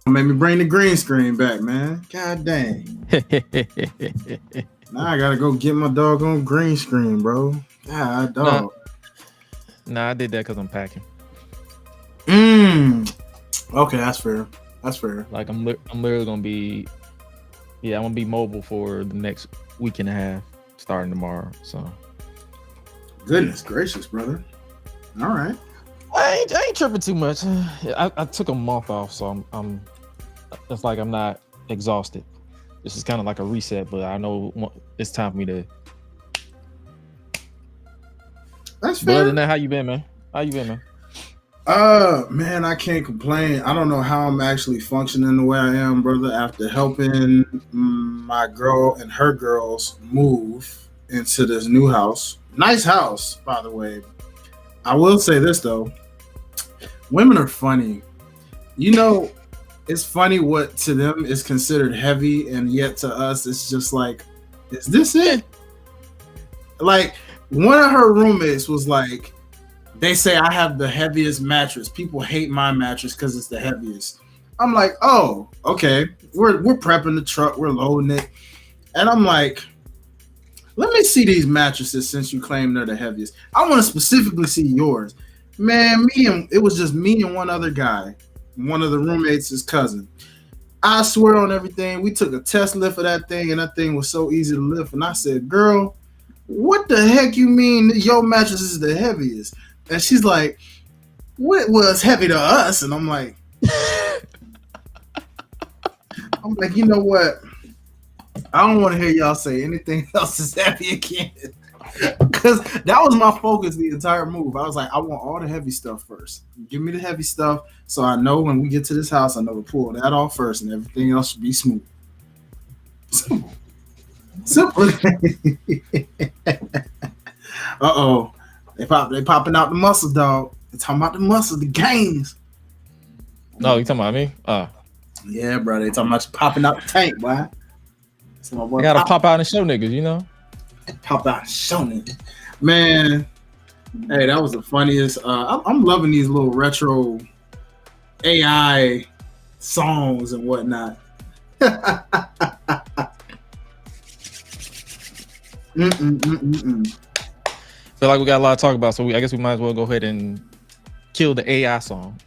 Made me bring the green screen back, man. God dang. Now I gotta go get my doggone green screen, bro. God, dog. Nah, I did that because I'm packing. Okay, that's fair. That's fair. Like I'm literally gonna be, I'm gonna be mobile for the next week and a half, starting tomorrow. So, goodness gracious, brother. All right. I ain't tripping too much. I took a month off, so I'm. It's like I'm not exhausted. This is kind of like a reset, but I know it's time for me to. That's fair. But other than that, how you been, man? Man, I can't complain. I don't know how I'm actually functioning the way I am, brother, after helping my girl and her girls move into this new house. Nice house, by the way. I will say this, though. Women are funny. You know, it's funny what to them is considered heavy, and yet to us, it's just like, is this it? Like, one of her roommates was like, they say I have the heaviest mattress. People hate my mattress because it's the heaviest. I'm like, oh, okay. We're prepping the truck. We're loading it. And I'm like, let me see these mattresses since you claim they're the heaviest. I want to specifically see yours. Man, it was just me and one other guy. One of the roommates' his cousin. I swear on everything, we took a test lift of that thing, and that thing was so easy to lift. And I said, girl, what the heck you mean your mattress is the heaviest? And she's like, what was heavy to us? And I'm like, you know what? I don't want to hear y'all say anything else is heavy again. Because that was my focus the entire move. I was like, I want all the heavy stuff first. Give me the heavy stuff so I know when we get to this house, I know to pull that off first and everything else should be smooth. Simple. Uh-oh. They popping out the muscles, dog. They talking about the muscles, the gains. No, you talking about me? Yeah, bro. They talking about you popping out the tank, boy. So I gotta pop out and show niggas, you know? Pop out and show niggas. Man, hey, that was the funniest. I'm loving these little retro AI songs and whatnot. Feel like we got a lot to talk about, so I guess we might as well go ahead and kill the AI song.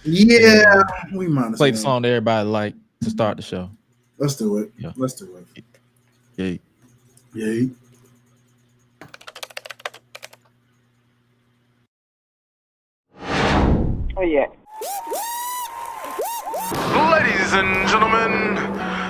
Yeah, we might as well play the song that everybody like to start the show. Let's do it. Yeah. Let's do it. Yay. Yay. Oh yeah. Ladies and gentlemen,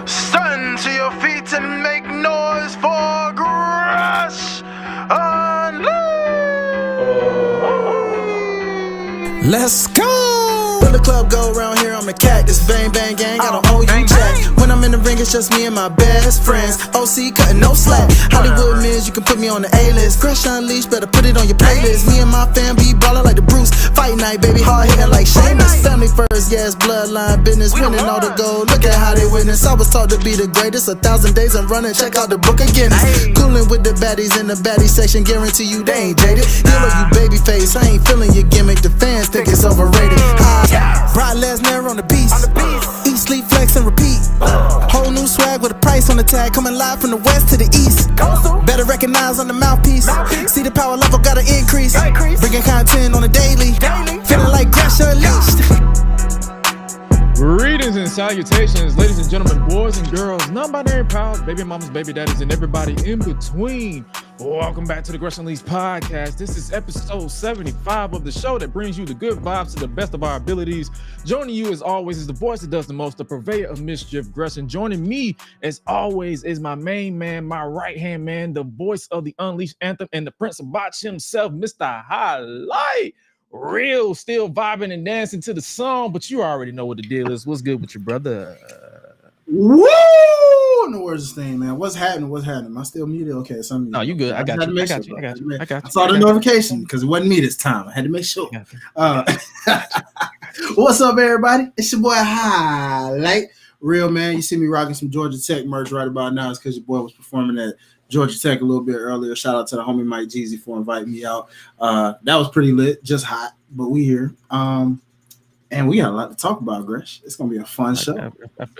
stand to your feet and make noise for GRESH UNLEASHED! Let's go! When the club go around here, I'm a cactus. Bang, bang, gang, I don't owe you jack. When I'm in the ring, it's just me and my best friends. OC cutting no slack. Hollywood Miz, you can put me on the A-list. GRESH Unleashed, better put it on your playlist. Me and my fam be ballin' like the Bruce. Fight night, baby, hard hitting like Sheamus. Family first, yes, bloodline business. Winning all the gold, look at how they witness. I was taught to be the greatest. 1,000 days I'm running, check out the book of Guinness. Coolin' with the baddies in the baddie section. Guarantee you they ain't jaded. Yellow, you baby face, I ain't feeling your gimmick. The fans think it's overrated. Brock Lesnar on the beast. Eat, sleep, flex, and repeat. Whole new swag with a price on the tag. Coming live from the west to the east. Better recognize on the mouthpiece. See the power level gotta increase. Bringing content on a daily. Feeling like GRESH Unleashed. Greetings and salutations, ladies and gentlemen, boys and girls, non-binary pals, baby mamas, baby daddies, and everybody in between. Welcome back to the GRESH Unleashed podcast. This is episode 75 of the show that brings you the good vibes to the best of our abilities. Joining you as always is the voice that does the most, the purveyor of mischief, GRESH. And joining me as always is my main man, my right-hand man, the voice of the Unleashed Anthem and the Prince of Botch himself, Mr. Highlight. Real, still vibing and dancing to the song, but you already know what the deal is. What's good with your brother? Woo! No words this thing, man. What's happening? Am I still muted? Okay, so no, you good. I got you. I saw the notification because it wasn't me this time. I had to make sure. What's up, everybody? It's your boy Highlight. Real, man. You see me rocking some Georgia Tech merch right about now. It's because your boy was performing at Georgia Tech a little bit earlier. Shout out to the homie Mike Jeezy for inviting me out. That was pretty lit, just hot, but we here. And we got a lot to talk about, Gresh. It's gonna be a fun show.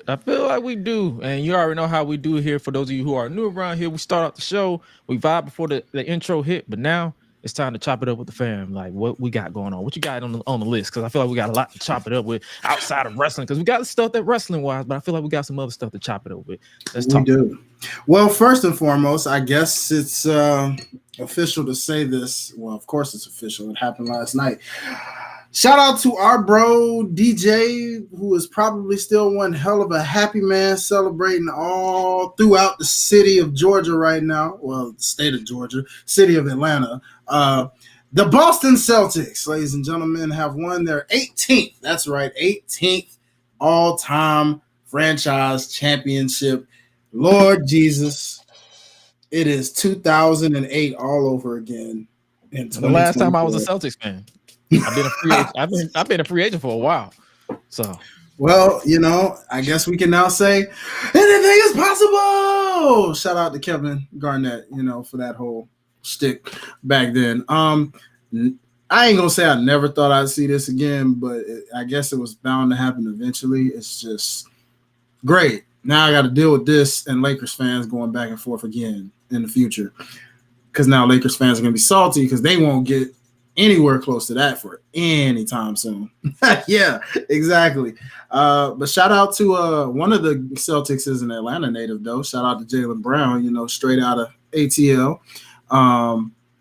I feel like we do, and you already know how we do here. For those of you who are new around here, we start out the show, we vibe before the intro hit, but now it's time to chop it up with the fam. Like, what we got going on? What you got on the list? Because I feel like we got a lot to chop it up with outside of wrestling. Because we got stuff that wrestling wise, but I feel like we got some other stuff to chop it up with. Let's talk. We do. Well, first and foremost, I guess it's official to say this. Well, of course it's official. It happened last night. Shout out to our bro DJ, who is probably still one hell of a happy man, celebrating all throughout the city of Georgia right now. Well, the state of Georgia, city of Atlanta. The Boston Celtics, ladies and gentlemen, have won their 18th, that's right, 18th all-time franchise championship. Lord Jesus, it is 2008 all over again. The last time I was a Celtics fan. I've been a free agent. I've been a free agent for a while. So, well, you know, I guess we can now say anything is possible. Shout out to Kevin Garnett, you know, for that whole shtick back then. I ain't gonna say I never thought I'd see this again, but I guess it was bound to happen eventually. It's just great. Now I got to deal with this and Lakers fans going back and forth again in the future, because now Lakers fans are gonna be salty because they won't get anywhere close to that for any time soon. Yeah, exactly. But shout out to one of the Celtics is an Atlanta native though. Shout out to Jaylen Brown, you know, straight out of ATL.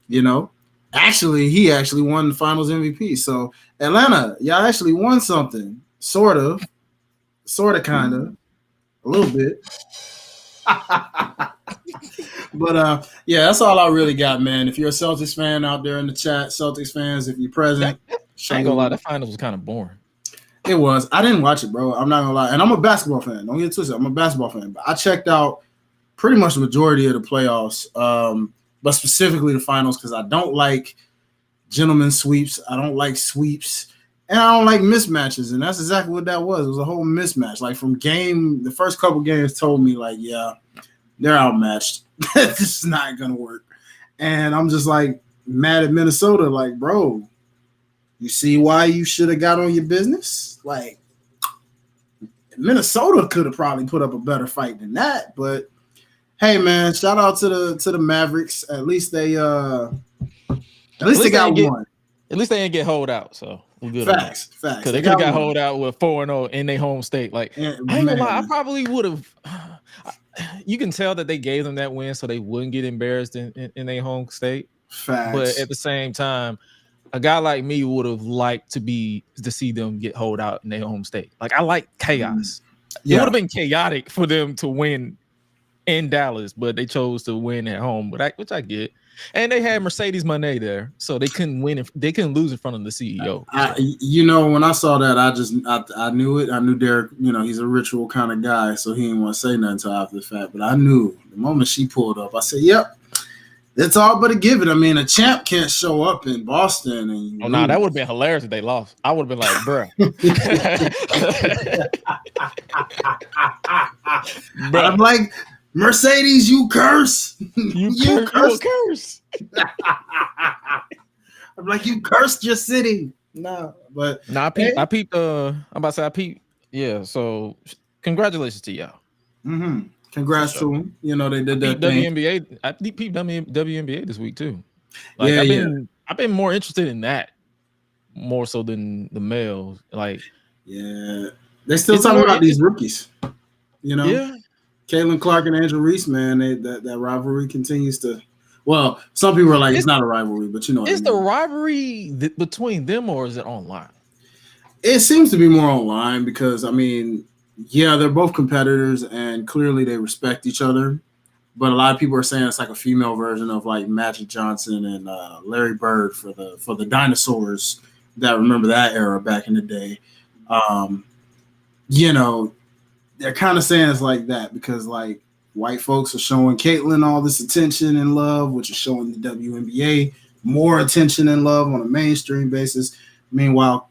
You know, he actually won the Finals MVP. So Atlanta, y'all actually won something, sort of, kind of, a little bit. But yeah, that's all I really got, man. If you're a Celtics fan out there in the chat, Celtics fans, if you're present, I ain't gonna lie, that finals was kind of boring. It was. I didn't watch it, bro. I'm not gonna lie. And I'm a basketball fan. Don't get it twisted. I'm a basketball fan. But I checked out pretty much the majority of the playoffs, but specifically the finals, because I don't like gentlemen sweeps. I don't like sweeps. And I don't like mismatches. And that's exactly what that was. It was a whole mismatch. Like the first couple games told me, like, yeah, they're outmatched. This is not going to work. And I'm just like mad at Minnesota. Like, bro, you see why you should have got on your business? Like, Minnesota could have probably put up a better fight than that. But hey, man, shout out to the Mavericks. At least they got one. At least they didn't get hold out. So we're good. Facts. Because they could have got hold out with 4-0 in their home state. Like, I ain't gonna lie, I probably would have. You can tell that they gave them that win so they wouldn't get embarrassed in their home state. Facts. But at the same time, a guy like me would have liked to see them get hold out in their home state. Like, I like chaos. Yeah. It would have been chaotic for them to win in Dallas, but they chose to win at home, which I get. And they had Mercedes Moné there, so they couldn't win. They couldn't lose in front of the CEO. You know, when I saw that, I knew it. I knew Derek. You know, he's a ritual kind of guy, so he didn't want to say nothing until after the fact. But I knew the moment she pulled up, I said, "Yep, it's all but a give it." I mean, a champ can't show up in Boston and that would have been hilarious if they lost. I would have been like, "Bro, I'm like, Mercedes, you curse. You curse. I'm like, you cursed your city. No, but I peeped. I'm about to say I peeped. Yeah. So congratulations to y'all. Mm-hmm. Congrats to them. You know, they did that WNBA. I peeped WNBA this week too. Like, I've been more interested in that more so than the males. Like, yeah, they still talking about these rookies. You know, yeah. Caitlin Clark and Angel Reese, man, that rivalry continues to. Well, some people are like, it's not a rivalry, but you know, is the rivalry between them or is it online? It seems to be more online because, I mean, yeah, they're both competitors and clearly they respect each other. But a lot of people are saying it's like a female version of like Magic Johnson and Larry Bird for the dinosaurs that remember that era back in the day. You know, they're kind of saying it's like that because like white folks are showing Caitlyn all this attention and love, which is showing the WNBA more attention and love on a mainstream basis. Meanwhile,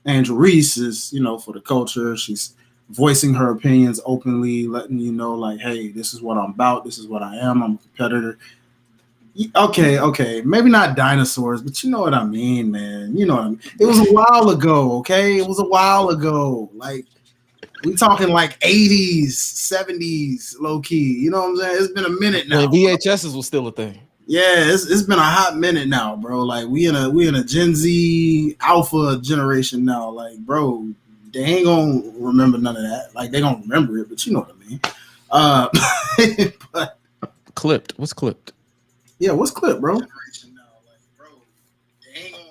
Angel Reese is, you know, for the culture. She's voicing her opinions openly, letting you know, like, hey, this is what I'm about. This is what I am. I'm a competitor. Okay. Maybe not dinosaurs, but you know what I mean, man. You know what I mean. It was a while ago, okay? It was a while ago. Like, we talking like 80s, 70s, low key. You know what I'm saying? It's been a minute now. When VHSs was still a thing. Yeah, it's been a hot minute now, bro. Like, we in a Gen Z alpha generation now. Like, bro, they ain't gonna remember none of that. Like, they gonna remember it, but you know what I mean. But Clipped. What's clipped? yeah, what's clip, bro? Like, bro, they ain't gonna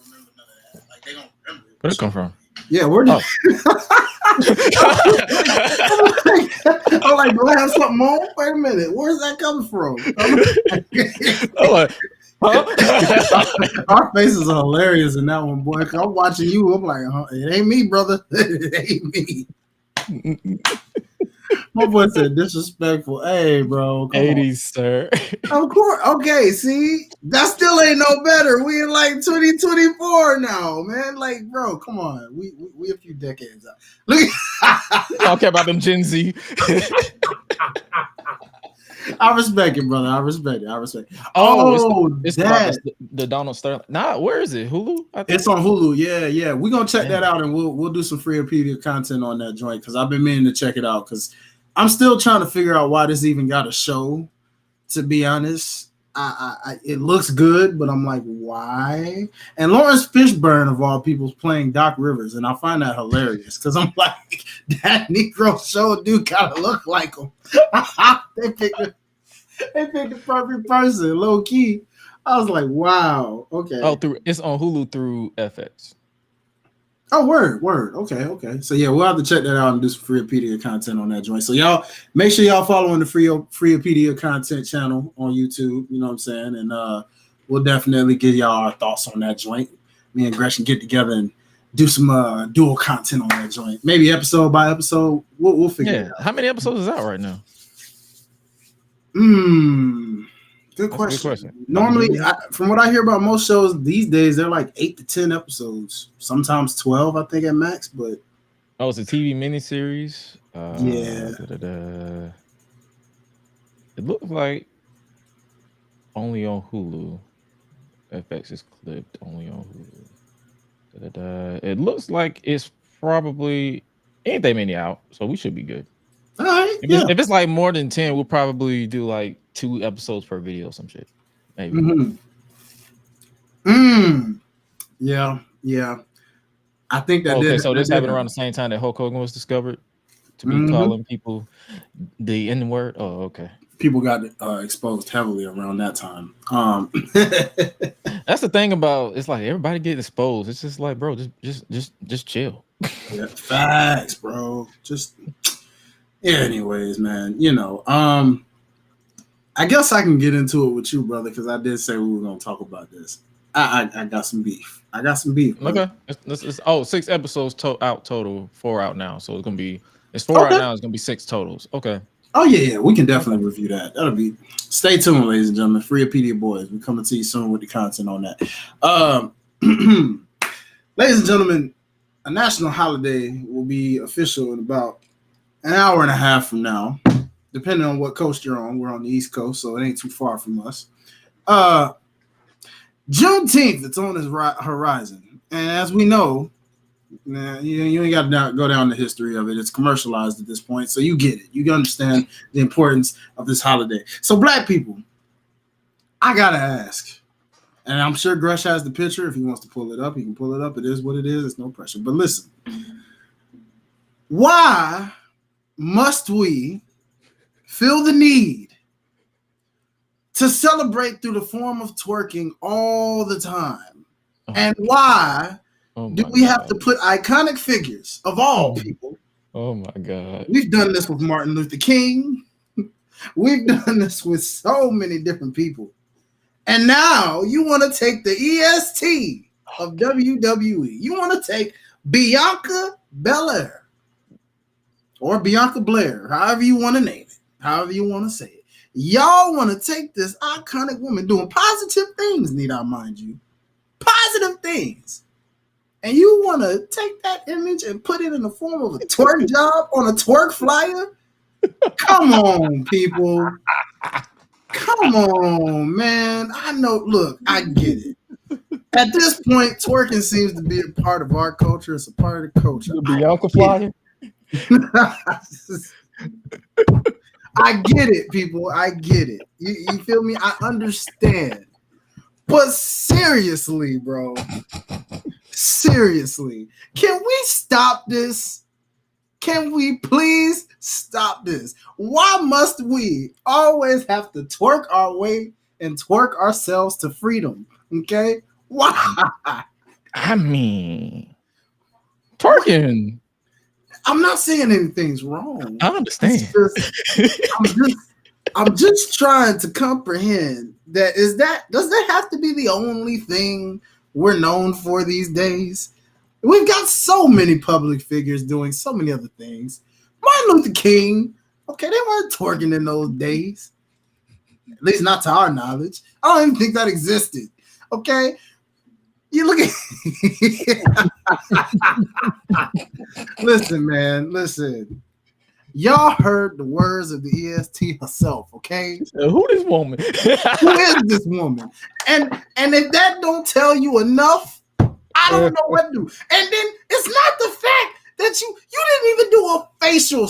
remember none of that. Like, they gonna remember it. Where'd it come from? Yeah, where did I'm like, do I have something on? Wait a minute, where's that coming from? Our faces are hilarious in that one, boy. I'm watching you. I'm like, it ain't me, brother. It ain't me. My boy said disrespectful. Hey, bro. 80s, sir. Of course. Okay, see? That still ain't no better. We in like 2024 now, man. Like, bro, come on. We a few decades out. Look. I don't care about them Gen Z. I respect it, brother. I respect it. It's the Donald Sterling. Nah, where is it? Hulu? It's on Hulu. Yeah. We're gonna check that out, and we'll do some free Wikipedia content on that joint because I've been meaning to check it out because I'm still trying to figure out why this even got a show. To be honest, it looks good, but I'm like, why? And Lawrence Fishburne of all people's playing Doc Rivers, and I find that hilarious because I'm like, that Negro show dude kind of look like him. They picked the perfect person, low key. I was like, wow, okay. Oh, it's on Hulu through FX. Oh, word. Okay. So yeah, we'll have to check that out and do some Freepedia content on that joint. So y'all make sure y'all following the Freepedia content channel on YouTube. You know what I'm saying? And we'll definitely give y'all our thoughts on that joint. Me and Gresh can get together and do some dual content on that joint. Maybe episode by episode. We'll figure it out. How many episodes is out right now? Good question. Normally, from what I hear about most shows these days, they're like 8 to 10 episodes, sometimes 12, I think, at max. But it's a TV miniseries. Yeah. It looks like only on Hulu. FX is clipped only on Hulu. It looks like it's probably ain't that many out, so we should be good. All right. If it's like more than 10, we'll probably do like 2 episodes per video, some shit. Maybe. Yeah. I think that. Okay, so this happened around the same time that Hulk Hogan was discovered to be calling people the N word. Oh, okay. People got exposed heavily around that time. That's the thing about it's like everybody getting exposed. It's just like, bro, just chill. Yeah, facts, bro. Anyways, man, I guess I can get into it with you, brother, because I did say we were gonna talk about this. I got some beef. Okay, it's 6 episodes out total, 4 out now, so it's 4 out now. It's gonna be 6 totals. Okay. Oh yeah, we can definitely review that. That'll be. Stay tuned, ladies and gentlemen. Freepedia boys, we're coming to you soon with the content on that. Ladies and gentlemen, a national holiday will be official in about an hour and a half from now, depending on what coast you're on. We're on the East Coast, so it ain't too far from us. Juneteenth, it's on the horizon. And as we know, you ain't got to go down the history of it. It's commercialized at this point, so you get it. You understand the importance of this holiday. So, black people, I got to ask, and I'm sure Gresh has the picture. If he wants to pull it up, he can pull it up. It is what it is. It's no pressure. But listen, why must we feel the need to celebrate through the form of twerking all the time? And why do we have to put iconic figures of all people? Oh my God. We've done this with Martin Luther King. We've done this with so many different people. And now you want to take the EST of WWE. You want to take Bianca Belair or Bianca Blair, however you want to name it, however you want to say it. Y'all want to take this iconic woman doing positive things, need I mind you, positive things. And you want to take that image and put it in the form of a twerk job on a twerk flyer? Come on, people. Come Come on, man. I know. Look, I get it. At this point, twerking seems to be a part of our culture. It's a part of the culture. The Bianca flyer. I get it, people. I get it. You feel me? I understand. But seriously, bro. Seriously. Can we stop this? Can we please stop this? Why must we always have to twerk our way and twerk ourselves to freedom? Okay? Why? I mean, twerking. I'm not saying anything's wrong. I understand. I'm just trying to comprehend that. Does that have to be the only thing we're known for these days? We've got so many public figures doing so many other things. Martin Luther King, okay, they weren't twerking in those days. At least not to our knowledge. I don't even think that existed. Okay? You look at listen, man, listen. Y'all heard the words of the EST herself, okay? Who this woman? Who is this woman? And if that don't tell you enough, I don't know what to do. And then it's not the fact that you didn't even do a facial.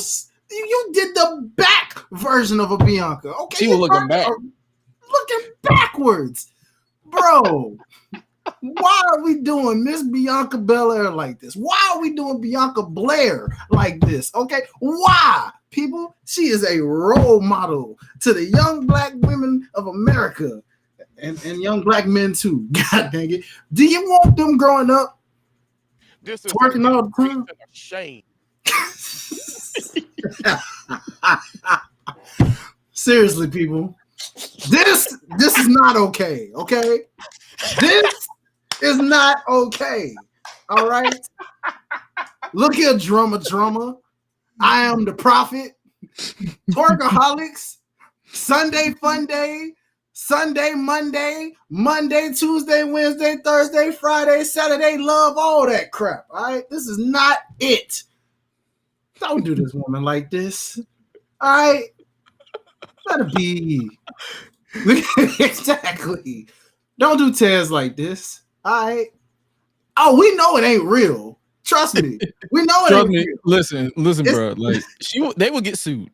You did the back version of a Bianca. Okay, She was looking back. Looking backwards, bro. Why are we doing Miss Bianca Belair like this? Why are we doing Bianca Blair like this? Okay, why? People, she is a role model to the young black women of America and young black men too. God dang it. Do you want them growing up This is twerking all the time? a shame. Seriously, people. This is not okay, okay? This is not okay. All right. Look here, drummer. I am the prophet. Twerkaholics. Sunday fun day. Sunday, Monday, Tuesday, Wednesday, Thursday, Friday, Saturday, love, all that crap. All right. This is not it. Don't do this woman like this. All right. Let it be. Exactly. Don't do Taz like this. All right. Oh, we know it ain't real. Trust me. We know it ain't real. Listen, bro. Like they will get sued.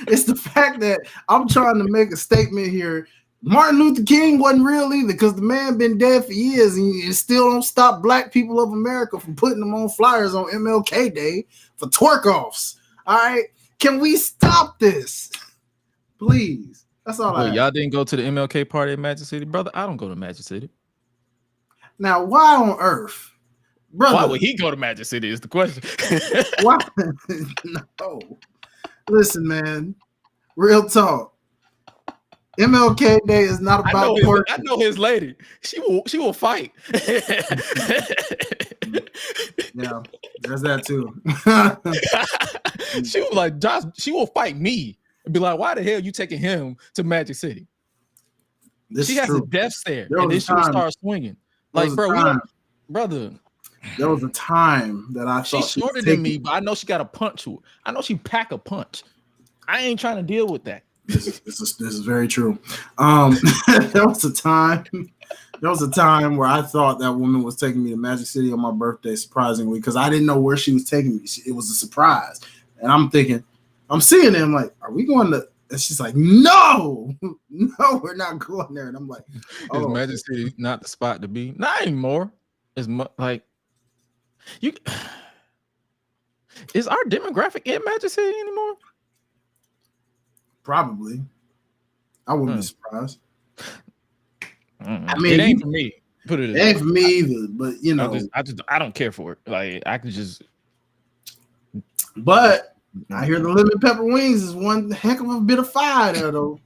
It's the fact that I'm trying to make a statement here. Martin Luther King wasn't real either, because the man been dead for years and it still don't stop black people of America from putting them on flyers on MLK Day for twerk offs. All right. Can we stop this? Please. That's all I have. Y'all didn't go to the MLK party at Magic City, brother. I don't go to Magic City. Now, why on earth, brother? Why would he go to Magic City? Is the question. Why? No. Listen, man. Real talk. MLK Day is not about twerking. I know his lady. She will fight. Yeah, there's that too. She was like, Josh, she will fight me. And be like, why the hell you taking him to Magic City? She has a death stare, and then she will start swinging. Like, bro, brother. There was a time that I thought she's shorter than me, but I know she got a punch to her. I know she pack a punch. I ain't trying to deal with that. This is very true. There was a time where I thought that woman was taking me to Magic City on my birthday, surprisingly, because I didn't know where she was taking me. It was a surprise, and I'm thinking, I'm seeing it. I'm like, are we going to? And she's like, no, we're not going there. And I'm like, is Magic City not the spot to be? Not anymore. It's like you. Is our demographic in Magic City anymore? Probably. I wouldn't be surprised. I mean, it ain't for me. It ain't for me either. But you know, I don't care for it. Like I could just. But I hear the lemon pepper wings is one heck of a bit of fire there, though.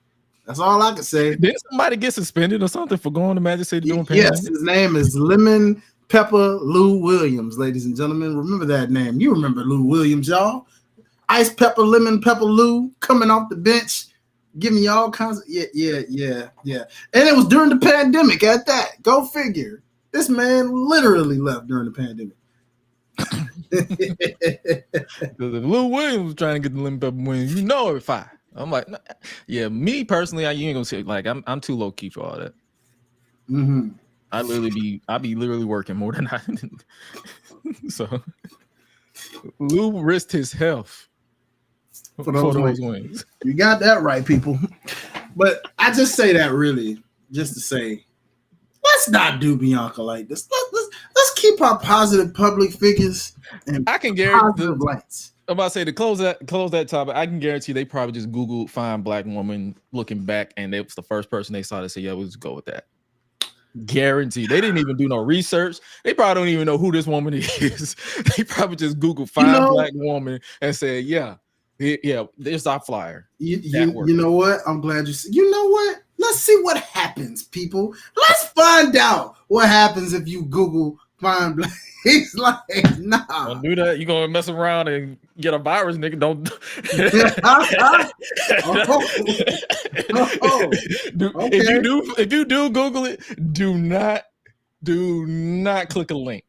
That's all I can say. Did somebody get suspended or something for going to Magic City doing Yes, his name is Lemon Pepper Lou Williams, ladies and gentlemen. Remember that name. You remember Lou Williams, y'all. Ice Pepper, Lemon Pepper Lou coming off the bench, giving you all kinds of yeah. And it was during the pandemic at that. Go figure. This man literally left during the pandemic. Lou Williams was trying to get the lemon pepper wings. You know it fire. I'm like, nah. Yeah, me personally, you ain't gonna say like I'm too low key for all that. Mm-hmm. I be literally working more than I. So Lou risked his health for those wings. You got that right, people. But I just say that really just to say, let's not do Bianca like this. Let's keep our positive public figures and I can guarantee positive lights. I'm about to say to close that topic. I can guarantee they probably just Googled "find black woman" looking back, and it was the first person they saw to say, "Yeah, we'll just go with that." Guaranteed. They didn't even do no research. They probably don't even know who this woman is. They probably just Googled "find black woman" and said, "Yeah, there's our flyer." You know what? I'm glad you said. You know what? Let's see what happens, people. Let's find out what happens if you Google "find black." He's like, nah. Don't do that. You're gonna mess around and get a virus, nigga. Don't. Okay. If you do Google it, do not click a link.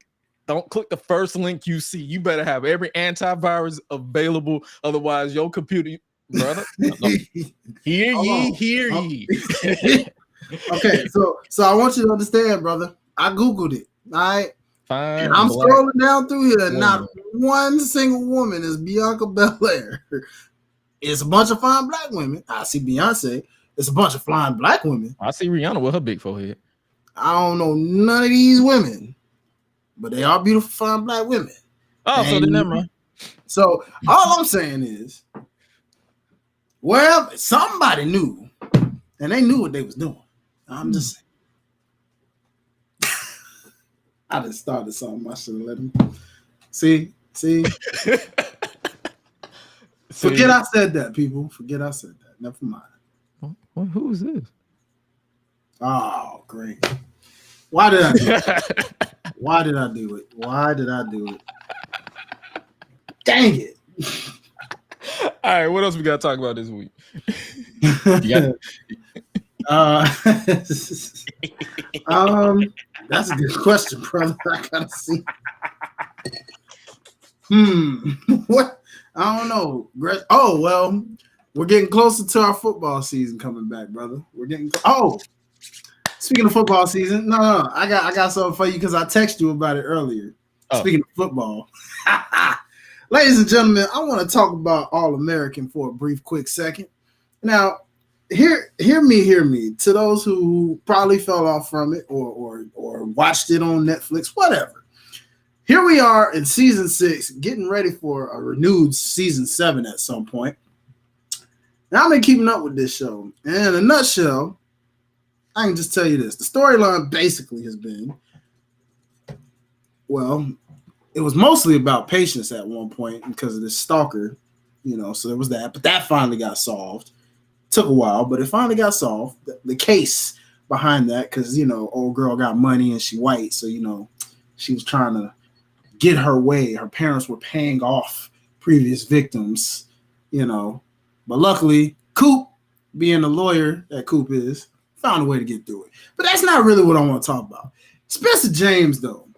Don't click the first link you see. You better have every antivirus available. Otherwise, your computer, brother. Hear ye. Okay, so I want you to understand, brother. I Googled it. All right. Fine. I'm scrolling down through here. Not one single woman is Bianca Belair. It's a bunch of fine black women. I see Beyonce. It's a bunch of flying black women. I see Rihanna with her big forehead. I don't know none of these women, but they are beautiful, fine black women. Oh, so then never mind. So all I'm saying is, well, somebody knew, and they knew what they was doing. I'm just saying. I just started something. I should have let him. See. Forget I said that, people. Forget I said that. Never mind. Well, who is this? Oh, great. Why did I do it? Why did I do it? Dang it. All right, what else we got to talk about this week? That's a good question, brother. I gotta see. What? I don't know. Oh, well, we're getting closer to our football season coming back, brother. We're getting. Oh, speaking of football season, no, I got something for you because I texted you about it earlier. Oh. Speaking of football, ladies and gentlemen, I want to talk about All-American for a brief, quick second. Now, hear me. To those who probably fell off from it or watched it on Netflix, whatever. Here we are in season 6, getting ready for a renewed season 7 at some point. Now, I've been keeping up with this show. And in a nutshell, I can just tell you this. The storyline basically has been, well, it was mostly about Patience at one point because of this stalker, so there was that. But that finally got solved. Took a while, but it finally got solved. The case behind that, because, old girl got money and she white, so, she was trying to get her way. Her parents were paying off previous victims, But luckily, Coop, being the lawyer that Coop is, found a way to get through it. But that's not really what I want to talk about. Spencer James, though,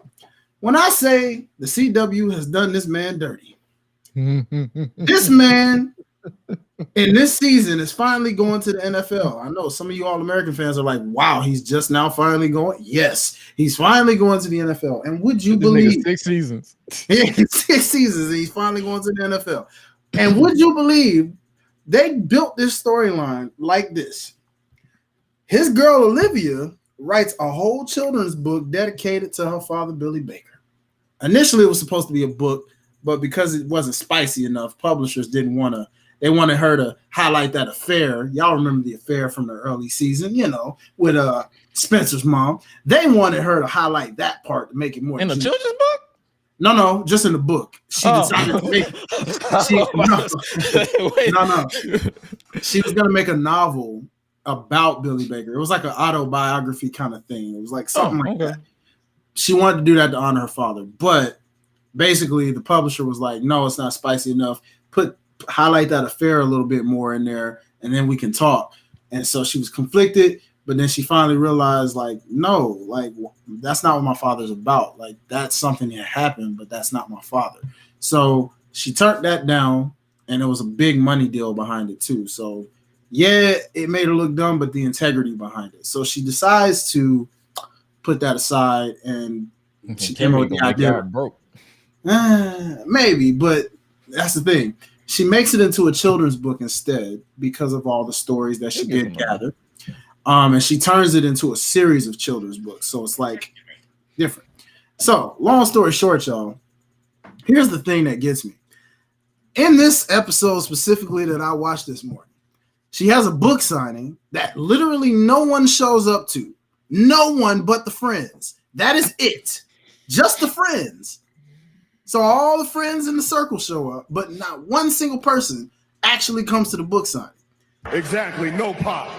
when I say the CW has done this man dirty, this man in this season is finally going to the NFL. I know some of you All-American fans are like, wow, he's just now finally going. Yes, he's finally going to the NFL. And would you believe 6 seasons? Yeah, 6 seasons, and he's finally going to the NFL. And would you believe they built this storyline like this? His girl Olivia writes a whole children's book dedicated to her father, Billy Baker. Initially, it was supposed to be a book, but because it wasn't spicy enough, publishers didn't want to. They wanted her to highlight that affair. Y'all remember the affair from the early season, with Spencer's mom. They wanted her to highlight that part to make it more. In the children's book? No, just in the book. She decided to make. No. She was gonna make a novel about Billy Baker. It was like an autobiography kind of thing. It was like something like that. She wanted to do that to honor her father, but basically the publisher was like, "No, it's not spicy enough. Highlight that affair a little bit more in there, and then we can talk." And so she was conflicted, but then she finally realized, no, that's not what my father's about. That's something that happened, but that's not my father. So she turned that down, and it was a big money deal behind it too. So yeah, it made her look dumb, but the integrity behind it. So she decides to put that aside, and she came up with the idea. Broke. Maybe, but that's the thing. She makes it into a children's book instead because of all the stories that she did gather. And she turns it into a series of children's books. So it's like different. So long story short, y'all, here's the thing that gets me. In this episode specifically that I watched this morning, she has a book signing that literally no one shows up to. No one but the friends. That is it. Just the friends. So all the friends in the circle show up, but not one single person actually comes to the book signing. Exactly. No pop.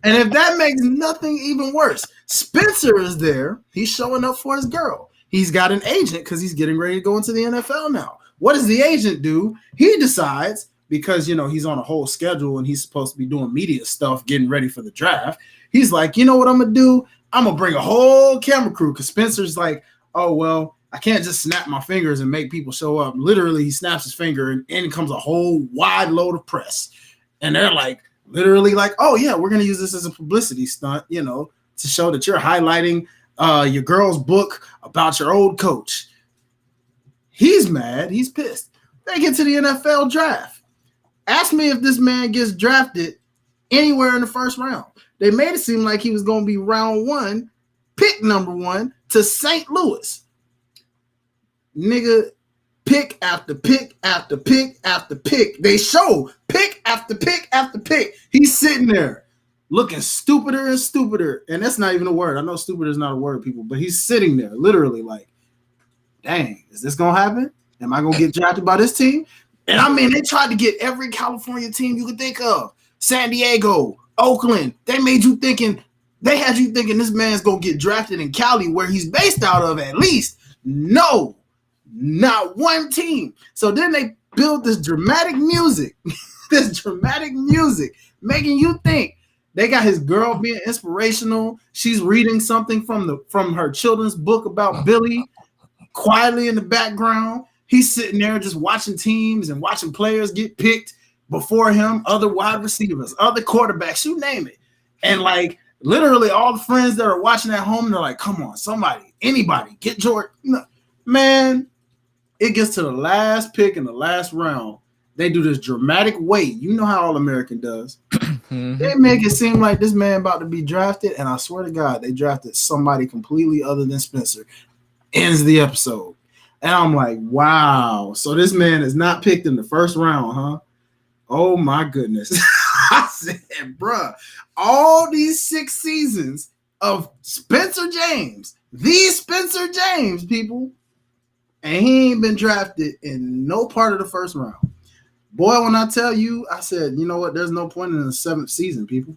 And if that makes nothing even worse, Spencer is there. He's showing up for his girl. He's got an agent because he's getting ready to go into the NFL now. What does the agent do? He decides, because, you know, he's on a whole schedule and he's supposed to be doing media stuff, getting ready for the draft. He's like, you know what I'm going to do? I'm going to bring a whole camera crew, because Spencer's like, oh, well, I can't just snap my fingers and make people show up. Literally, he snaps his finger and in comes a whole wide load of press. And they're like, literally like, oh, yeah, we're going to use this as a publicity stunt, you know, to show that you're highlighting your girl's book about your old coach. He's mad. He's pissed. They get to the NFL draft. Ask me if this man gets drafted anywhere in the first round. They made it seem like he was going to be round one, pick number 1 to St. Louis. Nigga, pick after pick after pick after pick. They show pick after pick after pick. He's sitting there looking stupider and stupider. And that's not even a word. I know stupid is not a word, people, but he's sitting there literally like, dang, is this going to happen? Am I going to get drafted by this team? And I mean, they tried to get every California team you could think of. San Diego, Oakland. They had you thinking this man's going to get drafted in Cali, where he's based out of at least. No, not one team. So then they build this dramatic music, making you think. They got his girl being inspirational. She's reading something from her children's book about Billy. Quietly in the background, he's sitting there just watching teams and watching players get picked before him, other wide receivers, other quarterbacks, you name it. And like literally all the friends that are watching at home, they're like, come on, somebody, anybody, get Jordan. No. Man, it gets to the last pick in the last round. They do this dramatic wait. You know how All-American does. They make it seem like this man about to be drafted, and I swear to God, they drafted somebody completely other than Spencer. Ends the episode. And I'm like, wow. So this man is not picked in the first round, huh? Oh my goodness. I said, bruh, all these 6 seasons of Spencer James, people, and he ain't been drafted in no part of the first round. Boy, when I tell you, I said, you know what? There's no point in the 7th season, people.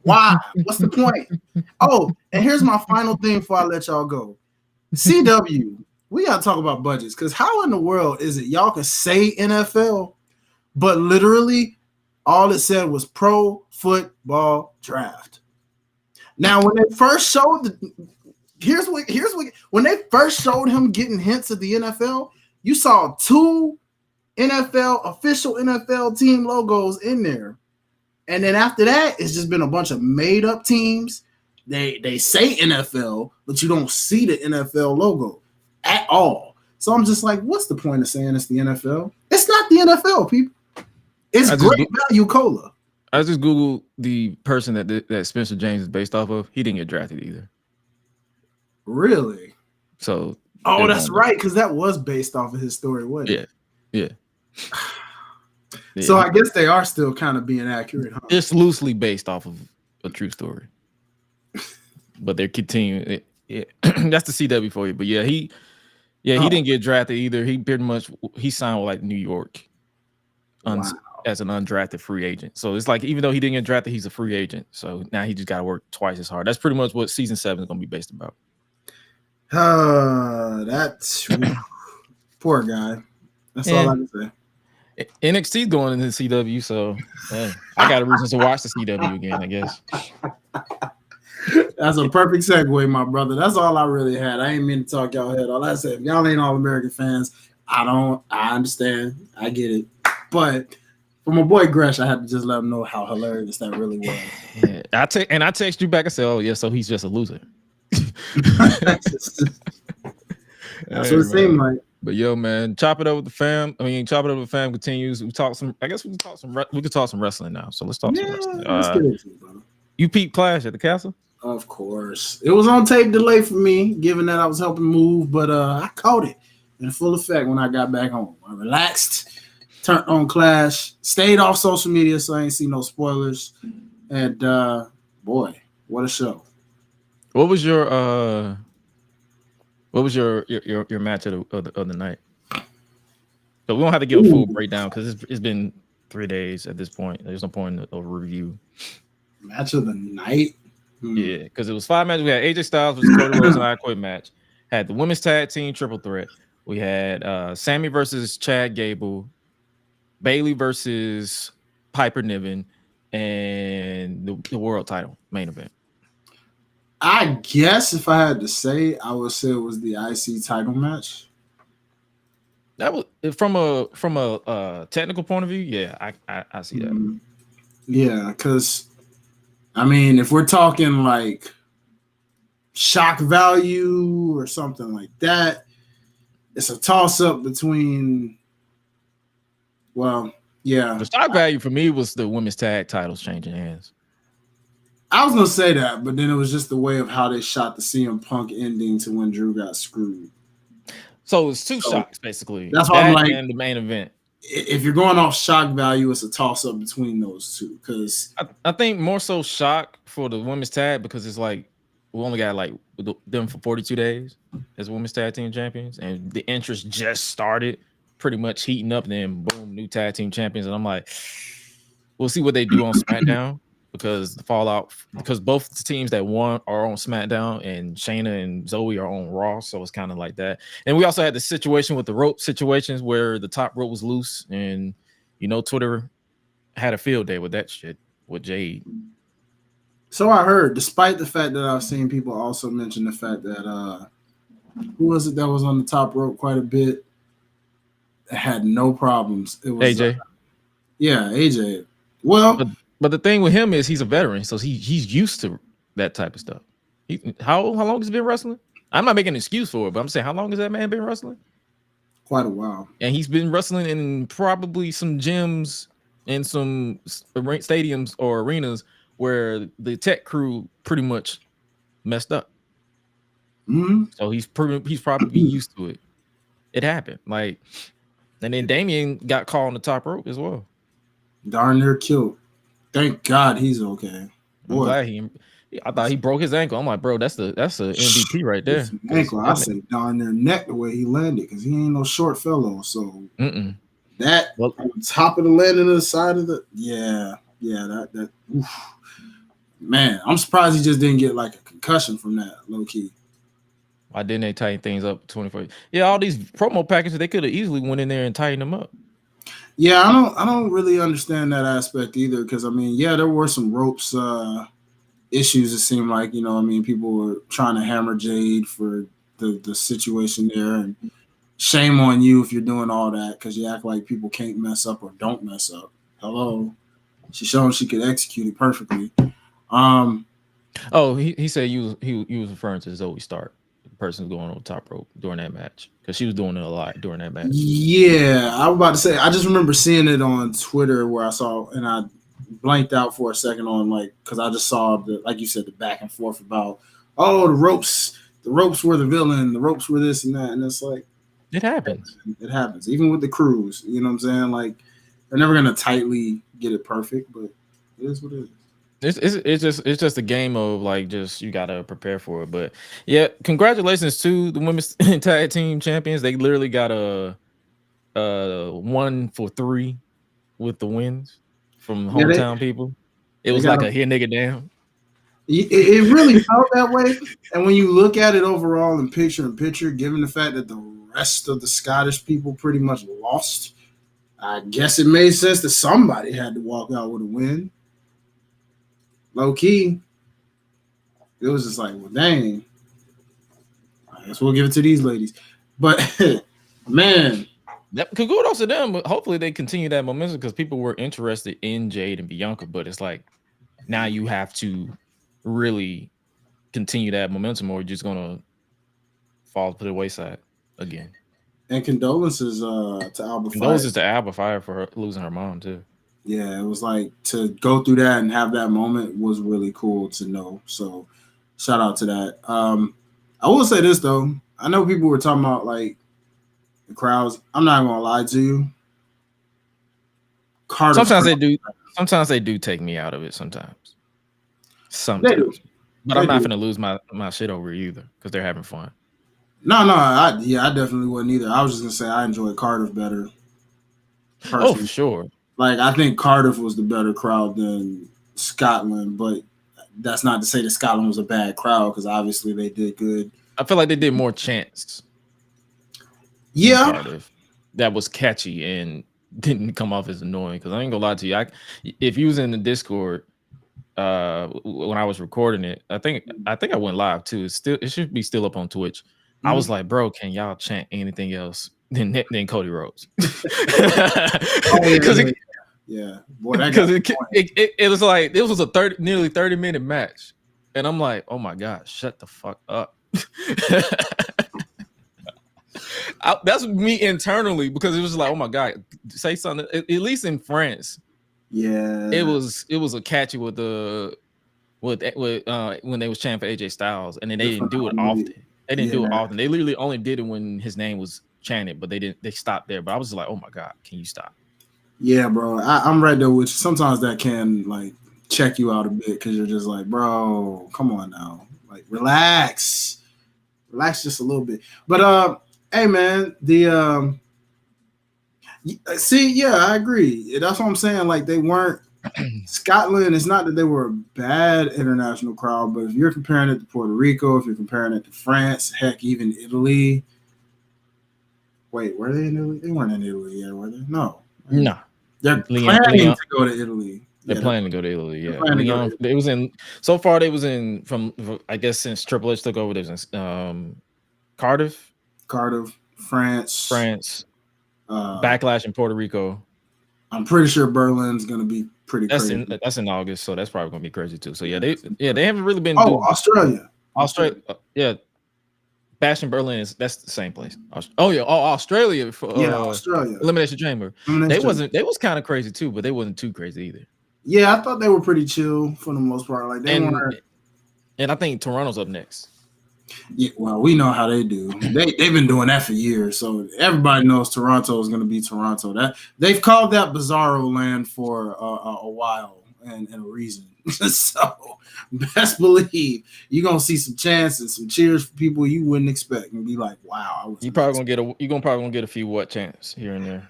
Why? What's the point? Oh, and here's my final thing before I let y'all go. CW, we got to talk about budgets, because how in the world is it y'all can say NFL, but literally all it said was pro football draft? Now, when they first showed when they first showed him getting hints at the NFL, you saw 2 official NFL team logos in there. And then after that, it's just been a bunch of made up teams. They say NFL, but you don't see the NFL logo at all. So I'm just like, what's the point of saying it's the NFL? It's not the NFL, people. It's great value cola. I just Googled the person that Spencer James is based off of. He didn't get drafted either. Really? So. Oh, that's right, because that was based off of his story, wasn't it? Yeah. So I guess they are still kind of being accurate, huh? It's loosely based off of a true story. But they're continuing. That's the CW for you. But he didn't get drafted either. He pretty much signed with like New York as an undrafted free agent. So it's like, even though he didn't get drafted, he's a free agent. So now he just got to work twice as hard. That's pretty much what season 7 is going to be based about. That's poor guy. That's all I can say. NXT going into the CW, so I got a reason to watch the CW again, I guess. That's a perfect segue, my brother. That's all I really had. I ain't mean to talk y'all head. All I said, if y'all ain't All American fans, I understand. I get it. But for my boy Gresh, I had to just let him know how hilarious that really was. Yeah, I text you back. I said, "Oh yeah, so he's just a loser." That's what it seemed like. But yo, man, chop it up with the fam. Chop it up with the fam continues. We talk some. I guess we can talk some. We can talk some wrestling now. So let's talk some wrestling. Let's get into it, brother. You peep Clash at the castle? Of course, it was on tape delay for me, given that I was helping move, but I caught it in full effect when I got back home. I relaxed, turned on Clash, stayed off social media so I ain't see no spoilers, and boy, what a show! What was your match of the night? So we don't have to give a full breakdown because it's been 3 days at this point. There's no point in a review. Match of the night? Yeah, because it was 5 matches. We had AJ Styles versus Cody Rhodes and I Quit match. Had the women's tag team triple threat. We had Sammy versus Chad Gable, Bayley versus Piper Niven, and the world title main event. I guess if I had to say, I would say it was the IC title match. That was from a technical point of view. Yeah, I see that. Yeah, because if we're talking like shock value or something like that, it's a toss up between. Well, yeah, the shock value for me was the women's tag titles changing hands. I was gonna say that, but then it was just the way of how they shot the CM Punk ending to when Drew got screwed. So it's two shocks basically. That's why I'm like, and the main event. If you're going off shock value, it's a toss up between those two. Because I think more so shock for the women's tag because it's like we only got like them for 42 days as women's tag team champions, and the interest just started pretty much heating up. And then boom, new tag team champions, and I'm like, we'll see what they do on SmackDown. Because the fallout, because both the teams that won are on SmackDown and Shayna and Zoe are on Raw, so it's kind of like that. And we also had the situation with the rope situations where the top rope was loose, and Twitter had a field day with that shit with Jade. So I heard, despite the fact that I've seen people also mention the fact that who was it that was on the top rope quite a bit, had no problems. It was AJ. Yeah, AJ. Well. But the thing with him is he's a veteran, so he's used to that type of stuff. How long has he been wrestling? I'm not making an excuse for it, but I'm saying how long has that man been wrestling? Quite a while. And he's been wrestling in probably some gyms and some stadiums or arenas where the tech crew pretty much messed up. Mm-hmm. So he's probably used to it. It happened. And then Damian got caught on the top rope as well. Darn near killed. Thank God he's okay. I'm glad I thought he broke his ankle. I'm like, bro, that's a MVP right there. Ankle, I say darn near neck the way he landed because he ain't no short fellow. So that on top of the landing of the side of the that oof. Man, I'm surprised he just didn't get like a concussion from that low key. Why didn't they tighten things up 24? Yeah, all these promo packages they could have easily went in there and tightened them up. Yeah, I don't really understand that aspect either because there were some ropes issues. It seemed like people were trying to hammer Jade for the situation there, and shame on you if you're doing all that because you act like people can't mess up or don't mess up. Hello, she showed she could execute it perfectly. He said he was referring to Zoe Stark, the person going on the top rope during that match. Because she was doing it a lot during that match. Yeah, I was about to say, I just remember seeing it on Twitter where I saw, and I blanked out for a second on because I just saw like you said, the back and forth about, the ropes were the villain, the ropes were this and that, and it's like it happens. It happens, even with the crews. You know what I'm saying? Like they're never gonna tightly get it perfect, but it is what it is. It's just a game of just you gotta prepare for it. But yeah, congratulations to the women's tag team champions. They literally got a 1 for 3 with the wins from hometown people. It was like a here nigga damn. It really felt that way. And when you look at it overall in picture, given the fact that the rest of the Scottish people pretty much lost, I guess it made sense that somebody had to walk out with a win. Low key. It was just like, well, dang. I guess we'll give it to these ladies. But man, kudos to them. But hopefully they continue that momentum because people were interested in Jade and Bianca. But it's like now you have to really continue that momentum, or you're just gonna fall to the wayside again. And condolences to Alba. Condolences to Alba Fire for her losing her mom too. Yeah, it was like to go through that and have that moment was really cool to know. So shout out to that. I will say this though. I know people were talking about like the crowds. I'm not gonna lie to you. Sometimes they do take me out of it sometimes. Sometimes. But I'm not gonna lose my shit over it either because they're having fun. No, I definitely wouldn't either. I was just gonna say I enjoyed Cardiff better. Personally. Oh, for sure. Like I think Cardiff was the better crowd than Scotland, but that's not to say that Scotland was a bad crowd because obviously they did good. I feel like they did more chants. Yeah, Cardiff. That was catchy and didn't come off as annoying. Because I ain't gonna lie to you, if you was in the Discord when I was recording it, I think I went live too. It should be still up on Twitch. I was like, bro, can y'all chant anything else than Cody Rhodes? Yeah, boy, because it was like it was a nearly 30-minute match, and I'm like, oh my god, shut the fuck up. That's me internally because it was like, oh my god, say something. At least in France, yeah, it was a catchy with when they was chanting for AJ Styles, and then they didn't do it often. They didn't do it often. They literally only did it when his name was chanted, but they stopped there. But I was just like, oh my god, can you stop? Yeah, bro, I'm right there with you. Sometimes that can like check you out a bit because you're just like, bro, come on now, like relax just a little bit. But hey man, I agree. That's what I'm saying. Like they weren't Scotland. It's not that they were a bad international crowd, but if you're comparing it to Puerto Rico, if you're comparing it to France, heck, even Italy. Wait, were they in Italy? They weren't in Italy yet, were they? No. They're planning to go to Italy. They're planning to go to Italy. Yeah, it was in. So far, they was in from I guess since Triple H took over. They was in Cardiff, France, Backlash in Puerto Rico. I'm pretty sure Berlin's gonna be pretty crazy. That's in August, so that's probably gonna be crazy too. So they haven't really been. Australia. Yeah. Bash in Berlin that's the same place. Australia for Australia Elimination Chamber. They was kind of crazy too, but they wasn't too crazy either. Yeah, I thought they were pretty chill for the most part. Like they weren't. And I think Toronto's up next. Yeah, well, we know how they do. They've been doing that for years, so everybody knows Toronto is going to be Toronto. That they've called that Bizarro Land for a while and a reason. So best believe you're gonna see some chants and some cheers for people you wouldn't expect and be like, wow. You're probably gonna get a few what chants here and there.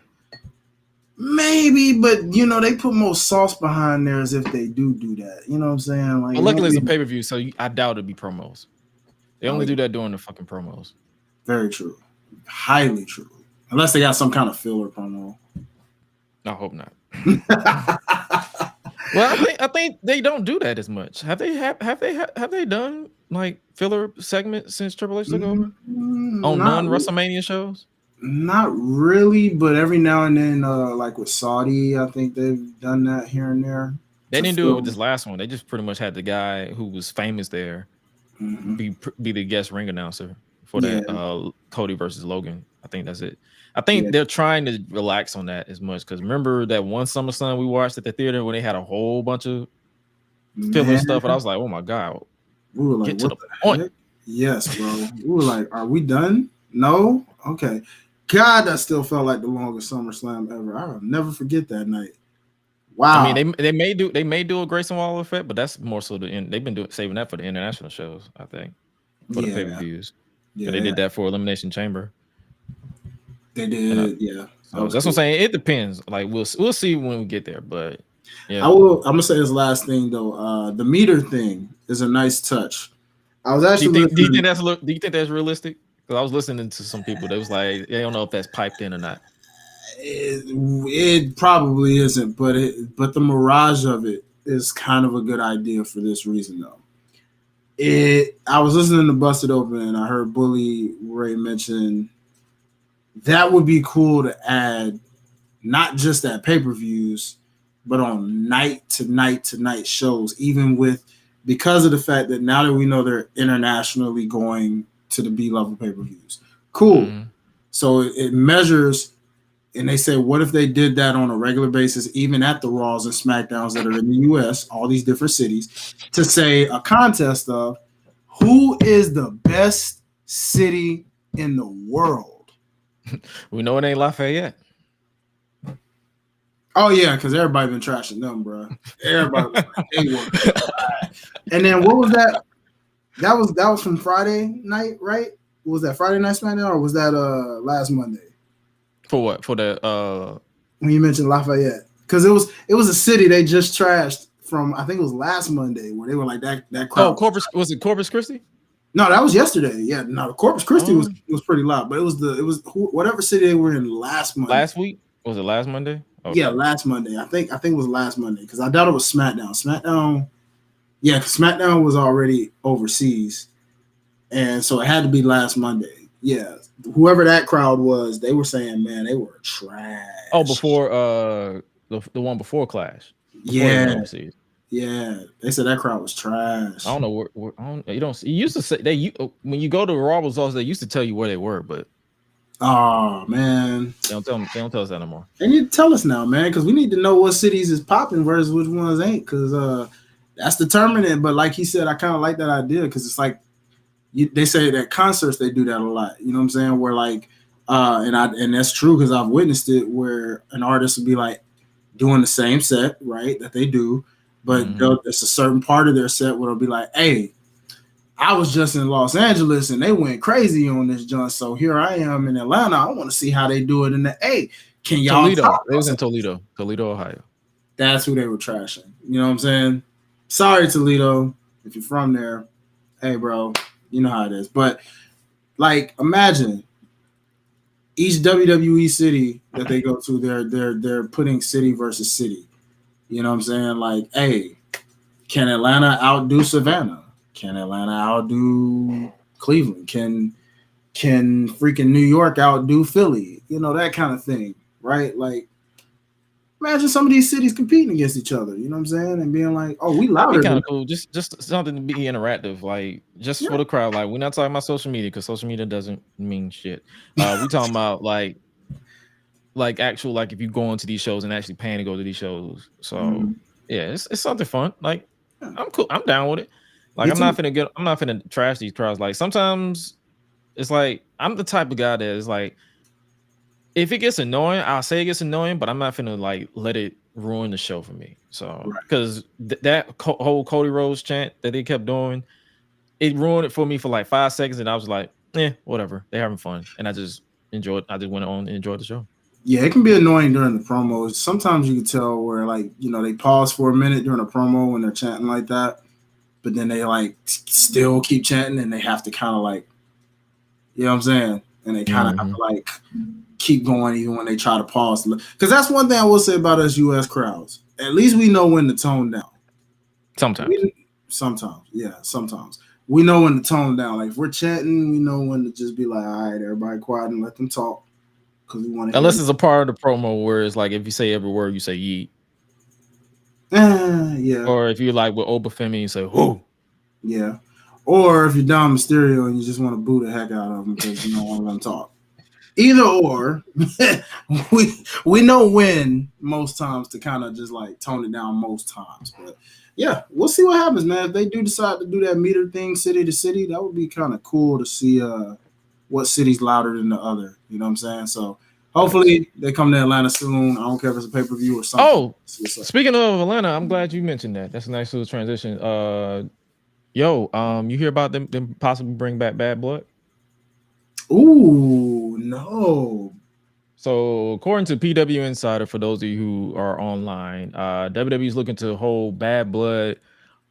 Maybe, but they put more sauce behind there as if they do that. You know what I'm saying? Like, but luckily it's a pay-per-view, so I doubt it'd be promos. They only do that during the fucking promos. Very true. Highly true. Unless they got some kind of filler promo. I hope not. Well, I think they don't do that as much. Have they done like filler segments since Triple H took over on non-WrestleMania shows? Not really, but every now and then, like with Saudi, I think they've done that here and there. They didn't do it with this last one. They just pretty much had the guy who was famous there be the guest ring announcer for that Cody versus Logan. I think that's it. I think they're trying to relax on that as much because remember that one SummerSlam we watched at the theater when they had a whole bunch of filler stuff, and I was like, "Oh my god, we were like, get to the point." Heck? Yes, bro. We were like, "Are we done?" No, okay. God, that still felt like the longest SummerSlam ever. I'll never forget that night. Wow. I mean, they may do a Grayson Waller effect, but that's more so they've been saving that for the international shows, I think, for the pay-per-views. Yeah, they did that for Elimination Chamber. They did, So that's what I'm saying. It depends. Like we'll see when we get there, but yeah. I'm gonna say this last thing though. The meter thing is a nice touch. I was actually. Do you think that's realistic? Because I was listening to some people that was like, they don't know if that's piped in or not. It probably isn't, but the mirage of it is kind of a good idea for this reason though. I was listening to Busted Open and I heard Bully Ray mention that would be cool to add, not just at pay-per-views, but on night to night shows, even because of the fact that now that we know they're internationally going to the B-level pay-per-views. Cool. Mm-hmm. So it measures, and they say, what if they did that on a regular basis, even at the Raws and SmackDowns that are in the U.S., all these different cities, to say a contest of who is the best city in the world? We know it ain't Lafayette. Oh, yeah, because everybody been trashing them, bro. Everybody was like, they were. And then what was that? That was from Friday night, right? Was that Friday Night SmackDown or was that last Monday? For what? For the when you mentioned Lafayette. Because it was a city they just trashed from, I think it was last Monday, where they were like that crowd. Oh, was it Corpus Christi? No, that was yesterday. Yeah, no, Corpus Christi was pretty loud, but it was whatever city they were in last Monday. Last week? Was it last Monday? Okay. Yeah, last Monday. I think it was last Monday because I doubt it was SmackDown. Yeah, because SmackDown was already overseas, and so it had to be last Monday. Yeah, whoever that crowd was, they were saying, man, they were trash. Oh, before the one before Clash. Yeah, they said that crowd was trash. I don't know where you used to say when you go to Raw results, they used to tell you where they were, but oh man, they don't tell us that no more. They need to tell us now, man, because we need to know what cities is popping versus which ones ain't, because that's determinant. But like he said, I kind of like that idea because it's like they say that concerts they do that a lot. You know what I'm saying? Where like, and that's true because I've witnessed it where an artist will be like doing the same set, right, that they do, but it's a certain part of their set where they'll be like, hey, I was just in Los Angeles and they went crazy on this joint, so here I am in Atlanta. I want to see how they do it in the A. Can y'all Toledo? It was in Toledo, Ohio. That's who they were trashing. You know what I'm saying? Sorry, Toledo, if you're from there. Hey, bro, you know how it is. But like, imagine each WWE city that they go to, they're putting city versus city. You know what I'm saying? Like, hey, can Atlanta outdo Savannah? Can Atlanta outdo Cleveland? Can freaking New York outdo Philly? You know, that kind of thing, right? Like, imagine some of these cities competing against each other. You know what I'm saying? And being like, oh, we louder. Kind of cool. Just something to be interactive, like just for the crowd. Like, we're not talking about social media because social media doesn't mean shit. We talking about like actual, like if you go into these shows and actually paying to go to these shows. So yeah, it's something fun. Like, I'm cool. I'm down with it. Like, I'm not finna trash these crowds. Like, sometimes it's like I'm the type of guy that is like, if it gets annoying, I'll say it gets annoying, but I'm not finna like let it ruin the show for me. So because that whole Cody Rhodes chant that they kept doing, it ruined it for me for like 5 seconds, and I was like, whatever. They're having fun, and I just enjoyed. I just went on and enjoyed the show. Yeah, it can be annoying during the promos. Sometimes you can tell where, like, you know, they pause for a minute during a promo when they're chanting like that, but then they like still keep chanting, and they have to kind of like, you know what I'm saying, and they kind of have to like keep going even when they try to pause. Because that's one thing I will say about us U.S. crowds. At least we know when to tone down. Sometimes. Sometimes. We know when to tone down. Like, if we're chanting, we know when to just be like, all right, everybody quiet and let them talk. Because we want to. Unless it's a part of the promo where it's like, if you say every word, you say yeet. Yeah. Or if you like with Obafemi, you say, whoo. Yeah. Or if you're Dom Mysterio and you just want to boo the heck out of them because you don't want them to talk. Either or, we know when most times to kind of just like tone it down most times. But yeah, we'll see what happens, man. If they do decide to do that meter thing, city to city, that would be kind of cool to see what city's louder than the other. You know what I'm saying? So hopefully they come to Atlanta soon. I don't care if it's a pay-per-view or something. Oh, speaking of Atlanta, I'm glad you mentioned that. That's a nice little transition. You hear about them possibly bring back Bad Blood? Ooh, no. So according to PW Insider, for those of you who are online, WWE is looking to hold Bad Blood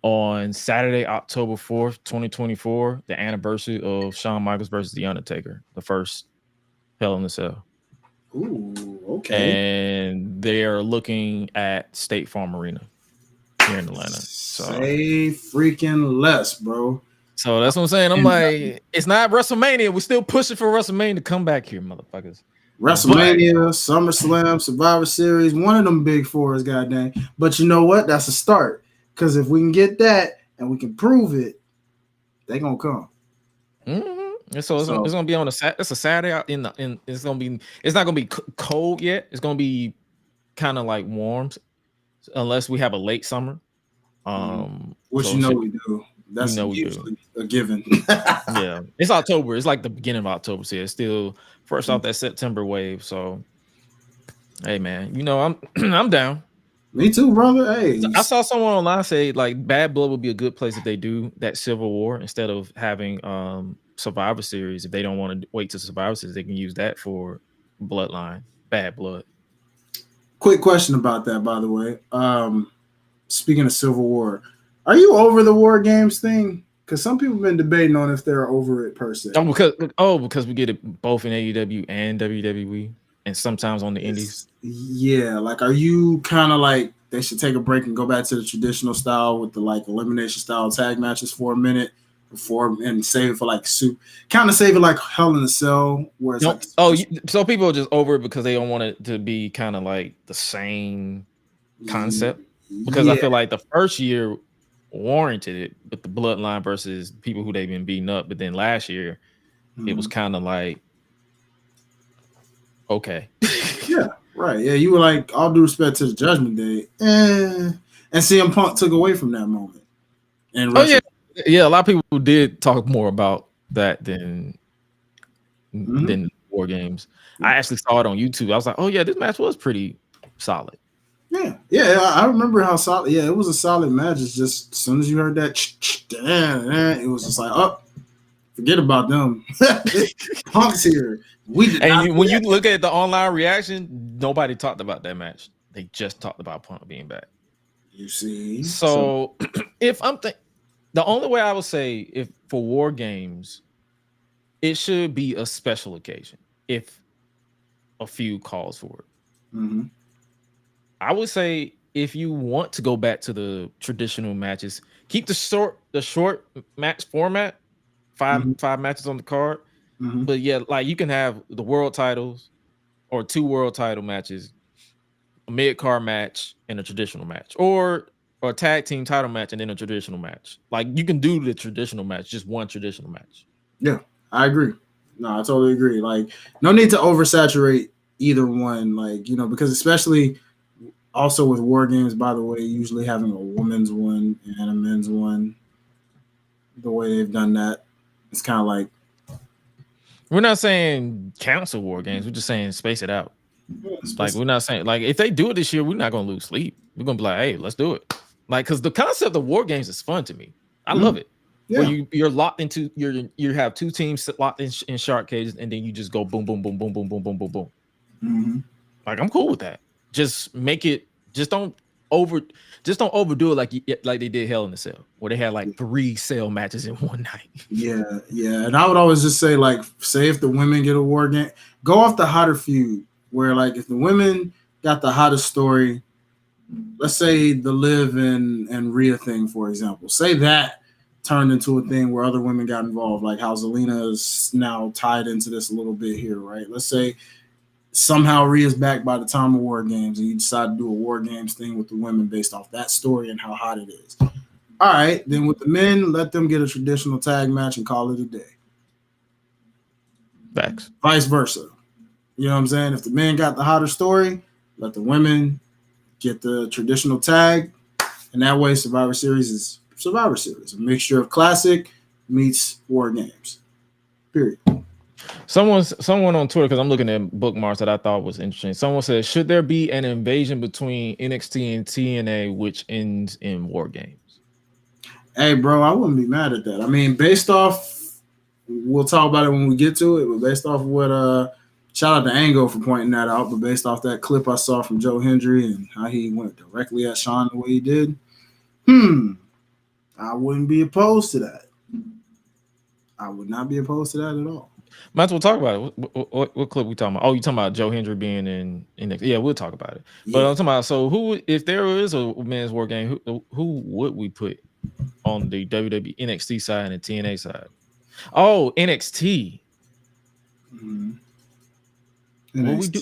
on Saturday, October 4th, 2024, the anniversary of Shawn Michaels versus The Undertaker, the first Hell in a Cell. Ooh, okay. And they are looking at State Farm Arena here in Atlanta. So say freaking less, bro. So that's what I'm saying. I'm like, it's not WrestleMania. We're still pushing for WrestleMania to come back here, motherfuckers. WrestleMania, SummerSlam, Survivor Series, one of them big four is goddamn. But you know what? That's a start. Because if we can get that and we can prove it, they gonna come. And so it's gonna be on it's a Saturday out it's not gonna be cold yet. It's gonna be kind of like warm, unless we have a late summer. Which so we do. That's usually a given. Yeah, it's October. It's like the beginning of October. So it's still first off that September wave. So, hey man, I'm down. Me too, brother. Hey, I saw someone online say like Bad Blood would be a good place if they do that Civil War instead of having Survivor Series. If they don't want to wait to Survivor Series, they can use that for Bloodline, Bad Blood. Quick question about that, by the way. Speaking of Civil War, are you over the War Games thing? Because some people have been debating on if they're over it per se. Because we get it both in AEW and WWE, and sometimes on the indies. Yeah, like, are you kind of like they should take a break and go back to the traditional style with the like elimination style tag matches for a minute and save it for like kind of save it like Hell in a Cell, where it's so people are just over it because they don't want it to be kind of like the same concept. Because I feel like the first year warranted it with the Bloodline versus people who they've been beating up, but then last year it was kind of like okay. Yeah, right. Yeah, you were like, all due respect to the Judgment Day, and CM Punk took away from that moment. And a lot of people did talk more about that than War Games. I actually saw it on YouTube. I was like, oh yeah, this match was pretty solid. Yeah, I remember how solid. Yeah, it was a solid match. It's just as soon as you heard that, it was just like, oh, forget about them. Punk's here. When you look at the online reaction, nobody talked about that match. They just talked about Punk being back. You see, so if the only way I would say if for War Games, it should be a special occasion if a few calls for it. I would say if you want to go back to the traditional matches, keep the short match format, five matches on the card. But yeah, like you can have the world titles or 2 world title matches, a mid-card match and a traditional match, or a tag team title match and then a traditional match. Like you can do the traditional match, just one traditional match. Yeah, I agree. No, I totally agree. Like, no need to oversaturate either one, like, because especially also with War Games, by the way, usually having a women's one and a men's one, the way they've done that, it's kind of like, we're not saying cancel War Games. We're just saying space it out. Like, we're not saying, like, if they do it this year, we're not going to lose sleep. We're going to be like, hey, let's do it. Like, because the concept of War Games is fun to me. I love it. Yeah. Where you're locked into, you have 2 teams locked in shark cages, and then you just go boom, boom, boom, boom, boom, boom, boom, boom, boom. Like, I'm cool with that. Just make it, just don't overdo it like they did Hell in a Cell, where they had like 3 cell matches in one night. Yeah. And I would always just say, like, say if the women get a War Game, go off the hotter feud, where like if the women got the hottest story, let's say the Liv and Rhea thing, for example, say that turned into a thing where other women got involved, like how Zelina is now tied into this a little bit here, right? Let's say somehow Rhea's back by the time of War Games, and you decide to do a War Games thing with the women based off that story and how hot it is. All right, then with the men, let them get a traditional tag match and call it a day. Facts. Vice versa. You know what I'm saying? If the men got the hotter story, let the women get the traditional tag, and that way Survivor Series is Survivor Series, a mixture of classic meets War Games. Period. Someone on Twitter, because I'm looking at bookmarks that I thought was interesting. Someone said, should there be an invasion between NXT and TNA which ends in War Games? Hey, bro, I wouldn't be mad at that. I mean, based off, we'll talk about it when we get to it, but based off what shout out to Ango for pointing that out, but based off that clip I saw from Joe Hendry and how he went directly at Sean the way he did, I wouldn't be opposed to that. I would not be opposed to that at all. Might as well talk about it. What clip we talking about? Oh, you talking about Joe Hendry being in yeah, we'll talk about it. But I'm talking about, so who, if there is a men's War Game, who would we put on the WWE NXT side and TNA side. Oh, NXT. Mm-hmm.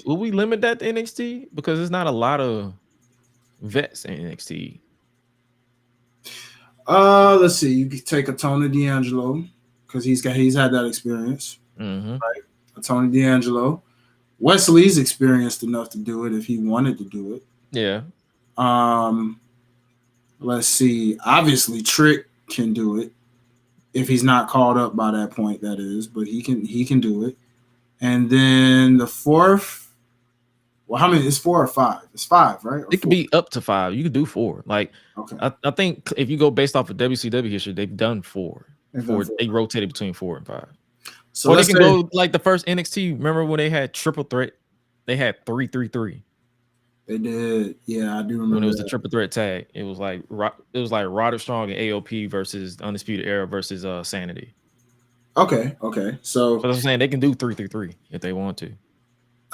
Will we limit that to NXT? Because there's not a lot of vets in NXT. Let's see. You could take a Tony D'Angelo because he's had that experience. Mm-hmm. Right? A Tony D'Angelo. Wesley's experienced enough to do it if he wanted to do it. Yeah. Let's see. Obviously, Trick can do it if he's not called up by that point. That is, but he can do it. And then the fourth. Well, how many? It's 4 or 5? It's 5, right? Or it could 4? be up to 5. You could do 4. Like, okay. I think if you go based off of WCW history, they've done 4. They rotated between 4 and 5. So or they can go like the first NXT. Remember when they had triple threat? They had 3-3-3. They did. Yeah, I do remember. When it was the triple threat tag, it was like Roderick Strong and AOP versus Undisputed Era versus Sanity. Okay. So I'm saying they can do 3-3-3 if they want to.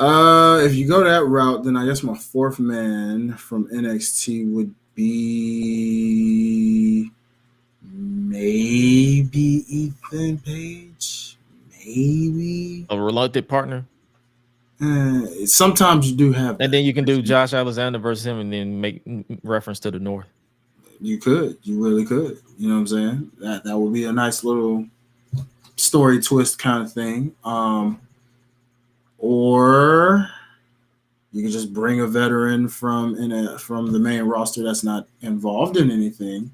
If you go that route, then I guess my fourth man from NXT would be maybe Ethan Page. Maybe A reluctant partner. Sometimes you do have that. And then you can do Josh Alexander versus him and then make reference to the North. You really could. You know what I'm saying? That would be a nice little story twist kind of thing. Or you can just bring a veteran from the main roster that's not involved in anything,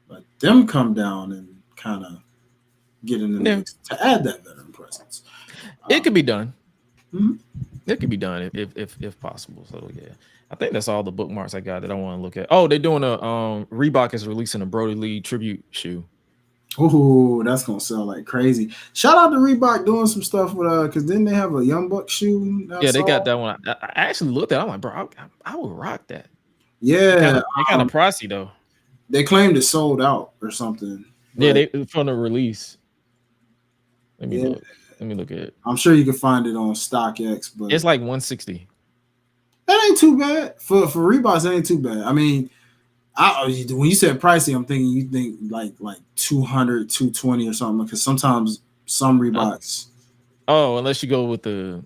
let them come down and kind of get in the mix to add that veteran presence. It could be done. Mm-hmm. It could be done if possible. So yeah, I think that's all the bookmarks I got that I want to look at. Oh, they're doing a Reebok is releasing a Brody Lee tribute shoe. Ooh, that's gonna sell like crazy. Shout out to Reebok doing some stuff with because then they have a Young Buck shoe. Yeah, they got that one. I actually looked at it. I'm like, bro, I would rock that. Yeah, they kind of pricey though. They claimed it sold out or something. Yeah, they from the release. Let me look at it. I'm sure you can find it on StockX, but it's like $160. That ain't too bad for Reeboks. That ain't too bad. I mean, when you said pricey, I'm thinking you think like 200, 220 or something, because sometimes some Reeboks. Unless you go with the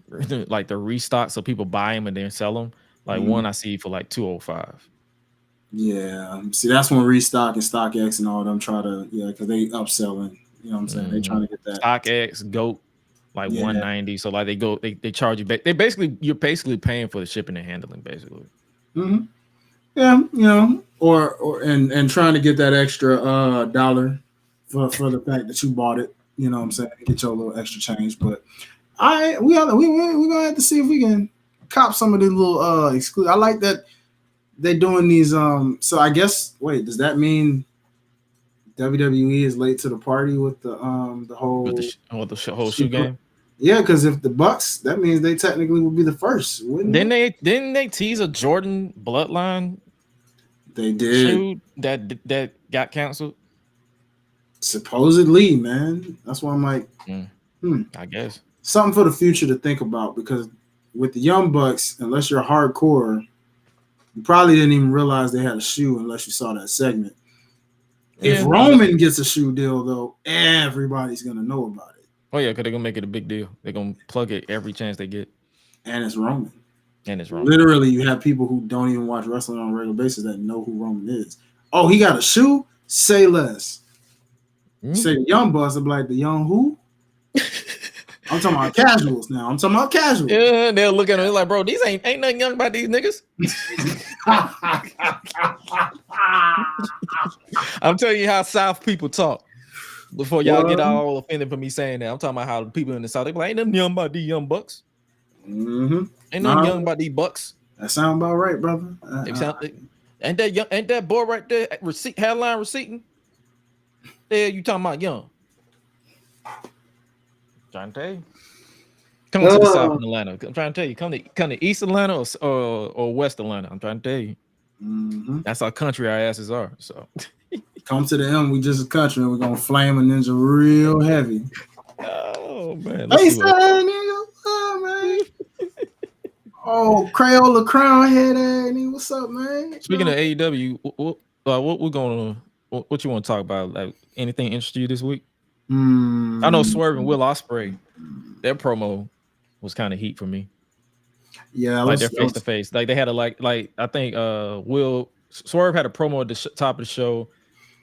restock, so people buy them and then sell them. Like one I see for like 205. Yeah, see, that's when Restock and StockX and all of them try to because they upselling. You know what I'm saying? They trying to get that StockX GOAT like 190. So like they charge you back. You're basically paying for the shipping and handling basically. Mm-hmm. Yeah, or trying to get that extra dollar for the fact that you bought it. You know what I'm saying? Get your little extra change. But we're gonna have to see if we can cop some of these little exclusive. I like that they're doing these. So I guess does that mean WWE is late to the party with the whole whole shoe game? Yeah, because if the Bucks, that means they technically would be the first, wouldn't they? Didn't they tease a Jordan Bloodline? They did. Shoe that got canceled. Supposedly, man. That's why I'm like, I guess something for the future to think about, because with the Young Bucks, unless you're hardcore, you probably didn't even realize they had a shoe unless you saw that segment. Yeah. If Roman gets a shoe deal, though, everybody's gonna know about it. Oh yeah, because they're gonna make it a big deal. They're gonna plug it every chance they get. And it's Roman. Roman. Literally, you have people who don't even watch wrestling on a regular basis that know who Roman is. Oh, he got a shoe? Say less. Say the Young Bucks, I'm like, the Young who? I'm talking about casuals now. Yeah, they'll look at him like, bro, these ain't nothing young about these niggas. I'm telling you how South people talk. Before y'all get all offended for me saying that, I'm talking about how the people in the South, they be like, ain't nothing young about these young bucks. Mm-hmm. Ain't nothing young about these bucks. That sound about right, brother. Ain't that boy right there headline receipting? There you talking about young. Trying to tell you. Come to the South in Atlanta. I'm trying to tell you. Come to East Atlanta or West Atlanta. I'm trying to tell you. Mm-hmm. That's how country our asses are. So come to the M. We just a country, and we're gonna flame a ninja real heavy. Oh man. Hey, nigga. Oh man. Oh, Crayola Crown head, nigga. What's up, man? Speaking of AEW, what we're gonna what you want to talk about? Like anything interest you this week? Mm. I know Swerve and Will Ospreay, their promo was kind of heat for me. Yeah, like their face to face. Like they had a like I think Swerve had a promo at the top of the show,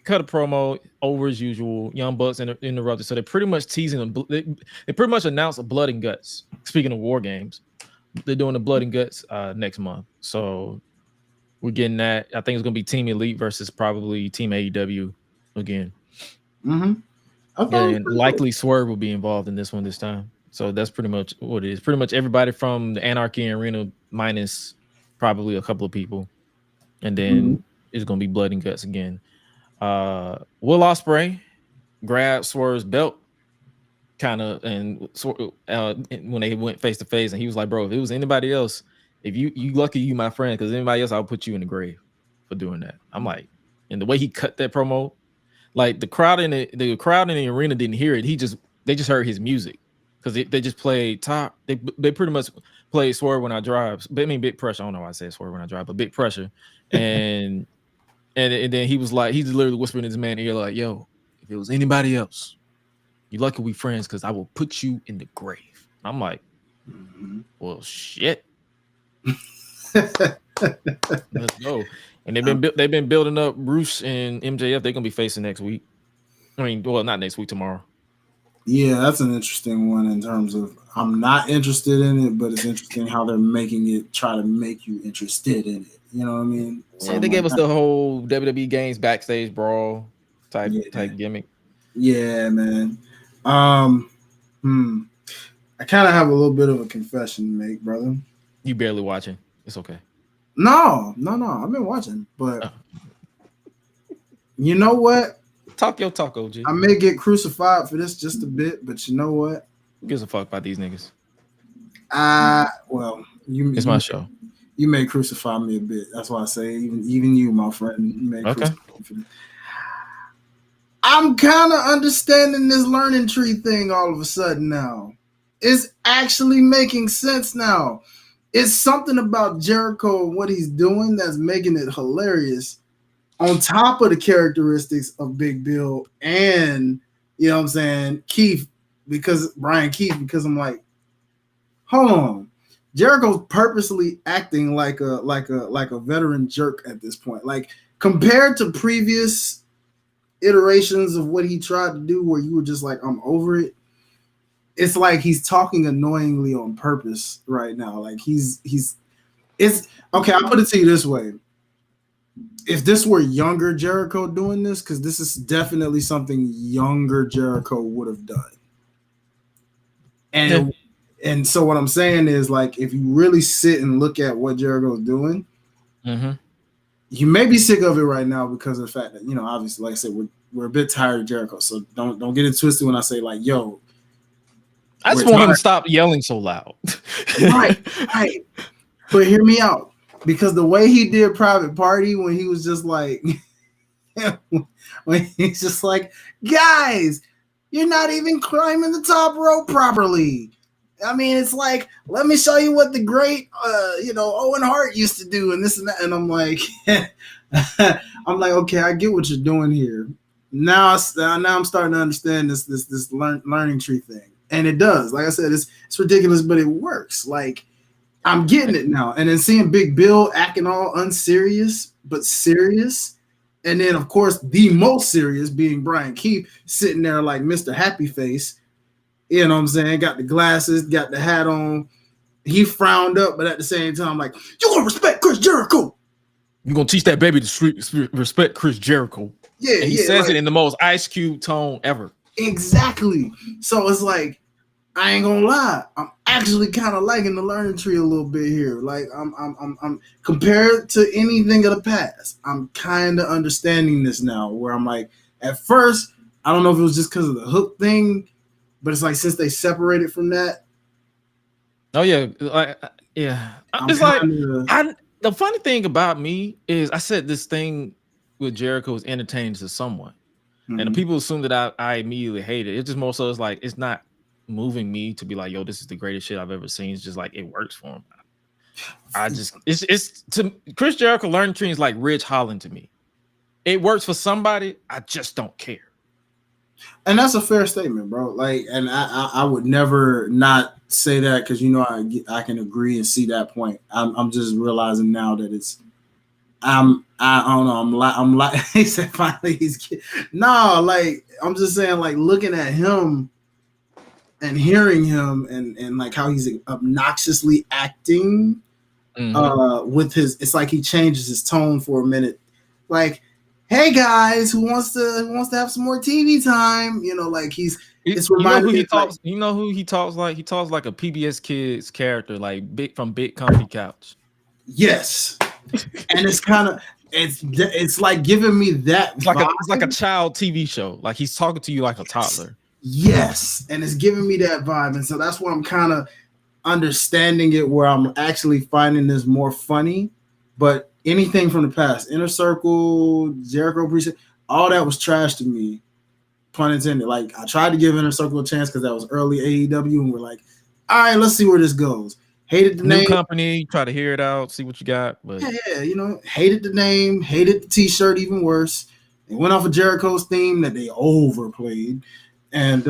cut a promo over as usual. Young Bucks interrupted, so they're pretty much teasing them. They pretty much announced a Blood and Guts. Speaking of War Games, they're doing the Blood and Guts next month, so we're getting that. I think it's gonna be Team Elite versus probably Team AEW again. Mm-hmm. And likely Swerve will be involved in this one this time. So that's pretty much what it is. Pretty much everybody from the Anarchy Arena minus probably a couple of people. And then it's going to be Blood and Guts again. Will Ospreay grabbed Swerve's belt kind of and when they went face to face, and he was like, bro, if it was anybody else, if you lucky you my friend, because anybody else, I'll put you in the grave for doing that. I'm like, and the way he cut that promo, like the crowd in the arena didn't hear it. They just heard his music. Because they just played top. They pretty much played Swerve When I Drive. I mean, Big Pressure. I don't know why I said Swerve When I Drive, but Big Pressure. And and then he was like, he's literally whispering in his man's ear like, yo, if it was anybody else, you lucky we friends because I will put you in the grave. I'm like, well, shit. Let's go. And they've been building up Bruce and MJF. They're gonna be facing next week. I mean, well, not next week, tomorrow. Yeah, that's an interesting one in terms of I'm not interested in it, but it's interesting how they're making it try to make you interested in it. You know what I mean? So yeah, they gave us the whole WWE Games backstage brawl type gimmick. Yeah, man. I kind of have a little bit of a confession to make, brother. You barely watching. It's okay. No. I've been watching, but you know what? Talk your talk, OG. I may get crucified for this just a bit, but you know what? Who gives a fuck about these niggas? Well, it's my show. You may crucify me a bit. That's why I say even you, my friend, you may crucify me for this. I'm kind of understanding this learning tree thing all of a sudden now. It's actually making sense now. It's something about Jericho and what he's doing that's making it hilarious. On top of the characteristics of Big Bill and, you know what I'm saying, Brian Keith, because I'm like, hold on. Jericho's purposely acting like a veteran jerk at this point. Like, compared to previous iterations of what he tried to do where you were just like, I'm over it. It's like he's talking annoyingly on purpose right now. Like it's okay, I'll put it to you this way. If this were younger Jericho doing this, because this is definitely something younger Jericho would have done. And so what I'm saying is, like, if you really sit and look at what Jericho's doing, you may be sick of it right now because of the fact that, you know, obviously, like I said, we're a bit tired of Jericho. So don't get it twisted when I say, like, yo, I just want him to stop yelling so loud. Right. But hear me out. Because the way he did Private Party when he was just like, when he's just like, guys, you're not even climbing the top rope properly. I mean, it's like, let me show you what the great, Owen Hart used to do and this and that. And I'm like, okay, I get what you're doing here. Now I'm starting to understand this learning tree thing. And it does. Like I said, it's ridiculous, but it works. Like, I'm getting it now. And then seeing Big Bill acting all unserious, but serious. And then, of course, the most serious being Brian Keith sitting there like Mr. Happy Face. You know what I'm saying? Got the glasses, got the hat on. He frowned up, but at the same time, like, you gonna respect Chris Jericho. You're gonna teach that baby to respect Chris Jericho. Yeah, and he says it in the most Ice Cube tone ever. Exactly. So it's like, I ain't gonna lie, I'm actually kind of liking the learning tree a little bit here. Like I'm compared to anything of the past, I'm kind of understanding this now. Where I'm like, at first, I don't know if it was just because of the hook thing, but it's like since they separated from that. Oh yeah, It's like the funny thing about me is I said this thing with Jericho is entertaining to someone, and the people assume that I immediately hate it. It's just more so it's like it's not moving me to be like, yo, this is the greatest shit I've ever seen. It's just like it works for him. It's to Chris Jericho learning tree is like Ridge Holland to me. it works for somebody. I just don't care. And that's a fair statement, bro. Like, and I would never not say that because I can agree and see that point. I'm just realizing now that it's I don't know. I'm like he said finally like I'm just saying like looking at him and hearing him and like how he's obnoxiously acting with it's like he changes his tone for a minute. Like, hey guys, who wants to have some more TV time? Like it's reminding me. You know who he talks like? He talks like a PBS Kids character, like Big Comfy Couch. Yes, and it's like giving me that. It's like a child TV show. Like he's talking to you like a toddler. Yes, and it's giving me that vibe, and so that's why I'm kind of understanding it, where I'm actually finding this more funny. But anything from the past, Inner Circle, Jericho Appreciation, all that was trash to me. Pun intended. Like I tried to give Inner Circle a chance because that was early AEW, and we're like, all right, let's see where this goes. Hated the name. New company, try to hear it out, see what you got. But yeah, hated the name, hated the T-shirt even worse. It went off of Jericho's theme that they overplayed, and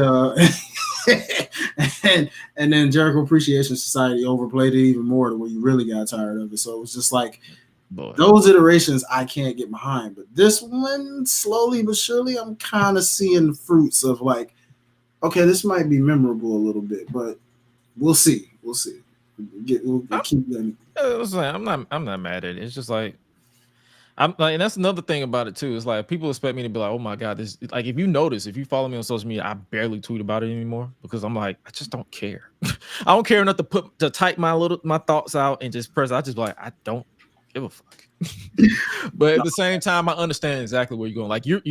and then Jericho Appreciation Society overplayed it even more to where you really got tired of it. So it was just like those iterations I can't get behind. But this one, slowly but surely, I'm kind of seeing the fruits of like, okay, this might be memorable a little bit, but we'll see. We'll keep going. I'm not mad at it. It's just like I'm like, and that's another thing about it too. It's like people expect me to be like, oh my god, this like if you follow me on social media, I barely tweet about it anymore because I'm like, I just don't care. I don't care enough to type my thoughts out and just press. I just be like, I don't give a fuck. But at the same time, I understand exactly where you're going. Like you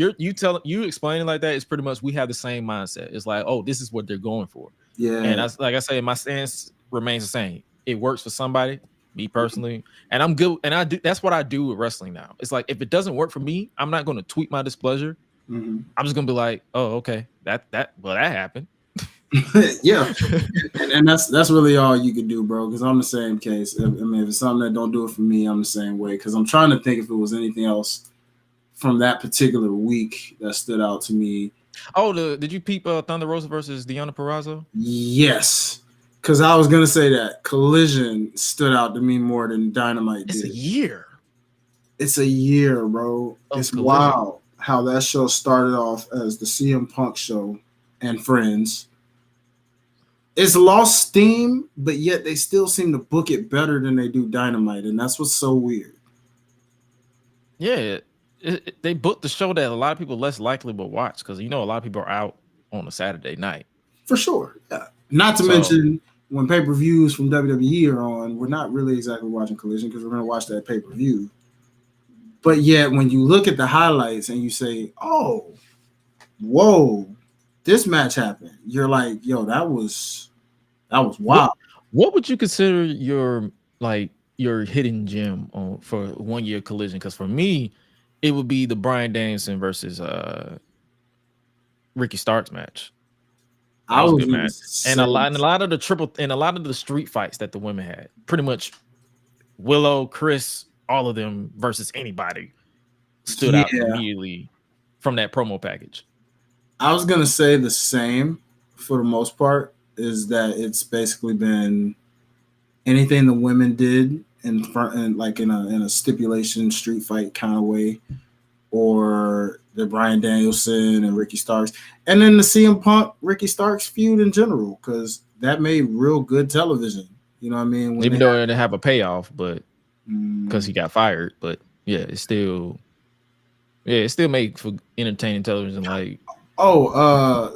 explaining like that is pretty much we have the same mindset. It's like, oh, this is what they're going for. Yeah. And that's like I say, my stance remains the same. It works for somebody, me personally, and I'm good. And I do. That's what I do with wrestling now. It's like if it doesn't work for me, I'm not going to tweet my displeasure. I'm just going to be like, oh, okay, that happened. Yeah, and that's really all you can do, bro. Because I'm the same case. I mean, if it's something that don't do it for me, I'm the same way. Because I'm trying to think if it was anything else from that particular week that stood out to me. Oh, did you peep Thunder Rosa versus Deonna Purrazzo? Yes, because I was gonna say that Collision stood out to me more than Dynamite did. It's a year, bro. It's wild how that show started off as the CM Punk show and Friends. It's lost steam, but yet they still seem to book it better than they do Dynamite, and that's what's so weird. Yeah, they booked the show that a lot of people less likely will watch because a lot of people are out on a Saturday night. For sure. Yeah. Not to mention when pay-per-views from WWE are on, we're not really exactly watching Collision because we're going to watch that pay-per-view. But yet when you look at the highlights and you say, oh, whoa, this match happened, you're like, yo, that was wild. What would you consider your hidden gem for 1 year Collision? Because for me, it would be the Bryan Danielson versus Ricky Starks match. That was a good match. And a lot of the street fights that the women had. Pretty much Willow, Chris, all of them versus anybody stood out immediately from that promo package. I was gonna say the same for the most part. Is that it's basically been anything the women did in front and like in a stipulation street fight kind of way, or the Bryan Danielson and Ricky Starks, and then the CM Punk Ricky Starks feud in general, because that made real good television. You know what I mean? Even though it didn't have a payoff, but because he got fired, but yeah, it still made for entertaining television. Like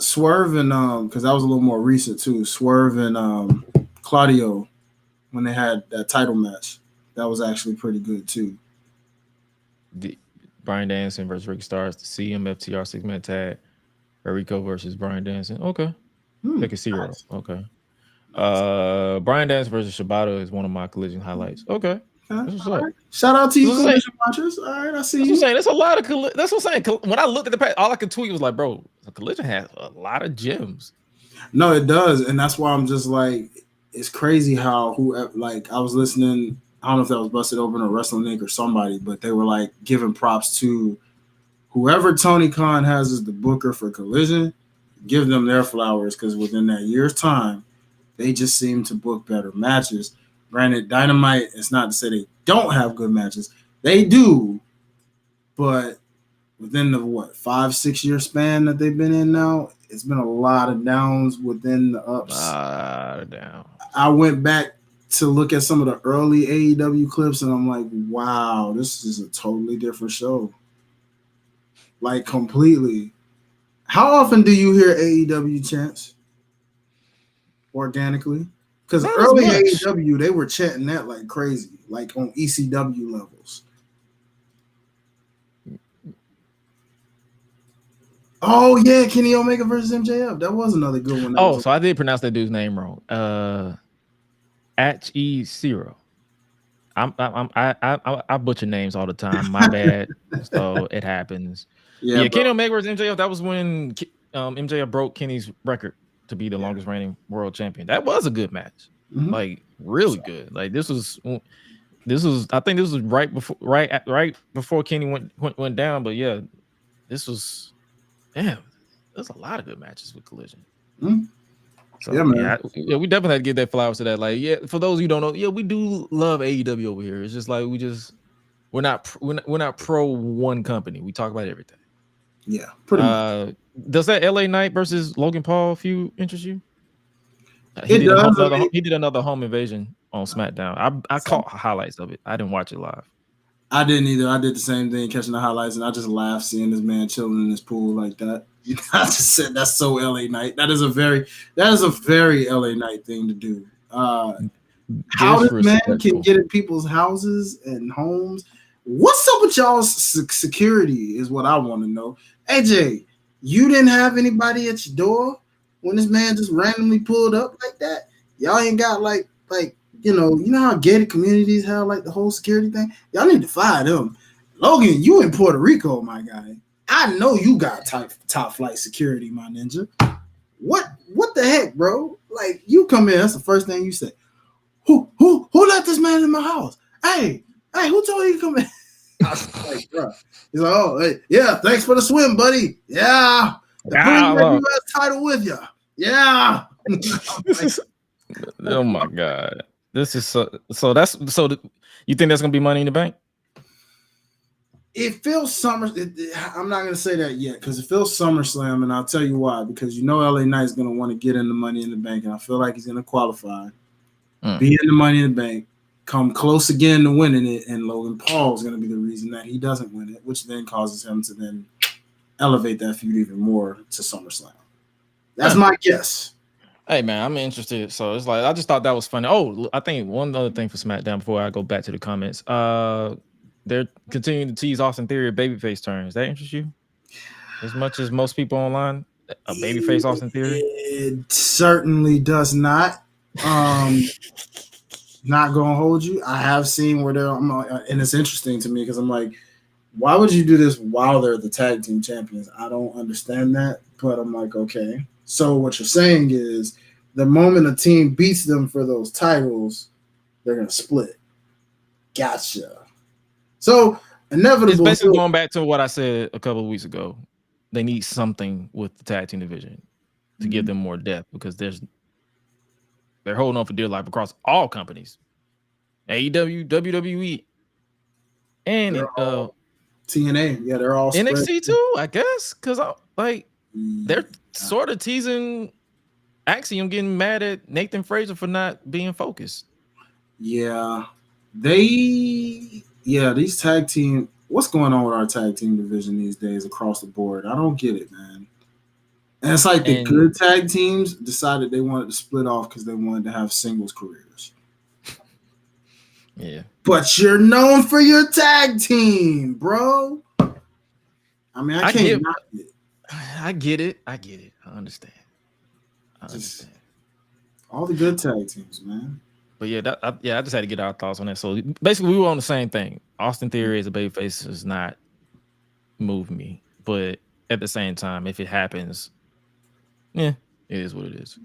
Swerve and because that was a little more recent too. Swerve and Claudio when they had that title match, that was actually pretty good too. The Bryan Danielson versus Ricky Starks, the CMFTR 6-man tag, Rico versus Bryan Danielson. Okay, take a zero. Nice. Okay, Bryan Danielson versus Shibata is one of my Collision highlights. Okay. Right. Shout out to you, Collision watchers. All right, I see you. That's what I'm saying. There's a lot of that's what I'm saying. When I looked at the page, all I could tweet was like, bro, Collision has a lot of gems. No, it does, and that's why I'm just like, it's crazy how I was listening. I don't know if that was Busted Open or Wrestling Inc. or somebody, but they were like giving props to whoever Tony Khan has as the booker for Collision, give them their flowers, because within that year's time, they just seem to book better matches. Granted, Dynamite, it's not to say they don't have good matches. They do, but within the 5-6 year span that they've been in now, it's been a lot of downs within the ups. Down. I went back to look at some of the early AEW clips, and I'm like, wow, this is a totally different show. Like, completely. How often do you hear AEW chants organically? Because early AEW, they were chanting that like crazy, like on ECW levels. Oh, yeah, Kenny Omega versus MJF. That was another good one. Oh, so I did pronounce that dude's name wrong. H-E-0. I butcher names all the time. My bad. So it happens. Yeah, Kenny Omega versus MJF. That was when MJF broke Kenny's record to be the longest reigning world champion. That was a good match. Like really good. Like this was I think this was right before Kenny went down. But yeah, this was there's a lot of good matches with Collision. So, yeah, man. Yeah, we definitely had to give that flowers to that. Like, yeah, for those who don't know, yeah, we do love AEW over here. It's just like we're not pro one company. We talk about everything. Yeah, pretty much. Does that LA Knight versus Logan Paul feud interest you? He did another home invasion on SmackDown. I caught highlights of it. I didn't watch it live. I didn't either. I did the same thing, catching the highlights, and I just laughed seeing this man chilling in his pool like that. I just said that's so LA Knight. That is a very LA Knight thing to do. How this man can get in people's houses and homes? What's up with y'all's security is what I want to know. AJ, you didn't have anybody at your door when this man just randomly pulled up like that? Y'all ain't got like you know how gated communities have like the whole security thing? Y'all need to fire them. Logan, you in Puerto Rico, my guy. I know you got top flight security, my ninja. What the heck, bro? Like, you come in, that's the first thing you say. Who let this man in my house? Hey, who told you to come in? I was like, bro. He's like, oh, hey, yeah, thanks for the swim, buddy. Yeah. The U.S. title with you. Yeah. Oh my God. This is so you think that's gonna be Money in the Bank? It feels I'm not gonna say that yet because it feels SummerSlam, and I'll tell you why. Because LA Knight's gonna want to get in the Money in the Bank, and I feel like he's gonna qualify, be in the Money in the Bank, come close again to winning it, and Logan Paul is gonna be the reason that he doesn't win it, which then causes him to then elevate that feud even more to SummerSlam. That's my guess. Hey man, I'm interested. So it's like I just thought that was funny. Oh, I think one other thing for SmackDown before I go back to the comments. They're continuing to tease Austin Theory a babyface turn. Does that interest you? As much as most people online, a babyface Austin Theory? It certainly does not. Not gonna hold you. I have seen where and it's interesting to me because I'm like, why would you do this while they're the tag team champions? I don't understand that, but I'm like, okay. So what you're saying is the moment a team beats them for those titles, they're gonna split. Gotcha. So inevitably, it's basically going back to what I said a couple of weeks ago. They need something with the tag team division to give them more depth because they're holding on for dear life across all companies, AEW, WWE, and TNA. Yeah, they're all NXT too, I guess, because they're sort of teasing Axiom getting mad at Nathan Frazier for not being focused. Yeah, these tag team. What's going on with our tag team division these days across the board? I don't get it, man. And it's like the good tag teams decided they wanted to split off because they wanted to have singles careers. Yeah. But you're known for your tag team, bro. I mean, I can't knock it. I get it. I understand. All the good tag teams, man. But yeah, I just had to get our thoughts on that. So basically, we were on the same thing. Austin Theory as a babyface does not move me, but at the same time, if it happens, it is what it is.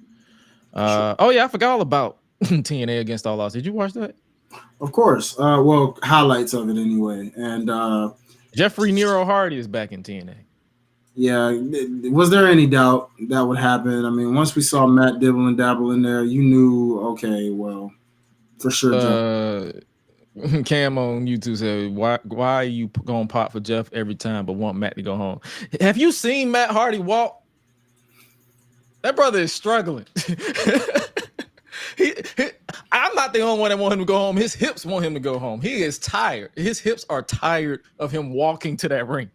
Oh yeah, I forgot all about TNA Against All Odds. Did you watch that? Of course. Well, highlights of it anyway. And Jeffrey Nero Hardy is back in TNA. Yeah, was there any doubt that would happen? I mean, once we saw Matt Dibble and Dabble in there, you knew, okay, well, for sure. Cam on YouTube said, why are you going to pop for Jeff every time but want Matt to go home? Have you seen Matt Hardy walk? That brother is struggling. I'm not the only one that want him to go home. His hips want him to go home. He is tired. His hips are tired of him walking to that ring.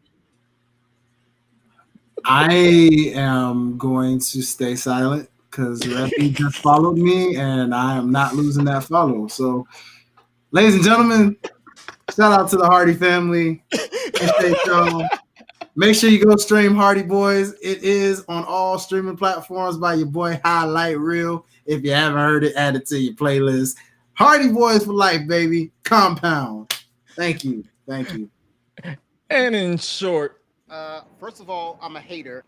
I am going to stay silent because Reppy just followed me, and I am not losing that follow. So, ladies and gentlemen, shout out to the Hardy family. Make sure you go stream Hardy Boys. It is on all streaming platforms by your boy Highlight Reel. If you haven't heard it, add it to your playlist. Hardy Boys for life, baby. Compound. Thank you. And in short, first of all, I'm a hater.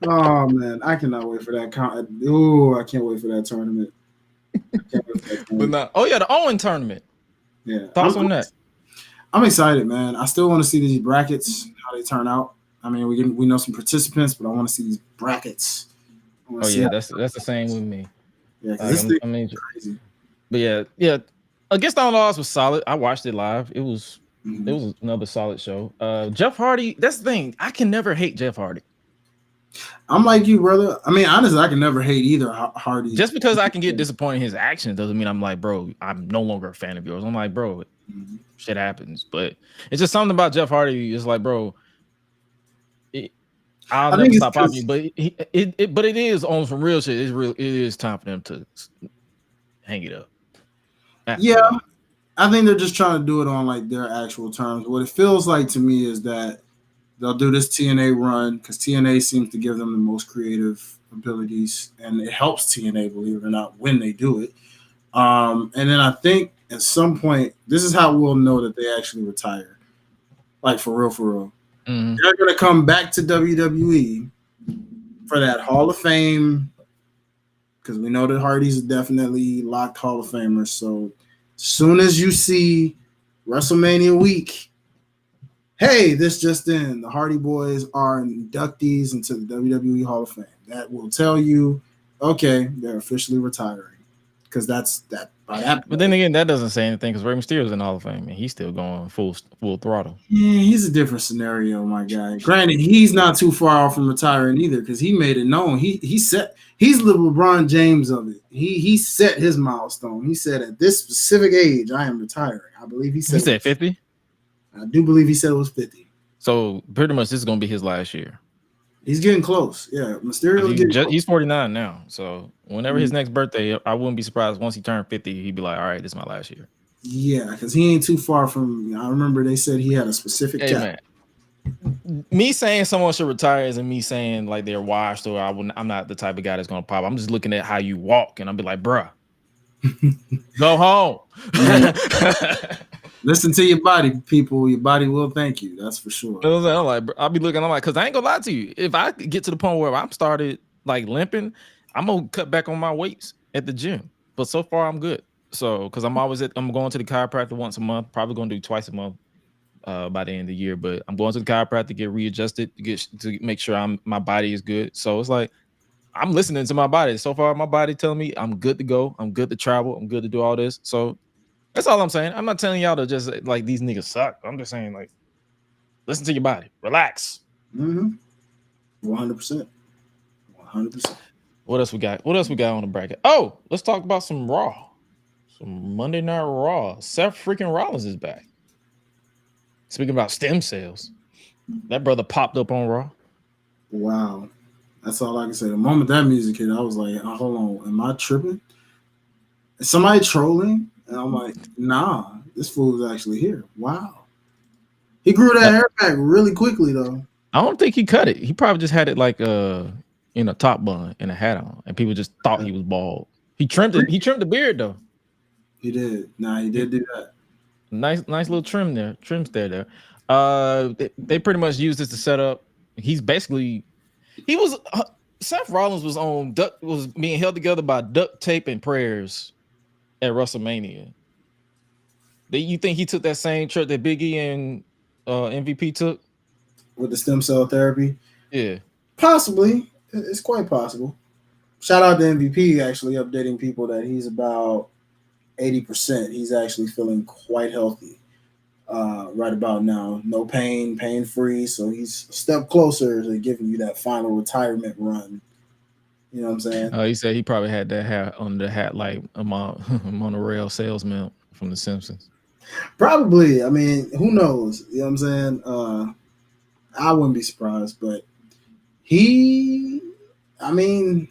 Oh man, I cannot wait for that. I can't wait for that tournament. But not. Oh yeah, the Owen tournament. Yeah, thoughts on that? I'm excited, man. I still want to see these brackets, how they turn out. I mean, we know some participants, but I want to see these brackets. Oh yeah, that's the same with me. Yeah, this thing is crazy. But yeah. Against All Odds was solid. I watched it live. It was another solid show. Jeff Hardy, that's the thing. I can never hate Jeff Hardy. I'm like you, brother. I mean, honestly, I can never hate either Hardy. Just because I can get disappointed in his actions doesn't mean I'm like, bro, I'm no longer a fan of yours. I'm like, bro, shit happens. But it's just something about Jeff Hardy. It's like, bro, I'll never stop popping you. But it is on some real shit. It is time for them to hang it up. Yeah, I think they're just trying to do it on like their actual terms. What it feels like to me is that they'll do this TNA run because TNA seems to give them the most creative abilities, and it helps TNA, believe it or not, when they do it. And then I think at some point, this is how we'll know that they actually retire. Like for real. Mm-hmm. They're going to come back to WWE for that Hall of Fame, because we know that Hardy's definitely locked Hall of Famers. So as soon as you see WrestleMania week, hey, this just in, the Hardy Boys are inductees into the WWE Hall of Fame. That will tell you, okay, they're officially retiring. Because that's that. But then again, that doesn't say anything because Rey Mysterio's in the Hall of Fame and he's still going full throttle. Yeah, he's a different scenario, my guy. Granted, he's not too far off from retiring either because he made it known. He's the LeBron James of it. He set his milestone. He said at this specific age, I am retiring. I believe he said 50. I do believe he said it was 50. So pretty much this is going to be his last year. He's getting close. Yeah, Mysterio. He's 49 now. So whenever his next birthday, I wouldn't be surprised once he turned 50, he'd be like, all right, this is my last year. Yeah, because he ain't too far from. I remember they said he had a specific cap. Man. Me saying someone should retire isn't me saying like they're washed or I'm not the type of guy that's going to pop. I'm just looking at how you walk and I'll be like, bruh, go home. Listen to your body, people. Your body will thank you. That's for sure. I'm like, I'll be looking. I'm like, because I ain't gonna lie to you. If I get to the point where I'm started like limping, I'm gonna cut back on my weights at the gym. But so far, I'm good. So, because I'm going to the chiropractor once a month. Probably gonna do twice a month by the end of the year. But I'm going to the chiropractor to get readjusted to make sure my body is good. So it's like I'm listening to my body. So far, my body telling me I'm good to go. I'm good to travel. I'm good to do all this. So. That's all I'm saying. I'm not telling y'all to just like these niggas suck. I'm just saying like, listen to your body, relax. 100%. 100%. What else we got? What else we got on the bracket? Oh, let's talk about some Raw, some Monday Night Raw. Seth freaking Rollins is back. Speaking about stem cells, that brother popped up on Raw. Wow, that's all I can say. The moment that music hit, I was like, oh, hold on, am I tripping? Is somebody trolling? And I'm like, nah, this fool is actually here. Wow. He grew that hair back really quickly, though. I don't think he cut it. He probably just had it like in a top bun and a hat on, and people just thought he was bald. He trimmed it. He trimmed the beard though. He did. Nah, he did do that. Nice little trim there. Trims there. They pretty much used this to set up. He's basically Seth Rollins was being held together by duct tape and prayers at WrestleMania. You think he took that same trip that Big E and MVP took with the stem cell therapy? Yeah, possibly. It's quite possible. Shout out to MVP actually updating people that he's about 80%. He's actually feeling quite healthy right about now. No pain, pain-free. So he's a step closer to giving you that final retirement run. You know what I'm saying? He said he probably had that hat on the hat like a monorail salesman from The Simpsons. Probably. I mean, who knows? You know what I'm saying? I wouldn't be surprised, but I mean,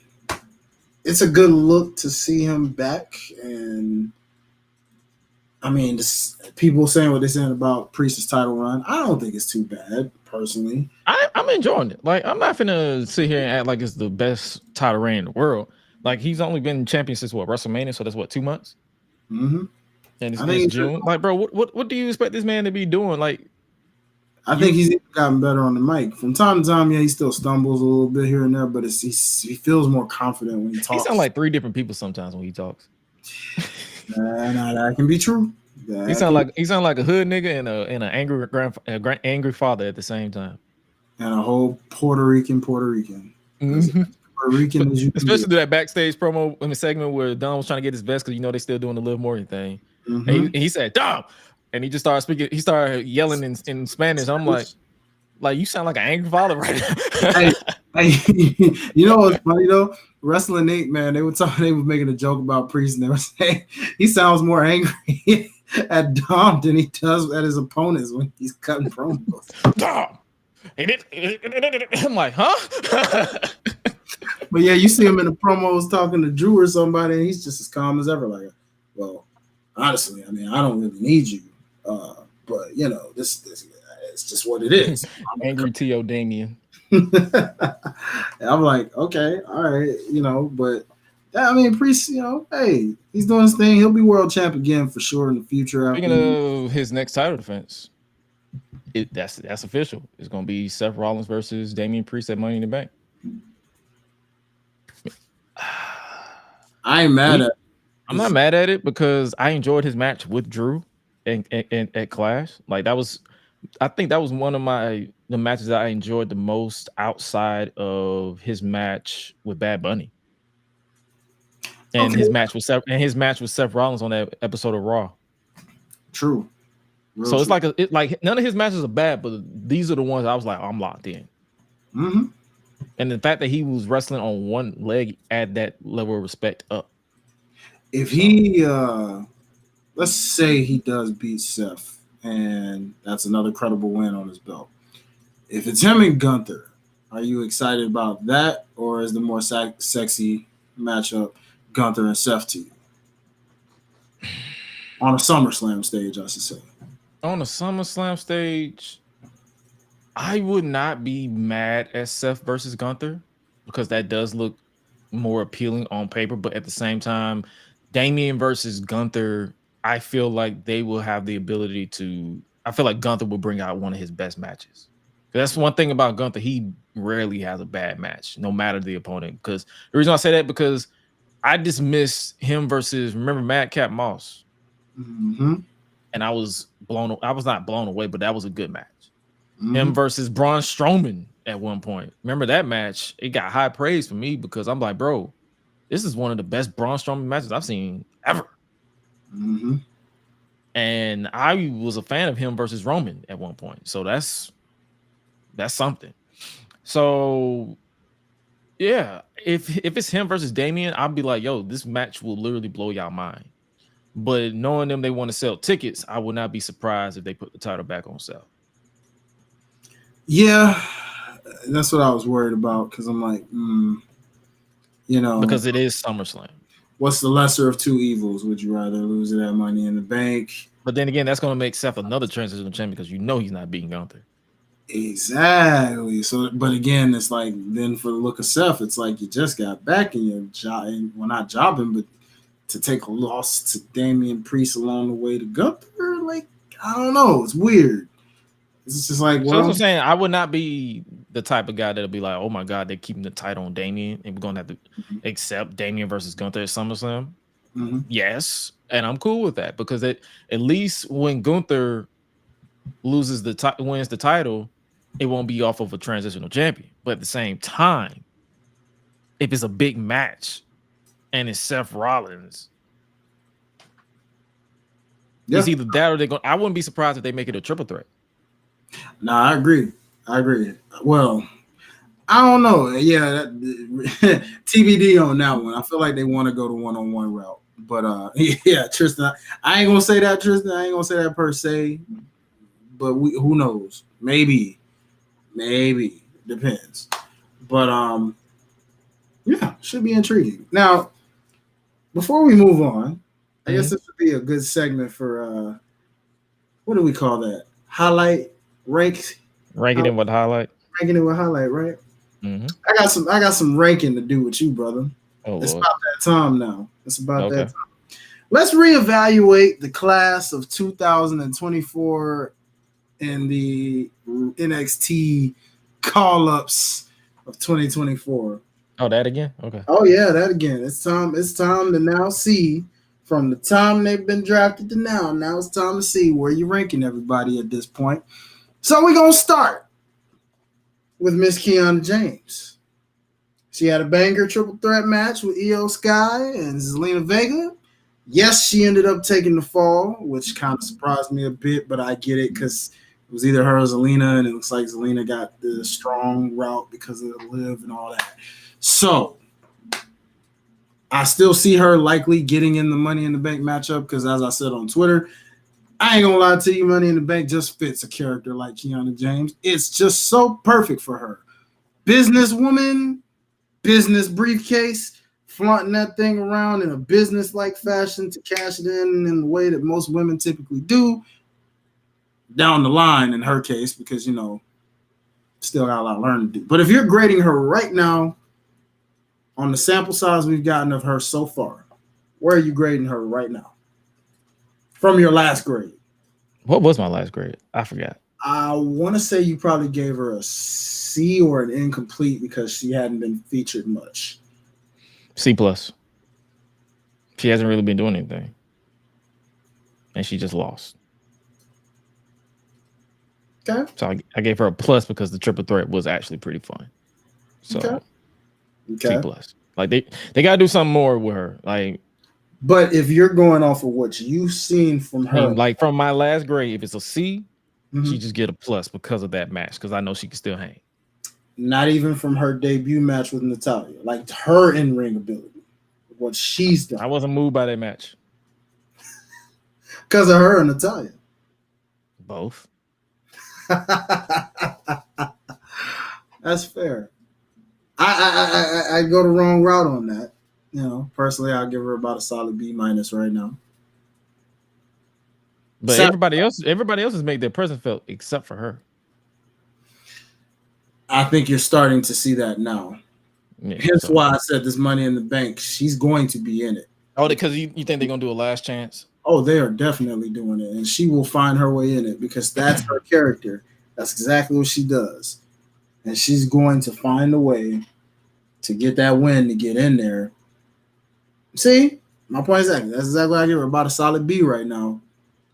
it's a good look to see him back. And I mean, people saying what they're saying about Priest's title run, I don't think it's too bad, personally. I'm enjoying it. Like, I'm not finna sit here and act like it's the best title reign in the world. Like, he's only been champion since WrestleMania, so that's 2 months. Mm-hmm. And it's June. Like, bro, what do you expect this man to be doing? Like, I think he's gotten better on the mic. From time to time, yeah, he still stumbles a little bit here and there, but he feels more confident when he talks. He sounds like 3 different people sometimes when he talks. Nah, that can be true. He sound like a hood nigga and an angry father at the same time. And a whole Puerto Rican. Mm-hmm. Puerto Rican, especially that backstage promo in the segment where Dom was trying to get his vest because they still doing the Liv Morgan thing. Mm-hmm. And he said, "Dom," and he just started speaking. He started yelling in Spanish. I'm like you sound like an angry father right now. hey, you know what's funny though? Wrestling Nate, man, they were making a joke about Priest, and they were saying he sounds more angry at Dom than he does at his opponents when he's cutting promos. Dom. I'm like, huh? But yeah, you see him in the promos talking to Drew or somebody, and he's just as calm as ever. Like, well, honestly, I mean, I don't really need you, but this it's just what it is. Angry T.O. Damien. I'm like, okay, all right, but I mean, Priest, hey, he's doing his thing. He'll be world champ again for sure in the future. Speaking of his next title defense, that's official. It's going to be Seth Rollins versus Damian Priest at Money in the Bank. I ain't mad at it. I'm not mad at it because I enjoyed his match with Drew and at Clash. Like, I think that was one of the matches that I enjoyed the most outside of his match with Bad Bunny. And his match with Seth Rollins on that episode of Raw. True. So it's like none of his matches are bad, but these are the ones I was like, I'm locked in. Mm-hmm. And the fact that he was wrestling on one leg add that level of respect up. If he, let's say he does beat Seth, and that's another credible win on his belt. If it's him and Gunther, are you excited about that, or is the more sexy matchup Gunther and Seth to you? On a SummerSlam stage, I should say. On a SummerSlam stage, I would not be mad at Seth versus Gunther because that does look more appealing on paper. But at the same time, Damian versus Gunther, I feel like they will have the ability to. I feel like Gunther will bring out one of his best matches. That's one thing about Gunther. He rarely has a bad match, no matter the opponent. Because the reason I say that because I dismissed him versus, remember, Madcap Moss. Mm-hmm. And I was not blown away, but that was a good match. Mm-hmm. Him versus Braun Strowman at one point. Remember that match? It got high praise for me because I'm like, bro, this is one of the best Braun Strowman matches I've seen ever. Mm-hmm. And I was a fan of him versus Roman at one point. So that's something. So yeah, if it's him versus Damian, I'll be like, yo, this match will literally blow y'all mind. But knowing them, they want to sell tickets, I would not be surprised if they put the title back on sale. Yeah, that's what I was worried about because I'm like, because it is SummerSlam. What's the lesser of two evils? Would you rather lose it at Money in the Bank? But then again, that's going to make Seth another transitional champion because he's not beating Gunther. Exactly. So, but again, it's like then for the look of Seth, it's like you just got back and you're not jobbing, but to take a loss to Damian Priest along the way to Gunther, like, I don't know. It's weird. It's just like, so I'm saying, I would not be the type of guy that'll be like, oh my God, they're keeping the title on Damian and we're going to have to accept Damian versus Gunther at SummerSlam. Yes, and I'm cool with that because at least when Gunther wins the title, it won't be off of a transitional champion. But at the same time, if it's a big match and it's Seth Rollins, it's either that or they're going. I wouldn't be surprised if they make it a triple threat. Nah, I agree. Well, I don't know. Yeah, TBD on that one. I feel like they want to go the one-on-one route. But yeah, Tristan, I ain't gonna say that, Tristan. I ain't gonna say that per se. But who knows? Maybe depends. But yeah, should be intriguing. Now, before we move on, I guess this would be a good segment for what do we call that? Highlight ranks. Ranking it with highlight. Ranking it with highlight, right? I got some ranking to do with you, brother. It's about that time now. It's about that time. Let's reevaluate the class of 2024 in the NXT call-ups of 2024. Oh, that again? Okay. Oh yeah, that again. It's time to now see from the time they've been drafted to now. Now it's time to see where you're ranking everybody at this point. So we're gonna start with Miss Kiana James. She had a banger triple threat match with Io Sky and Zelina Vega. Yes, she ended up taking the fall, which kind of surprised me a bit, but I get it because it was either her or Zelina, and it looks like Zelina got the strong route because of the live and all that. So I still see her likely getting in the Money in the Bank matchup because, as I said on Twitter, I ain't gonna lie to you, Money in the Bank just fits a character like Kiana James. It's just so perfect for her. Businesswoman, business briefcase, flaunting that thing around in a business-like fashion to cash it in the way that most women typically do. Down the line in her case, because, you know, still got a lot of learning to do. But if you're grading her right now on the sample size we've gotten of her so far, where are you grading her right now? From your last grade. What was my last grade? I forgot. I want to say you probably gave her a C or an incomplete because she hadn't been featured much. C+. She hasn't really been doing anything. And she just lost. Okay. So I gave her a plus because the triple threat was actually pretty fun. So okay. C+. Like they gotta do something more with her. Like, but if you're going off of what you've seen from her, like from my last grade, if it's a C, she just get a plus because of that match, because I know she can still hang. Not even from her debut match with Natalya, like her in-ring ability, what she's done. I wasn't moved by that match. Because of her and Natalya. Both. That's fair. I go the wrong route on that. You know, personally, I'll give her about a solid B- right now. But everybody else has made their presence felt except for her. I think you're starting to see that now. Yeah, hence why I said this Money in the Bank. She's going to be in it. Oh, because you think they're gonna do a last chance? Oh, they are definitely doing it, and she will find her way in it because that's her character. That's exactly what she does, and she's going to find a way to get that win to get in there. See, my point is exactly. That's exactly what I give her, about a solid B right now,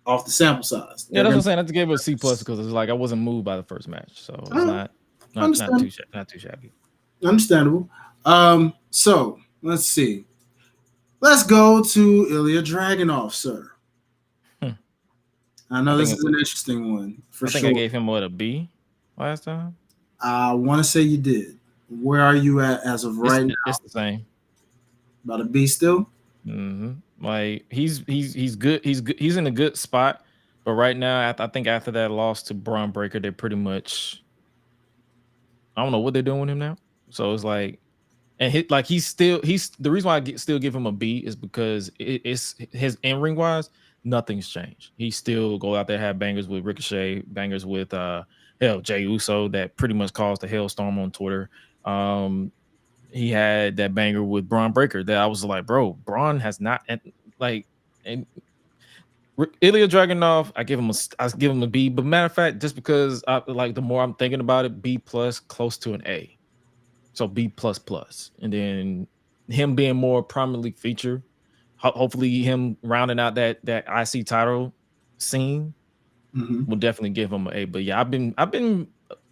off the sample size. Yeah, that's what I'm saying. I just gave her a C+ because it's like I wasn't moved by the first match, so it's not too shabby. Understandable. So let's see. Let's go to Ilya Dragunov, sir. I know this is an interesting one. I think I gave him a B last time. I want to say you did. Where are you at as of right now? It's the same. About a B still? Mm-hmm. Like he's good. He's in a good spot. But right now, I think after that loss to Braun Breaker, they're pretty much, I don't know what they're doing with him now. So it's like, and he's the reason why I still give him a B is because it's his in-ring wise, nothing's changed. He still go out there, have bangers with Ricochet, bangers with Jey Uso that pretty much caused a hailstorm on Twitter. He had that banger with Braun Breaker that I was like, bro, Braun has not and Ilya Dragunov, I give him a B. But matter of fact, just because the more I'm thinking about it, B+, close to an A. So B++. And then him being more prominently featured, hopefully him rounding out that IC title scene will definitely give him an A. But yeah, I've been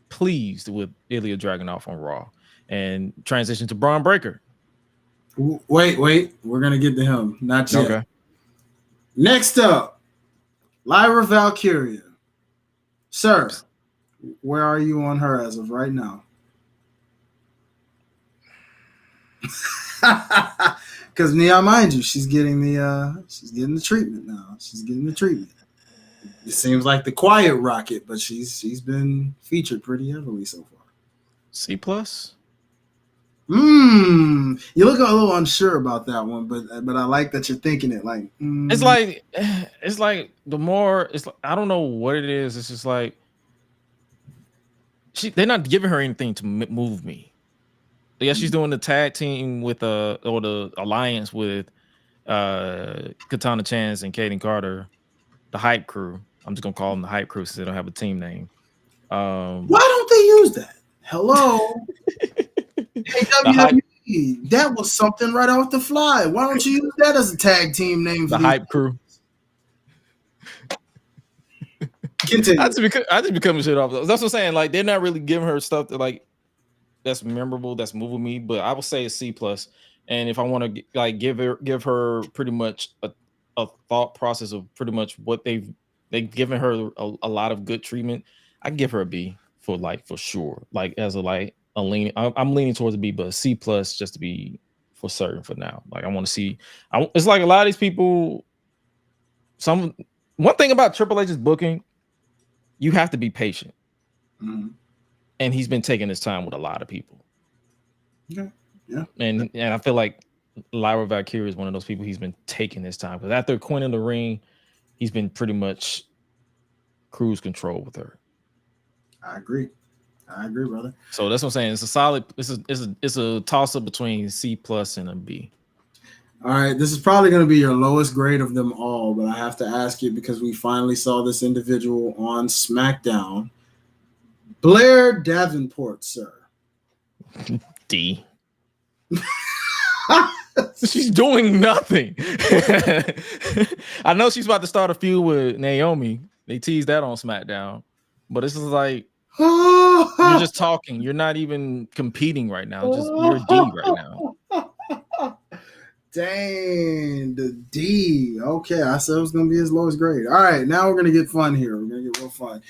pleased with Ilya Dragunov on Raw, and transition to Braun Breaker. Wait, we're gonna get to him. Not yet. Okay. Next up, Lyra Valkyria. Sir, where are you on her as of right now? Because Nia, mind you, she's getting the treatment now. She's getting the treatment. It seems like the quiet rocket, but she's been featured pretty heavily so far. C+. You look a little unsure about that one, but I like that you're thinking it like. It's like the more it's like, I don't know what it is. It's just like they're not giving her anything to move me. Yeah, she's doing the tag team with or the alliance with Katana Chance and Kaden Carter, the Hype Crew. I'm just gonna call them the Hype Crew since they don't have a team name. Why don't they use that? Hello. Hey, WWE, that was something right off the fly. Why don't you use that as a tag team name for the Hype Crew? Continue. I just becoming shit off. That's what I'm saying. Like, they're not really giving her stuff that like that's memorable, that's moving me. But I would say a C+. And if I want to like give her pretty much a thought process of pretty much what they've given her a lot of good treatment, I give her a B for sure. Like as a leaning, I'm leaning towards a B, but a C+ just to be for certain for now. Like I want to see. It's like a lot of these people. One thing about Triple H's booking, you have to be patient, and he's been taking his time with a lot of people. Yeah. And I feel like Lyra Valkyria is one of those people he's been taking his time, because after Queen in the Ring, he's been pretty much cruise control with her. I agree, brother. So that's what I'm saying. It's a solid. It's a toss up between C+ and a B. All right, this is probably going to be your lowest grade of them all, but I have to ask you because we finally saw this individual on SmackDown. Blair Davenport, sir. D. She's doing nothing. I know she's about to start a feud with Naomi. They teased that on SmackDown, but this is like you're just talking. You're not even competing right now. You're a D right now. Dang, the D. Okay, I said it was going to be his lowest grade. All right, now we're going to get fun here. We're going to get real fun.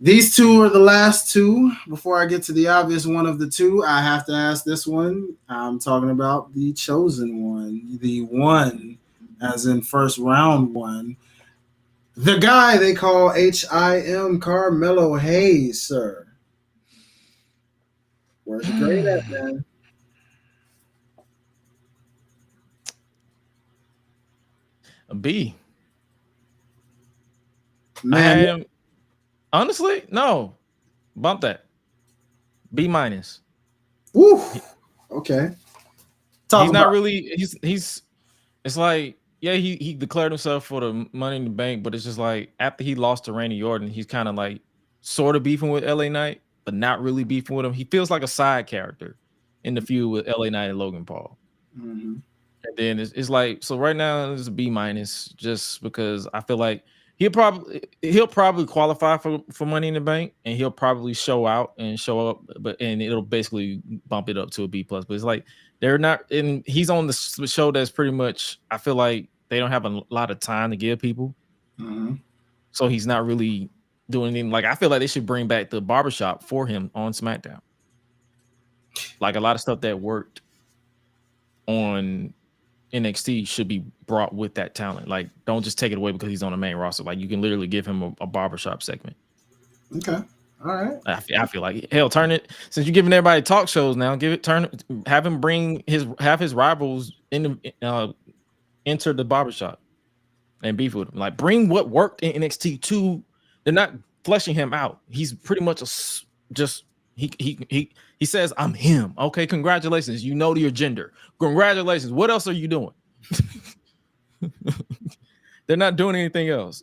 These two are the last two. Before I get to the obvious one of the two, I have to ask this one. I'm talking about the chosen one, the one as in first round one. The guy they call HIM, Carmelo Hayes, sir. Where's your grade at, man? A B. Man, honestly, no. Bump that. B-. Woo. Okay. He's not really. He's. It's like, yeah, he declared himself for the Money in the Bank, but it's just like after he lost to Randy Orton, he's kind of like sort of beefing with LA Knight, but not really beefing with him. He feels like a side character in the feud with LA Knight and Logan Paul. Mm-hmm. And then it's like, so right now it's a B- just because I feel like he'll probably qualify for Money in the Bank, and he'll probably show up, and it'll basically bump it up to a B+. But it's like they're not, and he's on the show that's pretty much, I feel like they don't have a lot of time to give people. Mm-hmm. So he's not really doing anything. Like I feel like they should bring back the barbershop for him on SmackDown. Like a lot of stuff that worked on NXT should be brought with that talent. Like, don't just take it away because he's on the main roster. Like, you can literally give him a barbershop segment. Okay. All right. I feel like, hell, turn it, since you're giving everybody talk shows now, have him bring his rivals enter the barbershop and beef with him. Like, bring what worked in NXT to, they're not fleshing him out. He's pretty much he says, I'm him. Okay, congratulations. You know your gender. Congratulations. What else are you doing? They're not doing anything else.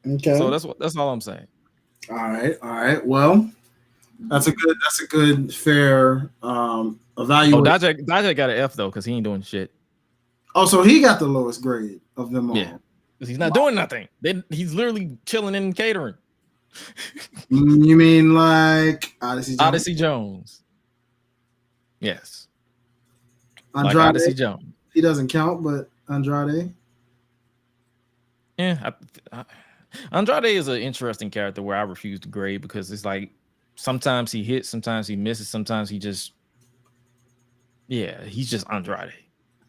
Okay. So that's all I'm saying. All right. Well, that's a good, fair evaluation. Oh, Dajak got an F though, because he ain't doing shit. Oh, so he got the lowest grade of them all. Yeah, because he's not doing nothing. He's literally chilling in catering. You mean like Odyssey Jones? Odyssey Jones. Yes. Andrade, like Odyssey Jones. He doesn't count, but Andrade. Yeah, Andrade is an interesting character where I refuse to grade because it's like sometimes he hits, sometimes he misses, sometimes he just he's just Andrade.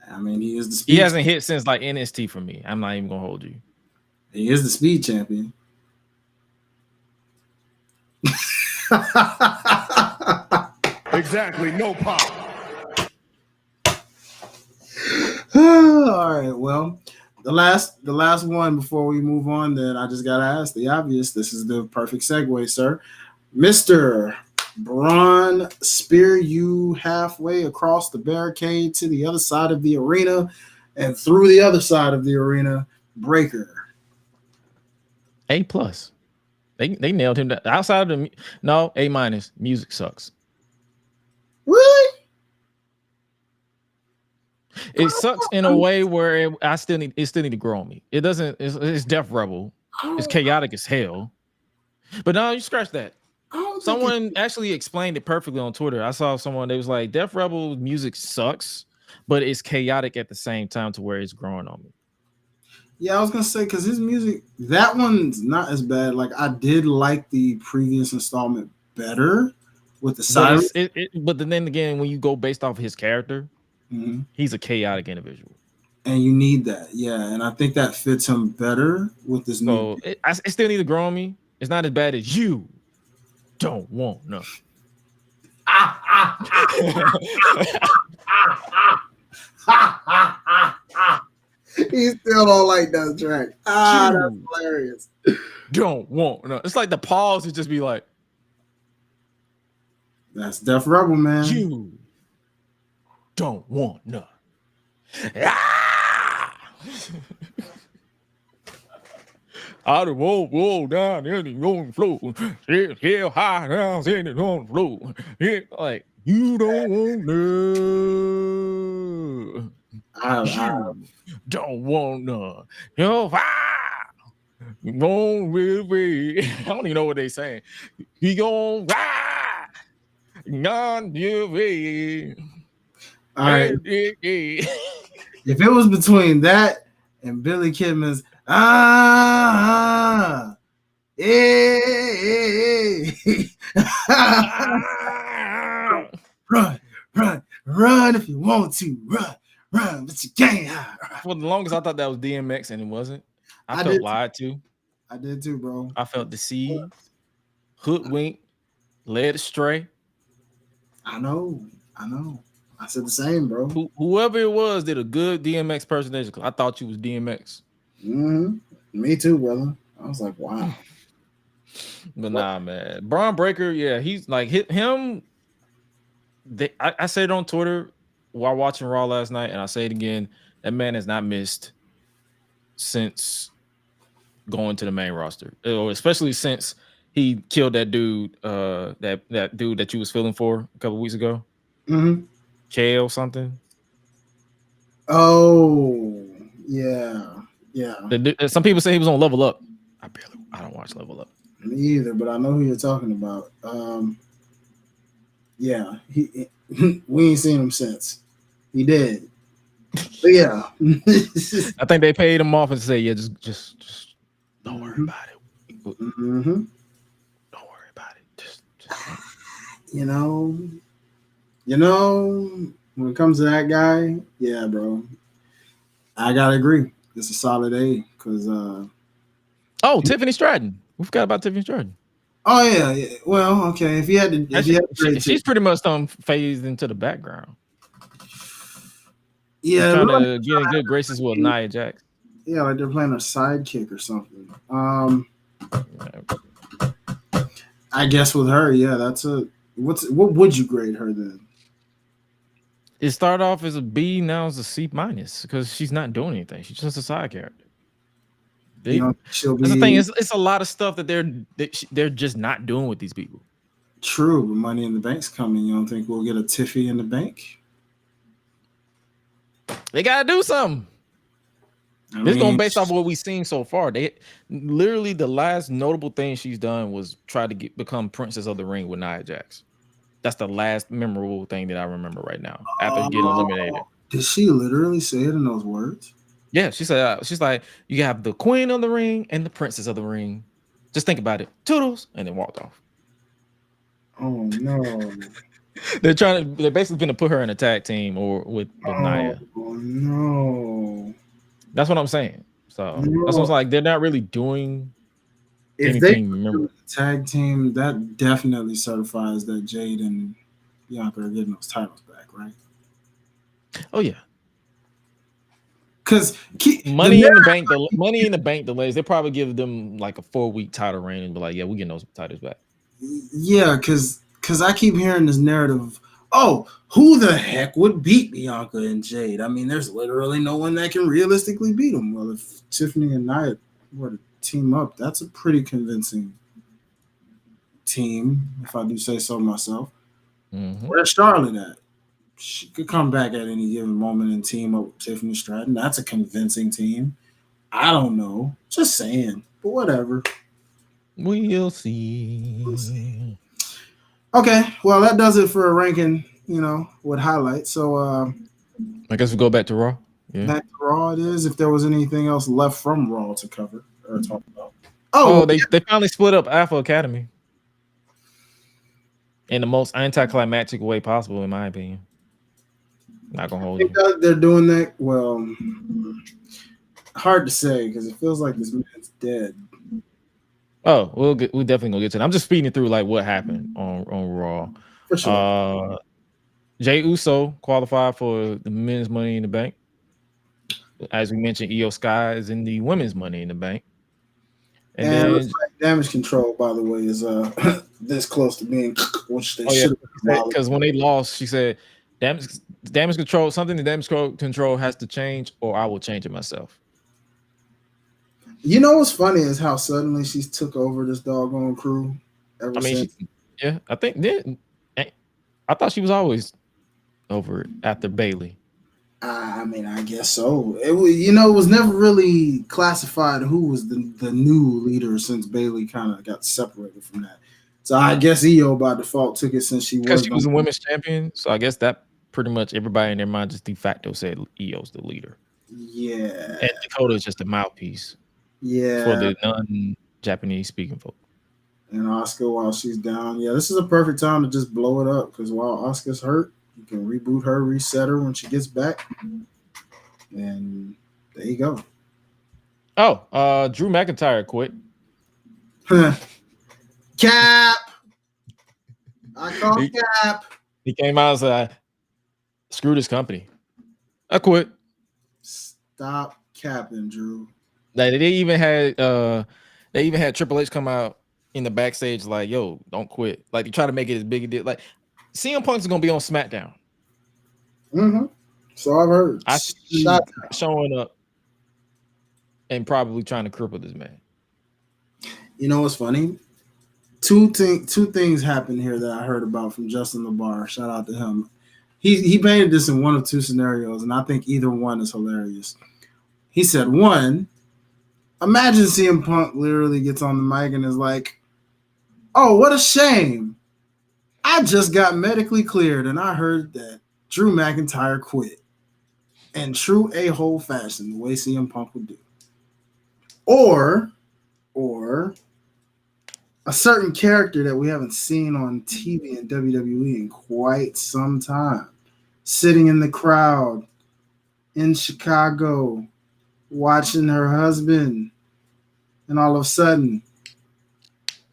I mean, he is the speed. He hasn't hit since like NXT for me. I'm not even gonna hold you. He is the speed champion. Exactly, no pop. All right, well, the last one before we move on, then I just gotta ask the obvious. This is the perfect segue, sir. Mr. Braun spear you halfway across the barricade to the other side of the arena and through the other side of the arena. Breaker. A+. They nailed him. Outside of A-. Music sucks. Really? It sucks in a way where it still need to grow on me. It doesn't. It's Def Rebel. It's chaotic as hell. But no, you scratch that. Someone actually explained it perfectly on Twitter. I saw someone. They was like, Def Rebel music sucks, but it's chaotic at the same time to where it's growing on me. Yeah, I was gonna say because his music, that one's not as bad. Like I did like the previous installment better with the silence. But then again, when you go based off of his character, he's a chaotic individual, and you need that. Yeah, and I think that fits him better with this new. So it still need to grow on me. It's not as bad as you don't want no. He still don't like that track. That's hilarious. Don't want no. It's like the pause would just be like, that's Def Rebel, man. You don't want no. I don't won't roll down any on the floor. Yeah, high down any on the floor. Yeah, like you don't want no. Don't want none. Yo, won't really. I don't even know what they saying. He gon' ride on your way. All right. If it was between that and Billy Kidman's run if you want to, run, but you can't. For the longest, I thought that was DMX, and it wasn't. I felt lied to. I did too, bro. I felt deceived, hoodwinked, led astray. I know. I said the same, bro. Whoever it was did a good DMX impersonation. I thought you was DMX. Me too, brother. I was like, wow. But nah, man. Braun Breaker, yeah, he's like him. I said it on Twitter while watching Raw last night, and I say it again. That man has not missed since going to the main roster, or especially since he killed that dude, that dude that you was feeling for a couple weeks ago. Kale something. Oh, yeah. Some people say he was on Level Up. I don't watch Level Up. Me either, but I know who you're talking about. Yeah, we ain't seen him since. He did. But yeah. I think they paid him off and say, yeah, just don't worry about it. Don't worry about it. Just you know, when it comes to that guy, yeah, bro. I gotta agree. It's a solid A because Tiffany Stratton. We forgot about Tiffany Stratton. Oh yeah. Well, okay. If you had to, she's pretty much phased into the background. Yeah, trying to get in good graces with Nia Jax. Yeah, like they're playing a sidekick or something. I guess with her, yeah, that's what would you grade her then? It started off as a B, now it's a C- because she's not doing anything. She's just a side character. That's the thing. It's a lot of stuff that they're just not doing with these people. True, but Money in the Bank's coming. You don't think we'll get a Tiffy in the bank? They gotta do something. This going based off what we've seen so far. They literally the last notable thing she's done was try to become Princess of the Ring with Nia Jax. That's the last memorable thing that I remember right now after getting eliminated. Did she literally say it in those words? Yeah, she said she's like, you have the Queen of the Ring and the Princess of the Ring. Just think about it. Toodles, and then walked off. Oh no. They're basically gonna put her in a tag team or with Nia. Oh no. That's what I'm saying. So that's what's like they're not really doing if anything they do a tag team, that definitely certifies that Jade and Bianca are getting those titles back, right? Oh yeah. Because Money in the Bank delays, they probably give them like a 4-week title reign and be like, yeah, we're getting those titles back. Yeah, because I keep hearing this narrative of, oh, who the heck would beat Bianca and Jade? I mean, there's literally no one that can realistically beat them. Well, if Tiffany and Nia were to team up, that's a pretty convincing team, if I do say so myself. Where's Charlotte at? She could come back at any given moment and team up with Tiffany Stratton. That's a convincing team. I don't know. Just saying. But whatever. We'll see. Okay. Well, that does it for a ranking, with highlights. So I guess we go back to Raw. Yeah. Back to Raw it is. If there was anything else left from Raw to cover or talk about. They finally split up Alpha Academy in the most anticlimactic way possible, in my opinion. Not gonna hold you. They're doing that. Well, hard to say because it feels like this man's dead. Oh, we're definitely gonna get to that. I'm just speeding through like what happened on Raw. For sure. Jey Uso qualified for the men's Money in the Bank. As we mentioned, Io Sky is in the women's Money in the Bank. And then Damage Control, by the way, is this close to being which they should have. Because when they lost, she said, Damage Control, something the Damage Control has to change, or I will change it myself. You know what's funny is how suddenly she took over this doggone crew. I thought she was always over it after Bailey. I guess so. It was never really classified who was the new leader since Bailey kind of got separated from that. So I guess Io by default took it since she was a women's champion. So I guess that pretty much everybody in their mind just de facto said Io's the leader. Yeah. And Dakota is just a mouthpiece. Yeah. For the non-Japanese speaking folk. And Asuka while she's down. Yeah, this is a perfect time to just blow it up because while Asuka's hurt, you can reboot her, reset her when she gets back. And there you go. Oh, Drew McIntyre quit. Cap. I call Cap. He came out and said, screw this company. I quit. Stop capping, Drew. Like, they even had Triple H come out in the backstage like, yo, don't quit. Like, they try to make it as big a deal. Like, CM Punk's gonna be on SmackDown. So I've heard. I see showing up and probably trying to cripple this man. You know what's funny? Two things happened here that I heard about from Justin LaBar. Shout out to him. He painted this in one of two scenarios, and I think either one is hilarious. He said, one, imagine CM Punk literally gets on the mic and is like, oh, what a shame. I just got medically cleared, and I heard that Drew McIntyre quit. In true a-hole fashion, the way CM Punk would do. Or a certain character that we haven't seen on TV and WWE in quite some time, sitting in the crowd in Chicago, watching her husband, and all of a sudden,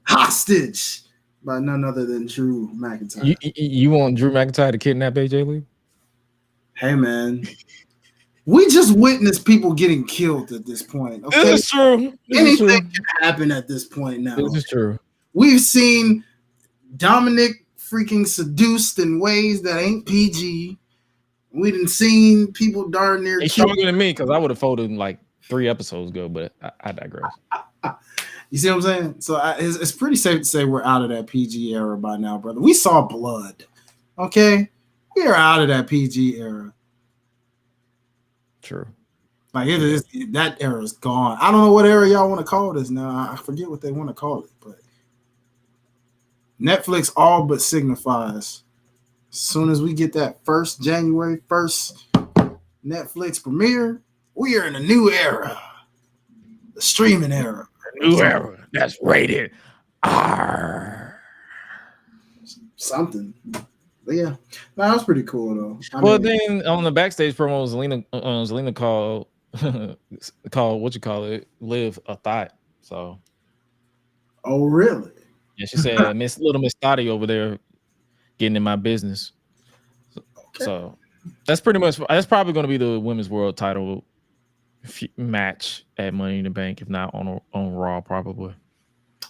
hostage by none other than Drew McIntyre. You want Drew McIntyre to kidnap AJ Lee? Hey, man. We just witnessed people getting killed at this point. Okay? This is true. Anything can happen at this point now. This is true. We've seen Dominic freaking seduced in ways that ain't PG. We done seen people darn near. He's stronger than me because I would have folded in like 3 episodes ago, but I digress. You see what I'm saying? So it's pretty safe to say we're out of that PG era by now, brother. We saw blood. Okay? We are out of that PG era. True. Like it is, that era is gone. I don't know what era y'all want to call this now. I forget what they want to call it, but Netflix all but signifies as soon as we get that first January 1st Netflix premiere, we are in a new era. The streaming era. New era. That's rated R. Something. But yeah. No, that was pretty cool though. Then on the backstage promo, Zelina called what you call it, Liv a thought. So oh really? Yeah, she said Miss Thotty over there getting in my business. So that's probably going to be the women's world title match at Money in the Bank, if not on Raw, probably.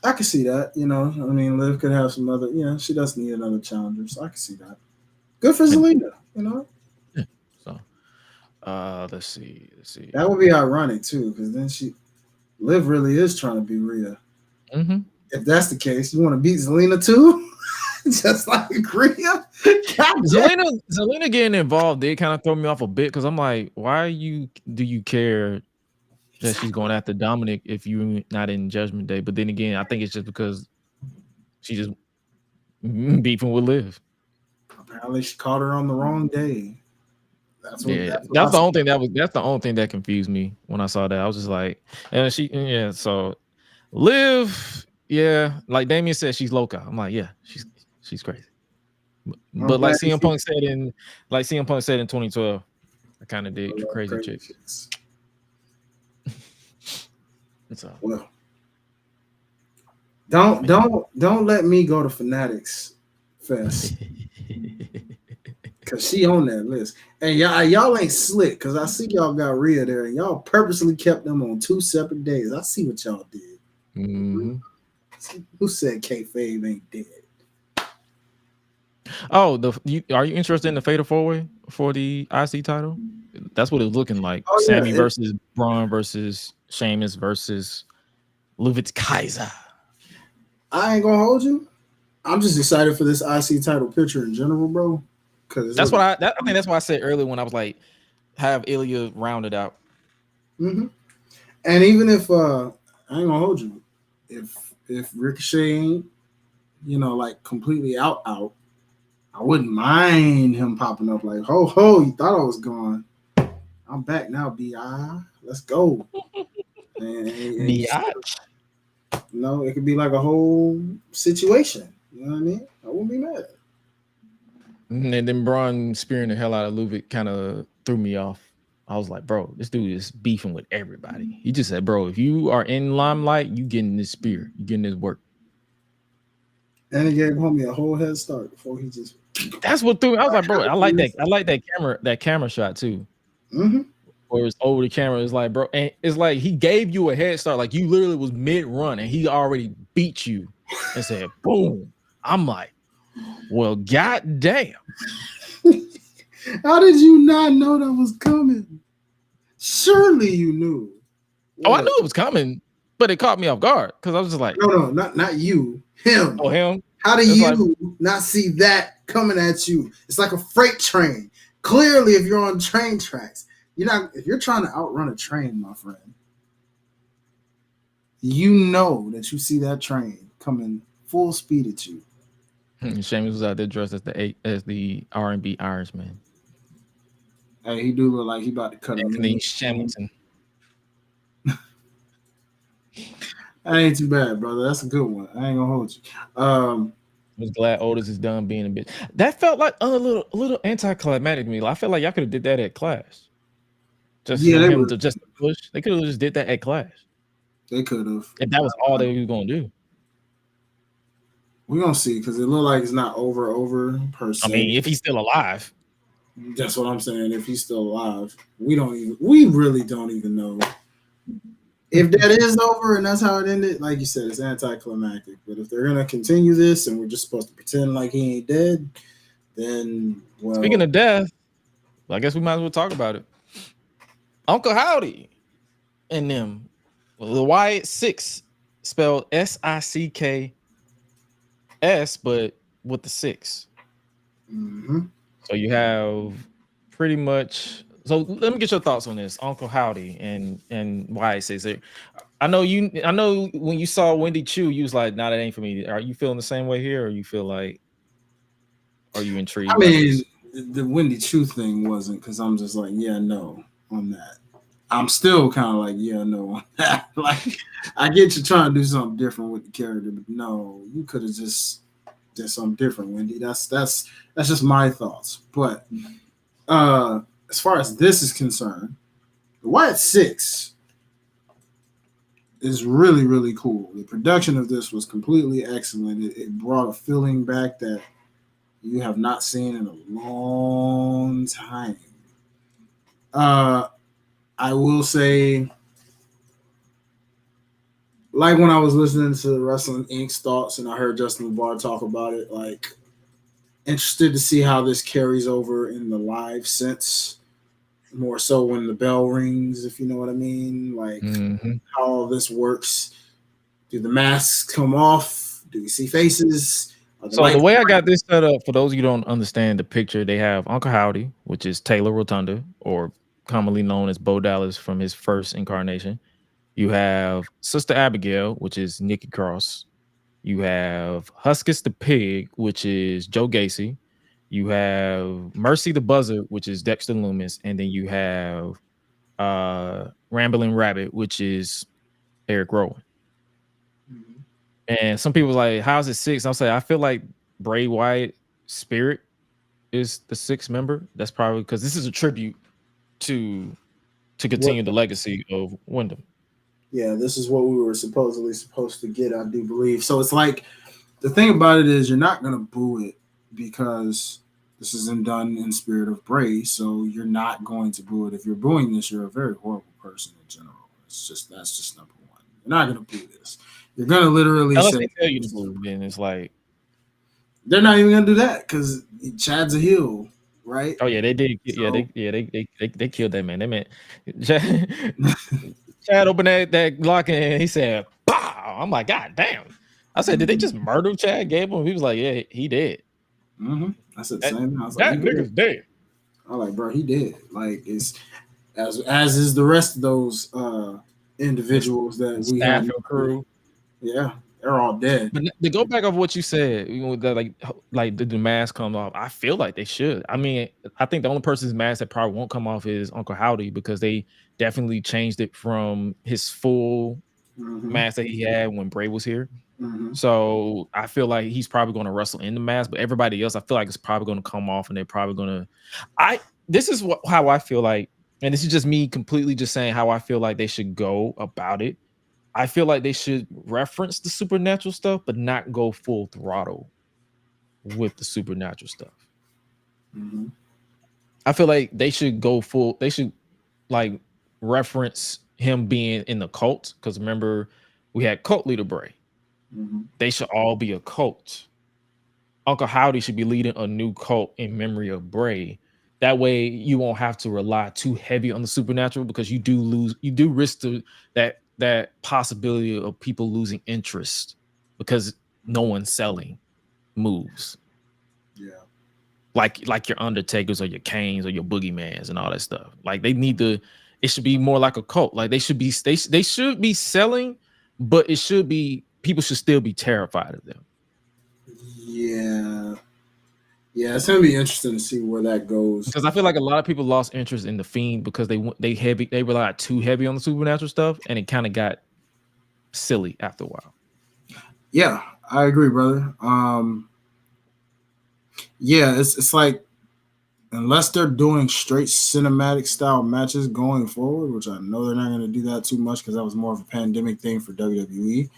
I can see that. You know, I mean, Liv could have some other. You know, she doesn't need another challenger, so I can see that. Good for Zelina. You know. Yeah. So, let's see. That would be ironic too, because then Liv really is trying to be Rhea. Mm-hmm. If that's the case, you want to beat Zelina too, just like Rhea. Zelina getting involved did kind of throw me off a bit because I'm like, why do you care that she's going after Dominic if you're not in Judgment Day? But then again, I think it's just because she just beefing with Liv. Apparently, she caught her on the wrong day. That's the only thing that confused me when I saw that. I was just like, so Liv, like Damien said, she's loca. I'm like, yeah, she's crazy. But like CM Punk said in 2012, I kind of did crazy chicks. So well, don't let me go to Fanatics Fest. Cause she on that list, and y'all ain't slick. Cause I see y'all got Rhea there, and y'all purposely kept them on 2 separate days. I see what y'all did. Mm-hmm. Who said kayfabe ain't dead? Oh, are you interested in the Fatal 4-Way for the IC title? That's what it's looking like. Oh, Sammy versus Braun versus Sheamus versus Luvitz Kaiser. I ain't gonna hold you. I'm just excited for this IC title picture in general, bro. Because I think that's why I said earlier when I was like, have Ilya rounded out. Mm-hmm. And even if I ain't gonna hold you, if Ricochet ain't, like completely out, I wouldn't mind him popping up like, ho, you thought I was gone. I'm back now, B.I. Let's go. B.I. It could be like a whole situation. You know what I mean? I wouldn't be mad. And then Braun spearing the hell out of Luvic kind of threw me off. I was like, bro, this dude is beefing with everybody. He just said, bro, if you are in limelight, you getting this spear. You getting this work. And he gave homie a whole head start before he just... That's what threw me. I was like, bro, I like that camera shot too. Mm-hmm. Or it's over the camera. It's like, bro, and it's like he gave you a head start. Like you literally was mid-run and he already beat you and said, boom. I'm like, well, goddamn. How did you not know that was coming? Surely you knew. What? Oh, I knew it was coming, but it caught me off guard because I was just like, no, not you, him. Oh, him. How do you not see that coming at you? It's like a freight train. Clearly, if you're on train tracks, if you're trying to outrun a train, my friend, you know that you see that train coming full speed at you. Sheamus was out there dressed as the R&B Irishman. Hey, he do look like he about to cut him. Anthony Shamilton. That ain't too bad, brother. That's a good one. I ain't gonna hold you. I was glad Otis is done being a bitch. That felt like a little anticlimactic to me. I felt like y'all could have did that at Clash. Just push. They could have just did that at Clash. They could have. If that was all they were gonna do. We're gonna see because it looked like it's not over per se. I mean, if he's still alive. That's what I'm saying. If he's still alive, we really don't even know. If that is over and that's how it ended, like you said, it's anticlimactic. But if they're gonna continue this and we're just supposed to pretend like he ain't dead, then well. Speaking of death, I guess we might as well talk about it. Uncle Howdy and them, the Wyatt Sick6, spelled SICKS, but with the 6. Mm-hmm. So you have pretty much So let me get your thoughts on this, Uncle Howdy and Wyatt Sick6. I know when you saw Wendy Chu, you was like, "Nah, that ain't for me." Are you feeling the same way here, or you feel like, are you intrigued? I mean, the Wendy Chu thing wasn't, because I'm just like, yeah, no on that. I'm still kind of like, yeah, no on that. Like, I get you trying to do something different with the character, but no, you could have just did something different, Wendy. That's just my thoughts. But as far as this is concerned, the Wyatt Sick6 is really, really cool. The production of this was completely excellent. It brought a feeling back that you have not seen in a long time. I will say, like when I was listening to Wrestling Inc.'s thoughts and I heard Justin LeBar talk about it, like, interested to see how this carries over in the live sense, more so when the bell rings, if you know what I mean. Like, how all this works. Do the masks come off? Do we see faces? So the way I got this set up, for those of you who don't understand the picture, they have Uncle Howdy, which is Taylor Rotunda, or commonly known as Bo Dallas from his first incarnation. You have Sister Abigail, which is Nikki Cross. You have Huskus the Pig, which is Joe Gacy. You have Mercy the Buzzard, which is Dexter Loomis, and then you have Rambling Rabbit, which is Eric Rowan. And some people like, how's it 6? I'll say, I feel like Bray Wyatt Spirit is the 6th member. That's probably because this is a tribute to continue the legacy of Windham. Yeah, this is what we were supposed to get, I do believe. So it's like, the thing about it is, you're not going to boo it because this isn't done in spirit of Bray, so you're not going to boo it. If you're booing this, you're a very horrible person in general. That's just number one. You're not going to boo this. You're going to literally unless say, they tell you to boo, then it's like, they're not even going to do that because Chad's a heel, right? Oh yeah, they did. So, they killed that man. They meant Chad opened that lock and he said, "Pow!" I'm like, God damn. I said, did they just murder Chad Gable? He was like, yeah, he did. I said the same thing. I was that like, nigga's dead. I'm like, bro, he did. Like, it's as is the rest of those individuals that we have. Crew. Yeah, they're all dead. But to go back off what you said, you know, that like the mask comes off. I feel like they should. I mean, I think the only person's mask that probably won't come off is Uncle Howdy, because they definitely changed it from his full mask that he had when Bray was here. So I feel like he's probably going to wrestle in the mask, but everybody else, I feel like it's probably going to come off, and they're probably going to. This is how I feel like, and this is just me completely just saying how I feel like they should go about it. I feel like they should reference the supernatural stuff, but not go full throttle with the supernatural stuff. I feel like they should go full. They should like reference him being in the cult, because remember we had cult leader Bray. They should all be a cult. Uncle Howdy should be leading a new cult in memory of Bray. That way you won't have to rely too heavy on the supernatural, because you do risk that possibility of people losing interest because no one's selling moves. Yeah. Like your Undertakers or your Canes or your Boogeymans and all that stuff. Like they need to, it should be more like a cult. Like they should be selling, but it should be, people should still be terrified of them. Yeah, it's gonna be interesting to see where that goes. Because I feel like a lot of people lost interest in the Fiend because they relied too heavy on the supernatural stuff, and it kind of got silly after a while. Yeah, I agree, brother. Yeah, it's like, unless they're doing straight cinematic style matches going forward, which I know they're not going to do that too much because that was more of a pandemic thing for WWE.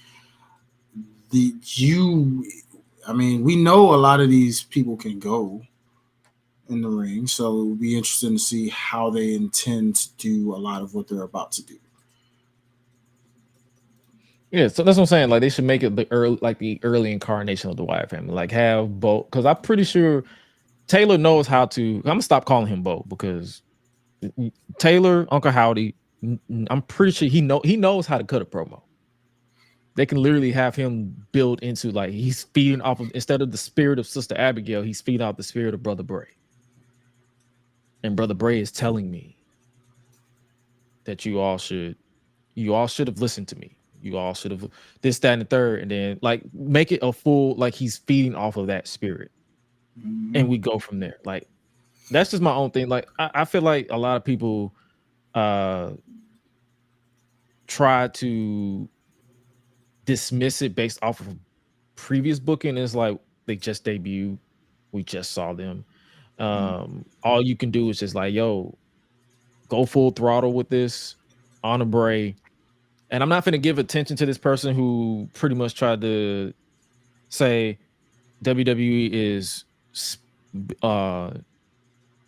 I mean, we know a lot of these people can go in the ring, so it would be interesting to see how they intend to do a lot of what they're about to do. Yeah, so that's what I'm saying. Like they should make it the early incarnation of the Wyatt family. Like have Bo, because I'm pretty sure Taylor knows how to. I'm gonna stop calling him Bo, because Taylor, Uncle Howdy, I'm pretty sure he knows how to cut a promo. They can literally have him build into, like, he's feeding off of, instead of the spirit of Sister Abigail, he's feeding off the spirit of Brother Bray. And Brother Bray is telling me that you all should have listened to me. You all should have this, that, and the third, and then like make it a full like he's feeding off of that spirit, and we go from there. Like that's just my own thing. Like I feel like a lot of people try to dismiss it based off of previous booking. It's like they just debuted, we just saw them. All you can do is just like, yo, go full throttle with this on a Bray. And I'm not going to give attention to this person who pretty much tried to say WWE is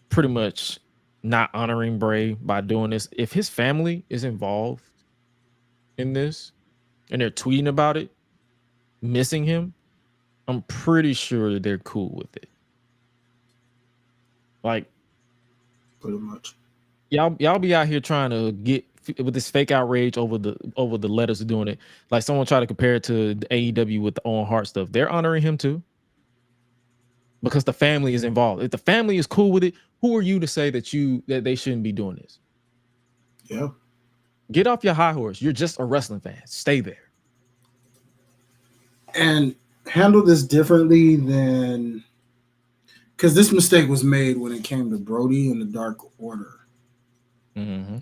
pretty much not honoring Bray by doing this. If his family is involved in this and they're tweeting about it, missing him, I'm pretty sure they're cool with it. Like, pretty much. Y'all be out here trying to get with this fake outrage over the letters of doing it. Like someone tried to compare it to the AEW with the Owen Hart stuff. They're honoring him too, because the family is involved. If the family is cool with it, who are you to say that they shouldn't be doing this? Yeah. Get off your high horse. You're just a wrestling fan. Stay there. And handle this differently than, because this mistake was made when it came to Brody and the Dark Order. Mm-hmm.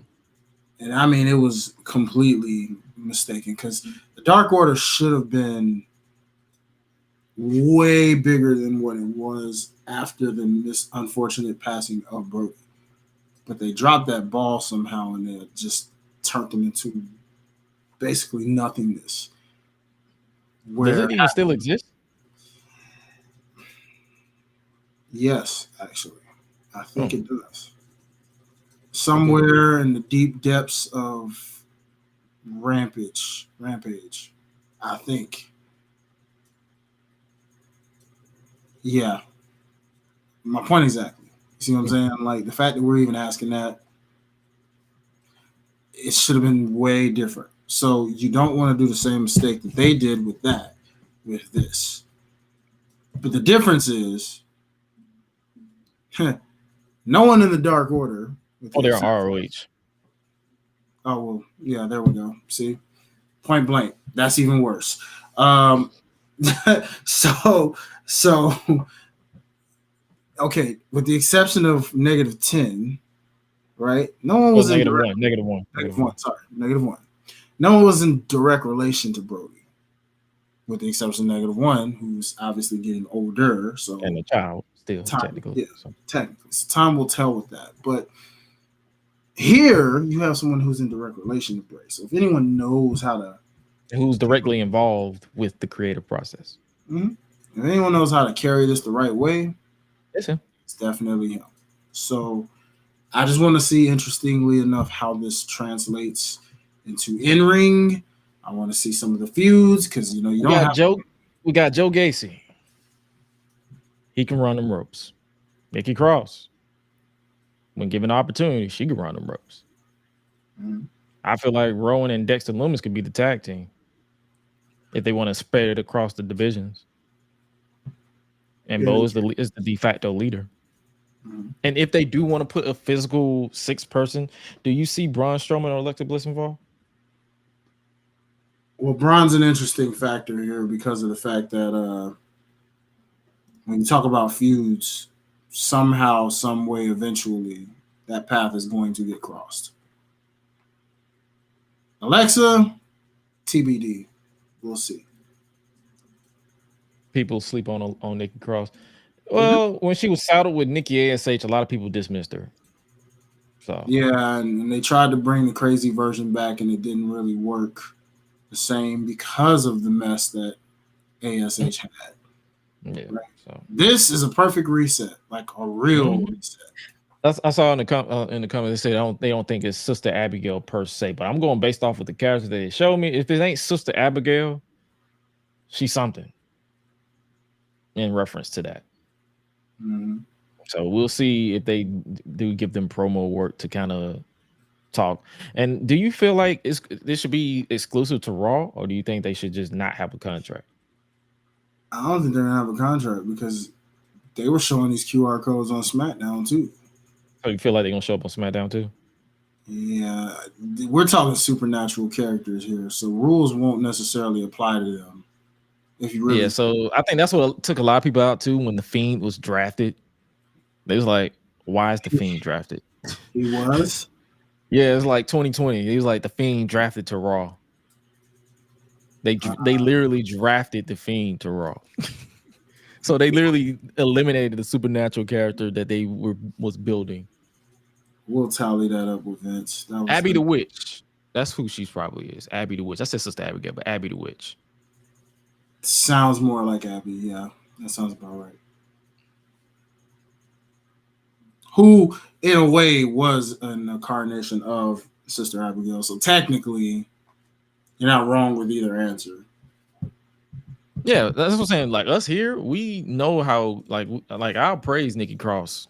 And I mean, it was completely mistaken, because the Dark Order should have been way bigger than what it was after the unfortunate passing of Brody. But they dropped that ball somehow, and they just turned them into basically nothingness. Does it even still exist? Yes, actually. I think it does. Somewhere in the deep depths of Rampage, I think. Yeah. My point exactly. You see what I'm saying? Like, the fact that we're even asking that, it should have been way different. So you don't want to do the same mistake that they did with that, with this. But the difference is, no one in the Dark Order. They're ROH. Oh, well, yeah, there we go. See? Point blank. That's even worse. So, okay, with the exception of -10, right? No one was in negative one. Negative one. No one was in direct relation to Brody, with the exception of -1, who's obviously getting older. So and a child still technically. So time will tell with that. But here you have someone who's in direct relation to Bray. So if anyone knows how to, who's directly involved with the creative process, if anyone knows how to carry this the right way, it's him. It's definitely him. So I just want to see, interestingly enough, how this translates into in-ring. I want to see some of the feuds, because you don't have Joe. We got Joe Gacy. He can run them ropes. Nikki Cross, when given the opportunity, she can run them ropes. I feel like Rowan and Dexter Lumis could be the tag team if they want to spread it across the divisions. And Bo is the de facto leader. And if they do want to put a physical 6-person, do you see Braun Strowman or Alexa Bliss involved? Well, Braun's an interesting factor here because of the fact that when you talk about feuds, somehow, some way, eventually, that path is going to get crossed. Alexa, TBD. We'll see. People sleep on Nikki Cross. Well, when she was saddled with Nikki ASH, a lot of people dismissed her. So yeah, and they tried to bring the crazy version back, and it didn't really work the same because of the mess that ASH had. Yeah. Right? So this is a perfect reset, like a real reset. I saw in the comments they say they don't think it's Sister Abigail per se, but I'm going based off of the characters that they showed me. If it ain't Sister Abigail, she's something in reference to that. So we'll see if they do give them promo work to kind of talk. And do you feel like this should be exclusive to Raw, or do you think they should just not have a contract? I don't think they're gonna have a contract because they were showing these QR codes on SmackDown too. So you feel like they're gonna show up on SmackDown too? Yeah, we're talking supernatural characters here, so rules won't necessarily apply to them. If you really, so I think that's what took a lot of people out too when the Fiend was drafted. They was like, "Why is the Fiend drafted?" he was. Yeah, it's like 2020. He was like the Fiend drafted to Raw. They literally drafted the Fiend to Raw. So they literally eliminated the supernatural character that they was building. We'll tally that up with Vince. That was Abby the Witch. That's who she probably is. Abby the Witch. That's his sister Abigail, but Abby the Witch. Sounds more like Abby. Yeah, that sounds about right. Who, in a way, was an incarnation of Sister Abigail. So technically, you're not wrong with either answer. Yeah, that's what I'm saying. Like us here, we know how. Like I'll praise Nikki Cross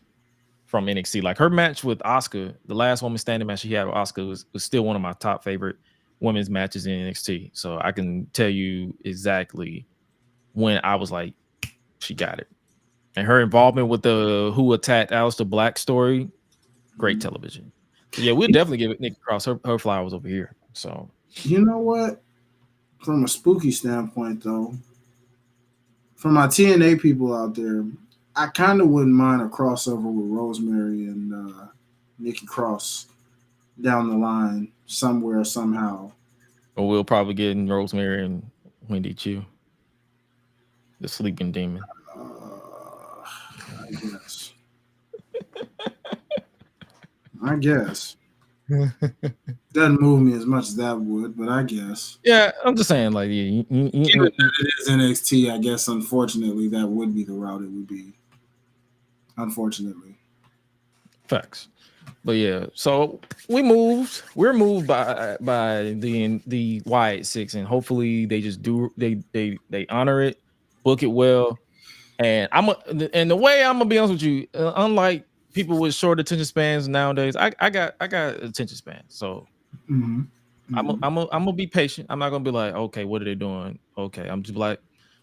from NXT. Like her match with Asuka, the last woman standing match she had with Asuka was still one of my top favorite women's matches in NXT. So I can tell you exactly when I was like, she got it. And her involvement with the Who Attacked Aleister Black story, great television. So yeah, we'll definitely give it Nikki Cross her flowers over here. So you know what? From a spooky standpoint, though, for my TNA people out there, I kind of wouldn't mind a crossover with Rosemary and Nikki Cross down the line somewhere, somehow. or we'll probably get in Rosemary and Wendy Chu, the sleeping demon. I guess. I guess. Doesn't move me as much as that would, but I guess. Yeah, I'm just saying, like, Given that it is NXT, I guess, unfortunately, that would be the route it would be. Unfortunately. Facts. But yeah, so we're moved by the Wyatt Sick6, and hopefully they just do they honor it, book it well. And the way I'm gonna be honest with you, unlike people with short attention spans nowadays, I got attention span. So I'm gonna be patient. I'm not gonna be like, okay, what are they doing? Okay, I'm just like,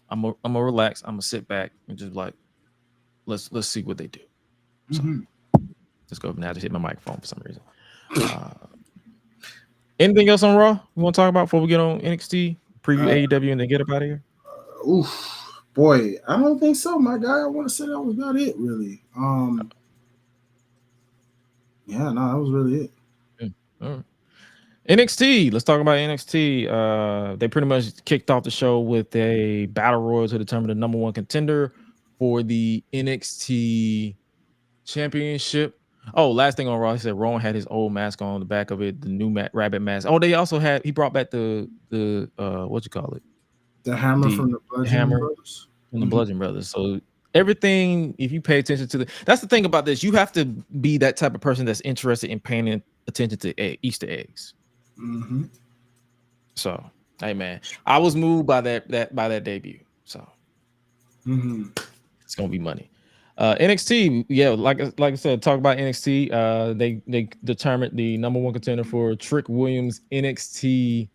I'm gonna relax. I'm gonna sit back and just like, let's see what they do. So let's go. Now I just hit my microphone for some reason. Anything else on Raw you want to talk about before we get on NXT, preview AEW, and then get up out of here? Boy, I don't think so, my guy. I want to say that was about it, really. Yeah, no, that was really it. All right. NXT. Let's talk about NXT. They pretty much kicked off the show with a battle royal to determine the number one contender for the NXT championship. Oh, last thing on Raw, he said Rowan had his old mask on the back of it, the new rabbit mask. Oh, they also he brought back the what you call it? The hammer from the Bludgeon Brothers. From the Bludgeon Brothers. So everything, if you pay attention to that's the thing about this, you have to be that type of person that's interested in paying attention to Easter eggs. So, hey man, I was moved by that debut. So it's gonna be money. NXT, yeah, like I said, talk about NXT. They determined the number one contender for Trick Williams NXT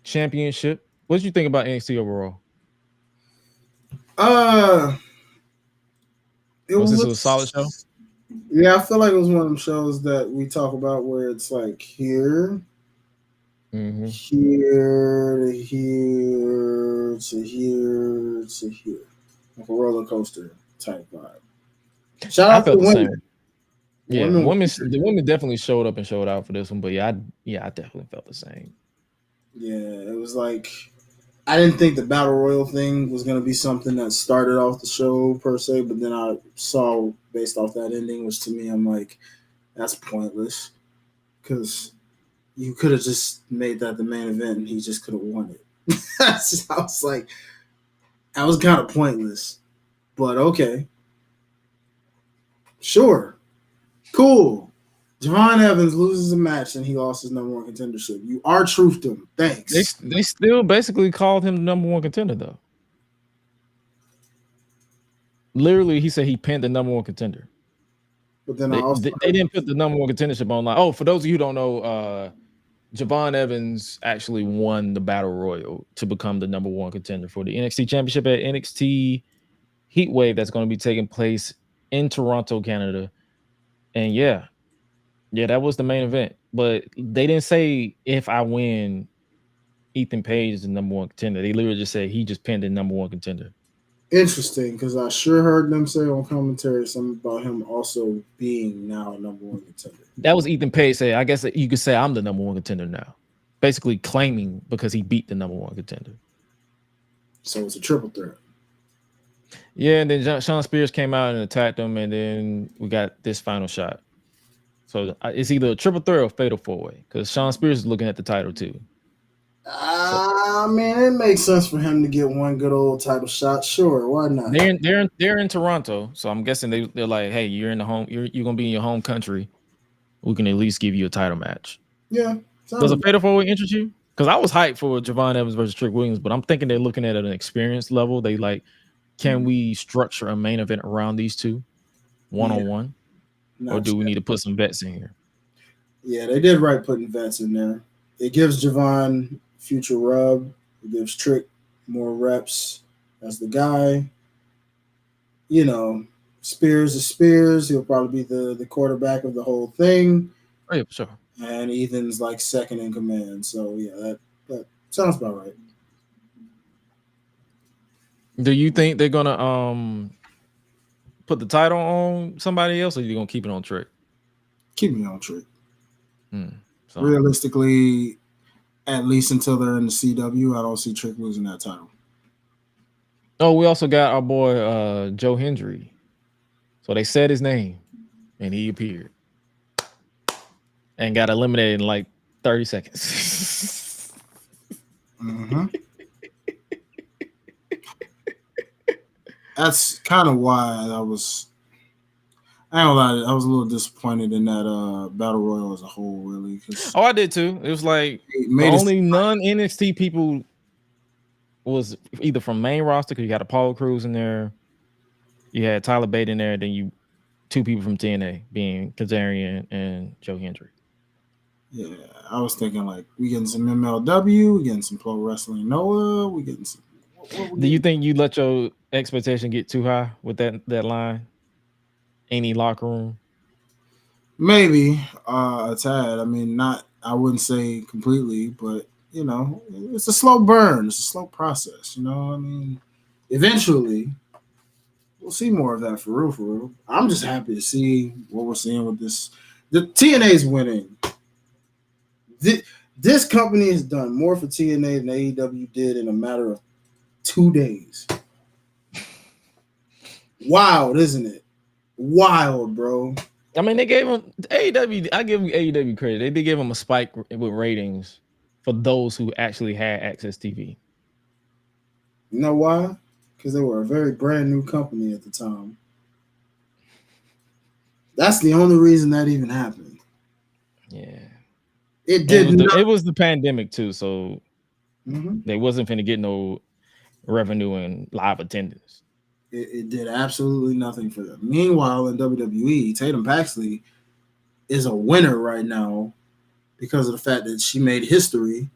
championship. What did you think about NXT overall? Was this a solid show? Yeah, I feel like it was one of them shows that we talk about where it's like here to here to here to here to here, like a roller coaster type vibe. Shout out to the women. Yeah, the women definitely showed up and showed out for this one, but I definitely felt the same. Yeah, it was like I didn't think the battle royal thing was going to be something that started off the show per se, but then I saw based off that ending, which to me I'm like, that's pointless because you could have just made that the main event and he just could have won it. I was like, that was kind of pointless, but okay. Sure. Cool. Javon Evans loses a match and he lost his number one contendership. You R-truthed him. Thanks. They still basically called him the number one contender, though. Literally, he said he pinned the number one contender. But then they didn't put the number one contendership on. Like, oh, for those of you who don't know, Javon Evans actually won the Battle Royal to become the number one contender for the NXT Championship at NXT Heatwave that's going to be taking place in Toronto, Canada. And yeah, that was the main event. but they didn't say if I win, Ethan Page is the number one contender. They literally just said he just pinned the number one contender. Interesting, because I sure heard them say on commentary something about him also being now a number one contender. That was Ethan Page say. I guess you could say I'm the number one contender now. Basically claiming because he beat the number one contender. So it's a triple threat. Yeah, and then Shawn Spears came out and attacked him, and then we got this final shot. So it's either a triple threat or a fatal four-way because Shawn Spears is looking at the title too. I mean, it makes sense for him to get one good old title shot. Sure, why not? They're in Toronto, so I'm guessing they're like, hey, you're in the home, you're gonna be in your home country. We can at least give you a title match. Yeah. Does a fatal four-way interest you? Because I was hyped for Javon Evans versus Trick Williams, but I'm thinking they're looking at an experience level. They like, can we structure a main event around these two, one-on-one, or do we need to put some vets in here? Yeah, they did right putting vets in there. It gives Javon future rub. It gives Trick more reps as the guy. You know, Spears is Spears. He'll probably be the quarterback of the whole thing. Oh, yeah, for sure. And Ethan's like second in command. So, yeah, that sounds about right. Do you think they're going to put the title on somebody else, or are you going to keep it on Trick? Keep me on Trick. So. Realistically, at least until they're in the CW, I don't see Trick losing that title. Oh, we also got our boy Joe Hendry. So they said his name, and he appeared and got eliminated in like 30 seconds. Mm-hmm. That's kind of why I ain't gonna lie, I was a little disappointed in that Battle Royal as a whole, really. Oh, I did too. It was like the only non-NXT people was either from main roster, because you got Apollo Crews in there, you had Tyler Bate in there, then two people from TNA being Kazarian and Joe Hendry. Yeah, I was thinking like we getting some MLW, we getting some Pro Wrestling Noah, we getting some. Do you think you let your expectation get too high with that line? Any locker room? Maybe a tad. I mean, I wouldn't say completely, but you know, it's a slow burn. It's a slow process. You know, I mean, eventually we'll see more of that for real. For real, I'm just happy to see what we're seeing with this. The TNA's winning. This company has done more for TNA than AEW did in a matter of 2 days. Wild, isn't it? Wild, bro. I mean, they gave him AEW. I give AEW credit. They did give him a spike with ratings for those who actually had Access TV. You know why? Because they were a very brand new company at the time. That's the only reason that even happened. Yeah. It was the pandemic too, so they wasn't finna get no revenue and live attendance. It did absolutely nothing for them. Meanwhile, in WWE, Tatum Paxley is a winner right now because of the fact that she made history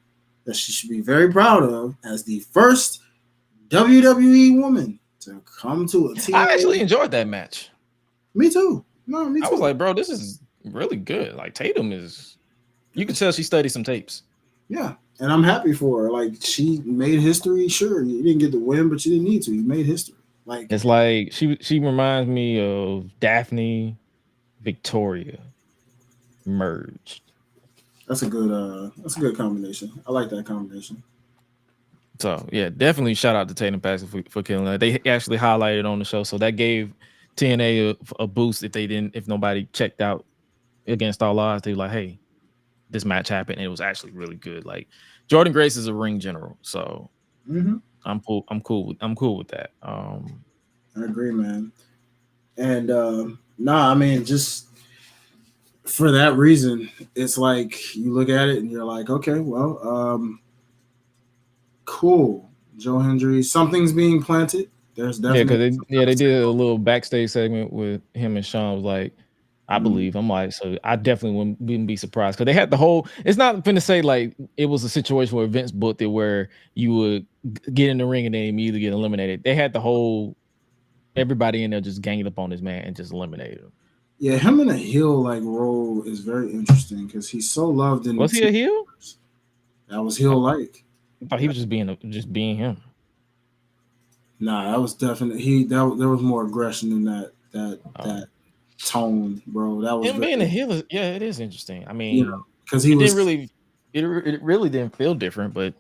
that she should be very proud of as the first WWE woman to come to a team. I actually enjoyed that match. Me too. No, me too. I was like, bro, this is really good. Like Tatum is. You can tell she studied some tapes. Yeah, and I'm happy for her. Like she made history. Sure, you didn't get the win, but you didn't need to. You made history. Like it's like she reminds me of Daphne, Victoria, merged. That's a good combination. I like that combination. So yeah, definitely shout out to Tatum Paxley for killing that. They actually highlighted on the show, so that gave TNA a boost if nobody checked out Against All Odds. They were like, hey, this match happened and it was actually really good. Like Jordan Grace is a ring general, so I'm cool with that. I agree, man. And I mean, just for that reason, it's like you look at it and you're like, okay, well, cool. Joe Hendry, something's being planted. There's definitely they did a little backstage segment with him and Sean. Was like, I believe. I'm like, so I definitely wouldn't be surprised because they had the whole. It's not going to say like it was a situation where Vince booked it where you would get in the ring and then immediately get eliminated. They had the whole everybody in there just ganged up on this man and just eliminated him. Yeah, him in a heel like role is very interesting because he's so loved in. Was he a heel? That was heel like. I thought he was just being him. Nah, that was definitely there was more aggression in that tone, bro. That was him being a heel. It is interesting. I mean, because it really didn't feel different, but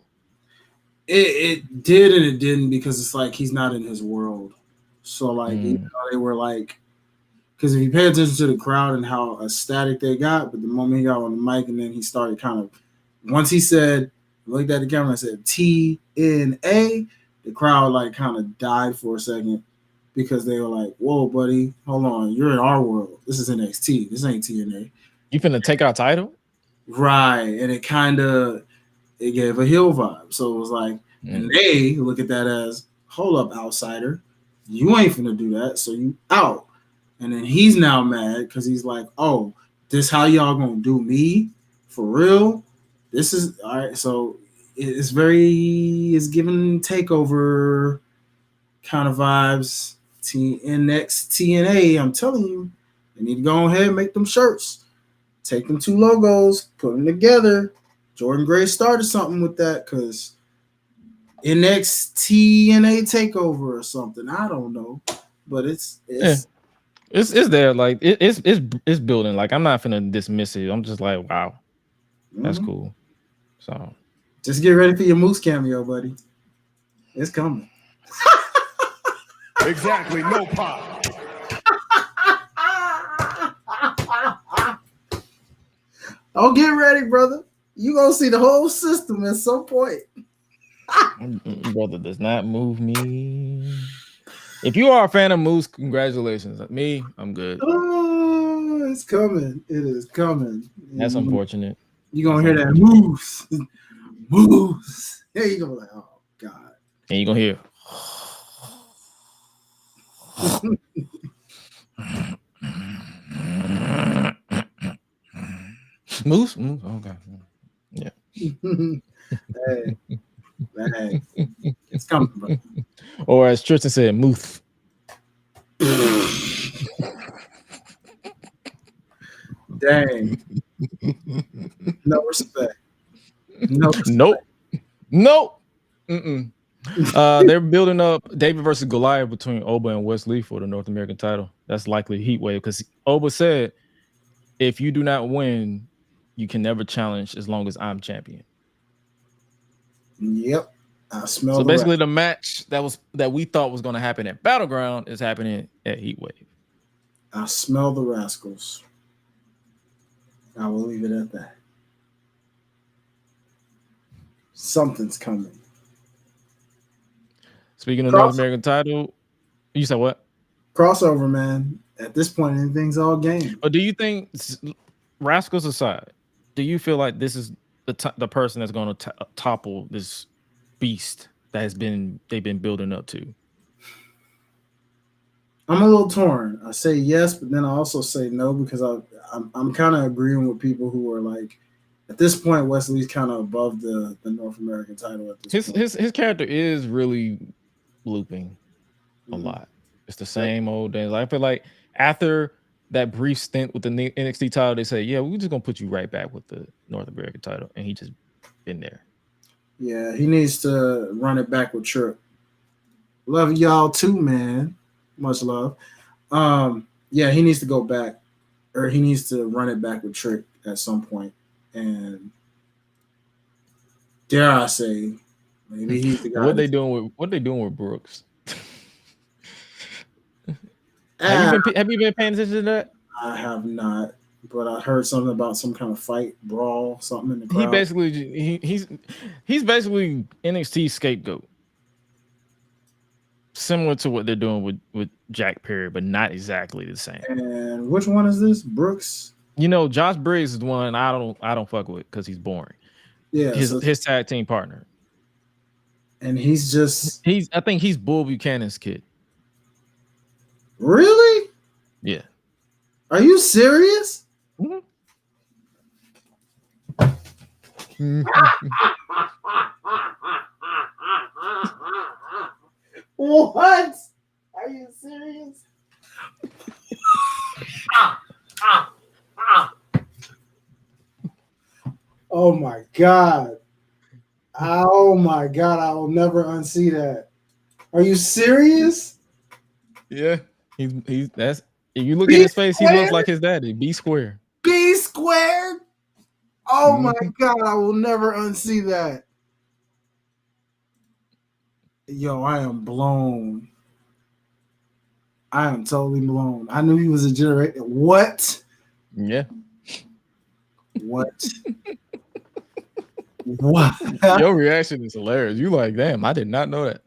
it did and it didn't because it's like he's not in his world. So like even though they were like, because if you pay attention to the crowd and how ecstatic they got, but the moment he got on the mic and then he started kind of, once he said, looked at the camera and said TNA, the crowd like kind of died for a second because they were like, whoa, buddy, hold on, you're in our world. This is NXT. This ain't TNA. You finna take our title? Right. And it gave a heel vibe. So it was like, and they look at that as, hold up, outsider. You ain't finna do that, so you out. And then he's now mad because he's like, oh, this how y'all gonna do me? For real? This is all right. So it's giving takeover kind of vibes. TNA, I'm telling you, they need to go ahead and make them shirts. Take them 2 logos, put them together. Jordan Gray started something with that because TNA takeover or something. I don't know, but it's there. Like it's building. Like I'm not finna dismiss it. I'm just like, wow, that's cool. So just get ready for your Moose cameo, buddy. It's coming. Exactly, no pop. Oh, get ready, brother. You gonna see the whole system at some point. Brother does not move me. If you are a fan of Moose, congratulations. Me, I'm good. Oh, it's coming. It is coming. That's unfortunate. You're gonna hear that Moose. Moose. Yeah, you're gonna be like, oh God. And you're gonna hear Moose? Okay. Yeah. Hey, it's coming, bro. Or as Tristan said, Moof. Dang. No respect. No respect. Nope. They're building up David versus Goliath between Oba and Wesley for the North American title. That's likely heat wave because Oba said, if you do not win, you can never challenge as long as I'm champion. Yep. I smell. So basically, the match that we thought was going to happen at Battleground is happening at Heatwave. I smell the rascals. I will leave it at that. Something's coming. Speaking of North American title, you said what? Crossover, man. At this point, anything's all game. But do you think, rascals aside, do you feel like this is the person that's going to topple this beast that they've been building up to? I'm a little torn. I say yes, but then I also say no because I'm kind of agreeing with people who are like, at this point, Wesley's kind of above the North American title at this point. His character is really looping a lot. It's the same old days. I feel like after that brief stint with the NXT title, they say, yeah, we're just going to put you right back with the North American title. And he just been there. Yeah, he needs to run it back with Trick. Love y'all too, man. Much love. Yeah, he needs to go back, or he needs to run it back with Trick at some point. And dare I say, maybe he's the guy. What they doing with Brooks? Have you been paying attention to that? I have not, but I heard something about some kind of fight, brawl, something in the crowd. He's basically NXT scapegoat. Similar to what they're doing with Jack Perry, but not exactly the same. And which one is this? Brooks? You know, Josh Briggs is the one I don't fuck with because he's boring. Yeah, his tag team partner. And I think he's Bull Buchanan's kid. Really? Yeah. Are you serious? What? Are you serious? God. Oh my God. I will never unsee that. Are you serious? Yeah, he's that's. If you look B at his face, he looks squared? like his daddy. B square. B squared? Oh my Mhm. God. I will never unsee that. Yo, I am blown. I am totally blown. I knew he was a generator. What? Yeah. What? What? Your reaction is hilarious. You like, damn, I did not know that.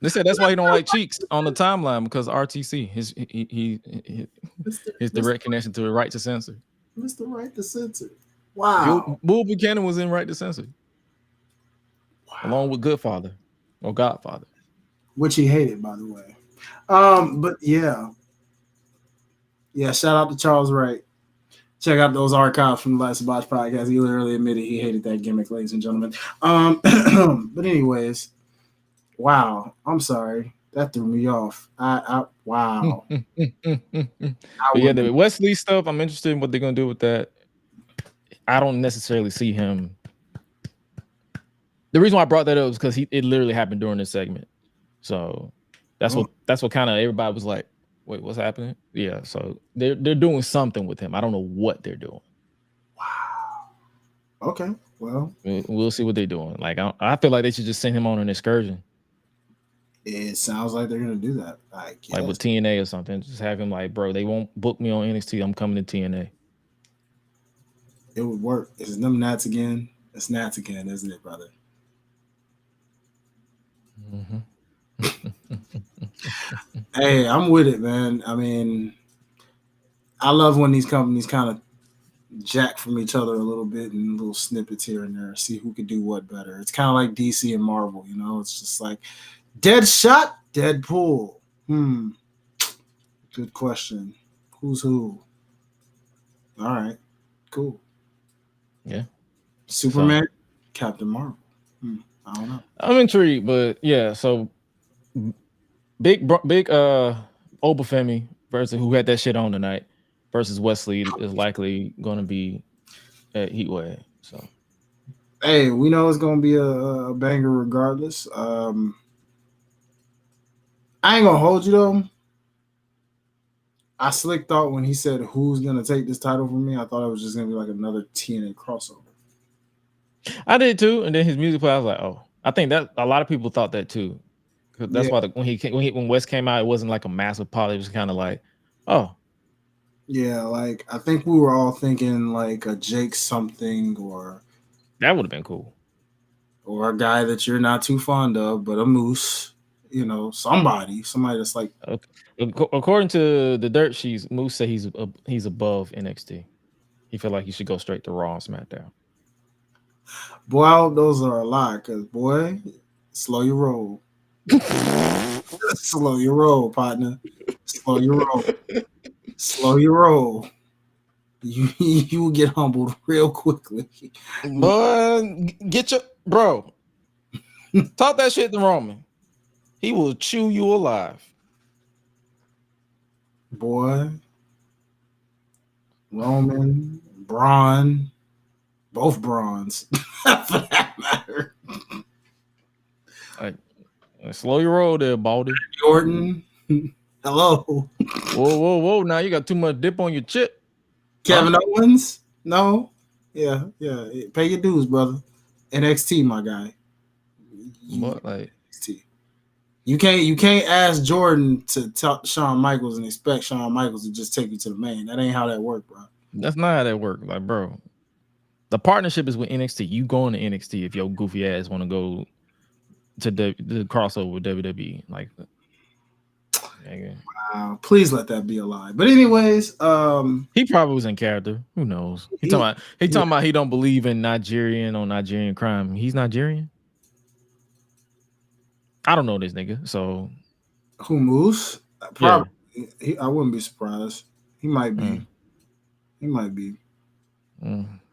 They said that's why he don't like Cheeks on the timeline because RTC, his direct connection to Right to Censor. Mr. Right to Censor. Wow. Bull Buchanan was in Right to Censor, along with Goodfather or Godfather. Which he hated, by the way. But yeah. Yeah, shout out to Charles Wright. Check out those archives from the Last Botch podcast. He literally admitted he hated that gimmick, ladies and gentlemen. But anyways, wow. I'm sorry. That threw me off. Wow. But yeah, the Wesley stuff, I'm interested in what they're gonna do with that. I don't necessarily see him. The reason why I brought that up is because it literally happened during this segment. So that's what kind of everybody was like, wait, what's happening? Yeah, so they're doing something with him. I don't know what they're doing. Wow. Okay. Well, we'll see what they're doing. Like I feel like they should just send him on an excursion. It sounds like they're gonna do that. Like with TNA or something. Just have him like, bro, they won't book me on NXT. I'm coming to TNA. It would work. Is them Nats again? It's Nats again, isn't it, brother? Mm-hmm. Hey, I'm with it, man. I mean, I love when these companies kind of jack from each other a little bit and little snippets here and there, see who could do what better. It's kind of like DC and Marvel, you know? It's just like Deadshot, Deadpool. Good question. Who's who? All right, cool. Yeah. Superman, Captain Marvel. I don't know. I'm intrigued, but yeah, so big Obafemi versus who had that shit on tonight versus Wesley is likely going to be at Heatwave. So, hey, we know it's going to be a banger regardless. I ain't gonna hold you though. I slick thought when he said who's gonna take this title from me, I thought it was just gonna be like another TNA crossover. I did too, and then his music play, I was like, oh, I think that a lot of people thought that too. That's why when West came out, it wasn't like a massive pop. It was kind of like, oh, yeah, like I think we were all thinking like a Jake something, or that would have been cool, or a guy that you're not too fond of, but a Moose. You know, somebody that's like. Okay. According to the dirt sheets, Moose said he's above NXT. He feel like he should go straight to Raw and SmackDown. Boy, I hope those are a lie, because boy, slow your roll. Slow your roll, partner. Slow your roll. Slow your roll. You will get humbled real quickly. Boy, get your bro. Talk that shit to Roman. He will chew you alive. Boy. Roman, Braun, both Brauns, for that matter. Slow your roll there, Baldy. Jordan, hello. Whoa. Now you got too much dip on your chip. Kevin Owens? No. Yeah. Pay your dues, brother. NXT, my guy. What, like NXT. You can't ask Jordan to talk to Shawn Michaels and expect Shawn Michaels to just take you to the main. That ain't how that works, bro. That's not how that works. Like, bro, the partnership is with NXT. You going to NXT if your goofy ass want to go to the crossover with WWE. Like, wow, please let that be a lie. But anyways, he probably was in character. Who knows? He talking about he don't believe in Nigerian crime. He's Nigerian. I don't know this nigga. So who Moose? Probably. Yeah. I wouldn't be surprised. He might be. He might be.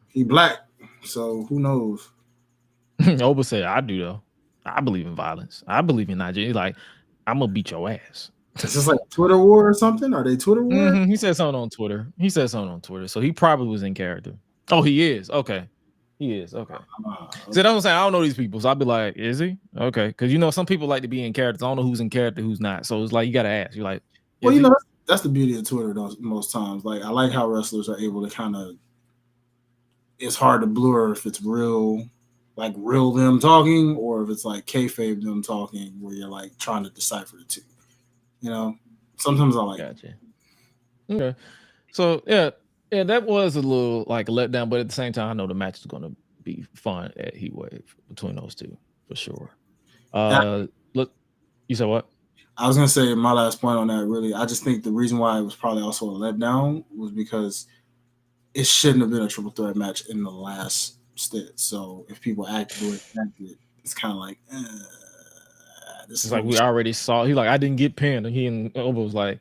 He black, so who knows? Oba said, I do though. I believe in violence. I believe in Nigeria. Like, I'm gonna beat your ass. Is this like a Twitter war or something? Are they Twitter war? He said something on Twitter. So he probably was in character. Oh, he is. Okay. He is. Okay. So that's what I'm saying. I don't know these people. So I'll be like, is he? Okay. Because, some people like to be in character. I don't know who's in character, who's not. So it's like, you got to ask. You're like, well, that's the beauty of Twitter most times. Like, I like how wrestlers are able to kind of, it's hard to blur if it's real them talking, or if it's like kayfabe them talking, where you're like trying to decipher the two. Sometimes I like Gotcha. Okay. So yeah, that was a little like a letdown, but at the same time, I know the match is going to be fun at Heatwave between those two for sure. Look, you said what? I was gonna say my last point on that. Really, I just think the reason why it was probably also a letdown was because it shouldn't have been a triple threat match in the last stint. So if people acted, it's kind of like this is like we already saw. He like, I didn't get pinned, and he and Obo was like,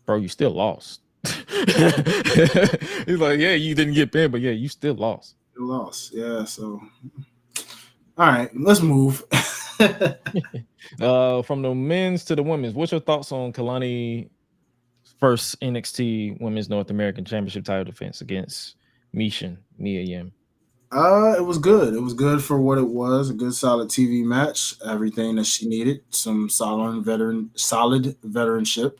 bro, you still lost. He's like, yeah, you didn't get pinned, but yeah, you still lost. You lost, yeah. So, all right, let's move. From the men's to the women's, what's your thoughts on Kalani's first NXT Women's North American Championship title defense against Mia Yim? It was good. It was good for what it was. A good, solid TV match. Everything that she needed. Some solid veteranship.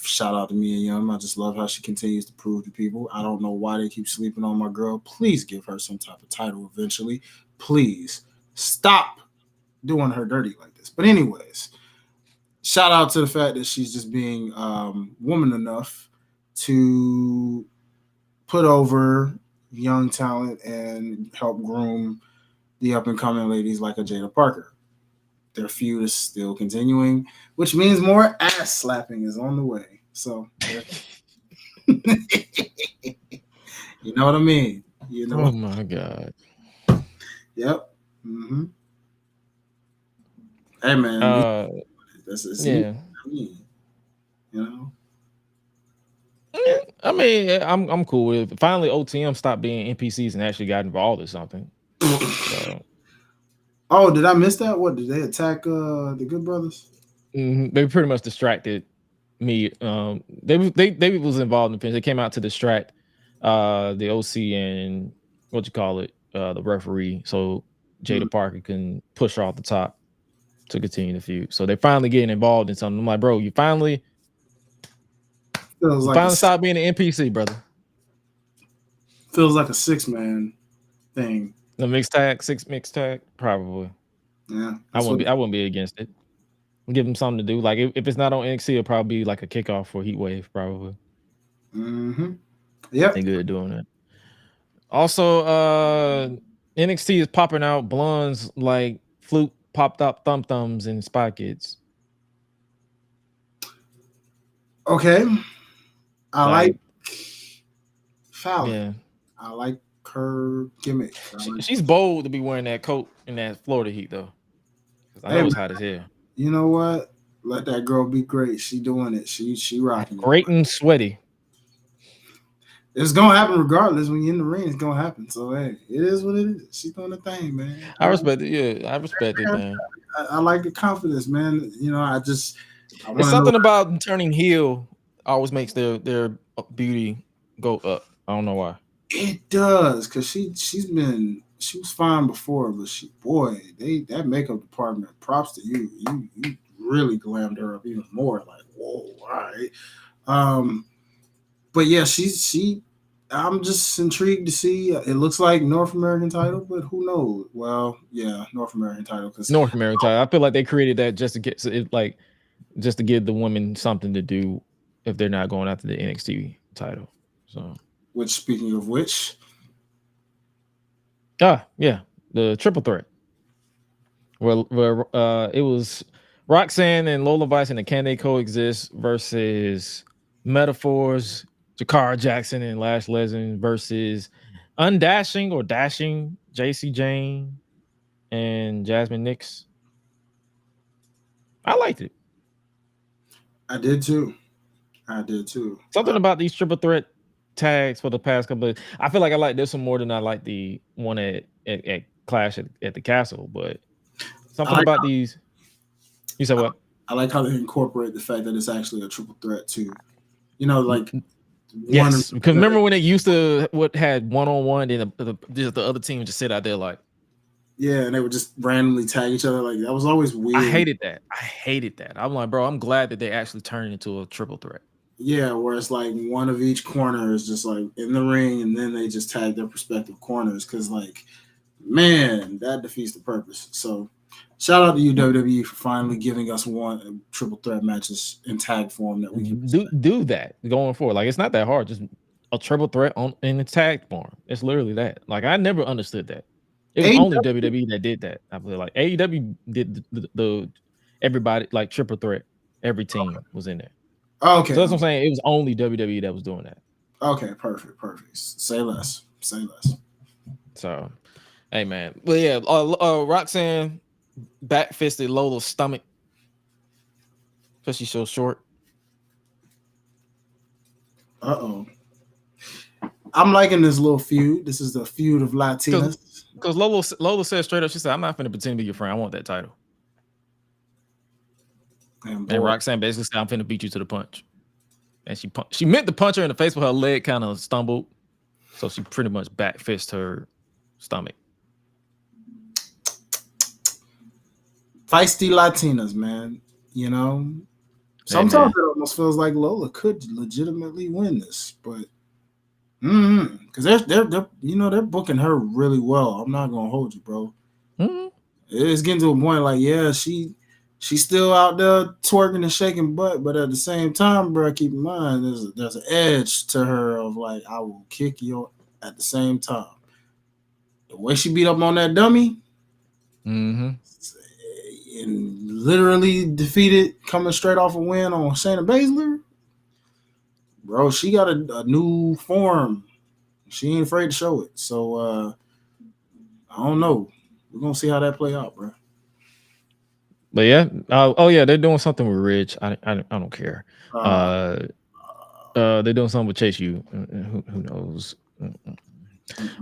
Shout out to Mia Yim. I just love how she continues to prove to people. I don't know why they keep sleeping on my girl. Please give her some type of title eventually. Please stop doing her dirty like this. But anyways, shout out to the fact that she's just being woman enough to put over young talent and help groom the up-and-coming ladies like a Jada Parker. Their feud is still continuing, which means more ass slapping is on the way. So, you know what I mean? Oh my God. Yep. Mm-hmm. Hey man, yeah. I mean, I'm cool with it. Finally, OTM stopped being NPCs and actually got involved in something. So. Oh, did I miss that? What did they attack the Good Brothers? They pretty much distracted me. They was involved in the finish. They came out to distract the OC and the referee, so Jada Parker can push her off the top to continue the feud. So they're finally getting involved in something. I'm like, bro, you finally stop being an NPC, brother. Feels like a 6-man thing. The mixed tag, probably. Yeah, I wouldn't be against it. Give them something to do. Like if it's not on NXT, it'll probably be like a kickoff for Heatwave, probably. Yep. They good at doing that. Also, NXT is popping out blondes like Fluke popped up thumbs and Spy Kids. Okay. I like Fallon. Yeah. I like her gimmick. She's bold to be wearing that coat in that Florida heat, though. I know it's hot as hell. You know what? Let that girl be great. She doing it. She rocking. Great and sweaty. It's gonna happen regardless. When you're in the ring, it's gonna happen. So hey, it is what it is. She's doing the thing, man. I respect it. Yeah, I respect it, man. I like the confidence, man. It's something about turning heel always makes their beauty go up. I don't know why. It does, because she was fine before, but that makeup department, props to you. You really glammed her up even more. Like, whoa, all right. But yeah, I'm just intrigued to see. It looks like North American title, but who knows? Well, yeah, North American title. North American title. I feel like they created that just to give the women something to do if they're not going after the NXT title. So. Which, speaking of which, yeah, the triple threat. Where it was Roxanne and Lola Vice and the Can They Coexist versus Metaphors, Jakara Jackson and Lash Legend versus Undashing or Dashing JC Jane and Jasmine Nix. I liked it. I did too. Something about these triple threat tags for the past couple of, I feel like I like this one more than I like the one at Clash at the Castle, but something about these. You said what? I like how they incorporate the fact that it's actually a triple threat too. You know, like yes, because remember when they used to had 1-on-1, and the other team would just sit out there like, yeah, and they would just randomly tag each other. Like that was always weird. I hated that. I'm like, bro, I'm glad that they actually turned into a triple threat. Yeah, where it's like one of each corner is just like in the ring, and then they just tag their respective corners because, like, man, that defeats the purpose. So, shout out to you, WWE, for finally giving us one triple threat matches in tag form that we can do that going forward. Like, it's not that hard. Just a triple threat in the tag form. It's literally that. Like, I never understood that. It was only WWE that did that. I feel like AEW did the everybody like triple threat. Every team was in there. Okay, so that's what I'm saying. It was only WWE that was doing that. Okay, perfect. Say less. So, hey man, but yeah, Roxanne back fisted Lola's stomach because she's so short. I'm liking this little feud. This is the feud of Latinas. Because Lola said straight up, she said, "I'm not going to pretend to be your friend. I want that title." And Roxanne basically said, "I'm finna beat you to the punch." And she meant to punch her in the face, but her leg kind of stumbled. So she pretty much back fist her stomach. Feisty Latinas, man. You know, sometimes it almost feels like Lola could legitimately win this, but because they're they're booking her really well. I'm not gonna hold you, bro. Mm-hmm. It's getting to a point like, yeah, she's still out there twerking and shaking butt, but at the same time, bro, keep in mind there's an edge to her of like, I will kick you at the same time. The way she beat up on that dummy, and literally defeated, coming straight off a win on Shayna Baszler, bro, she got a new form. She ain't afraid to show it. So I don't know. We're gonna see how that play out, bro. But yeah, they're doing something with Ridge. I don't care. They're doing something with Chase U. Who knows?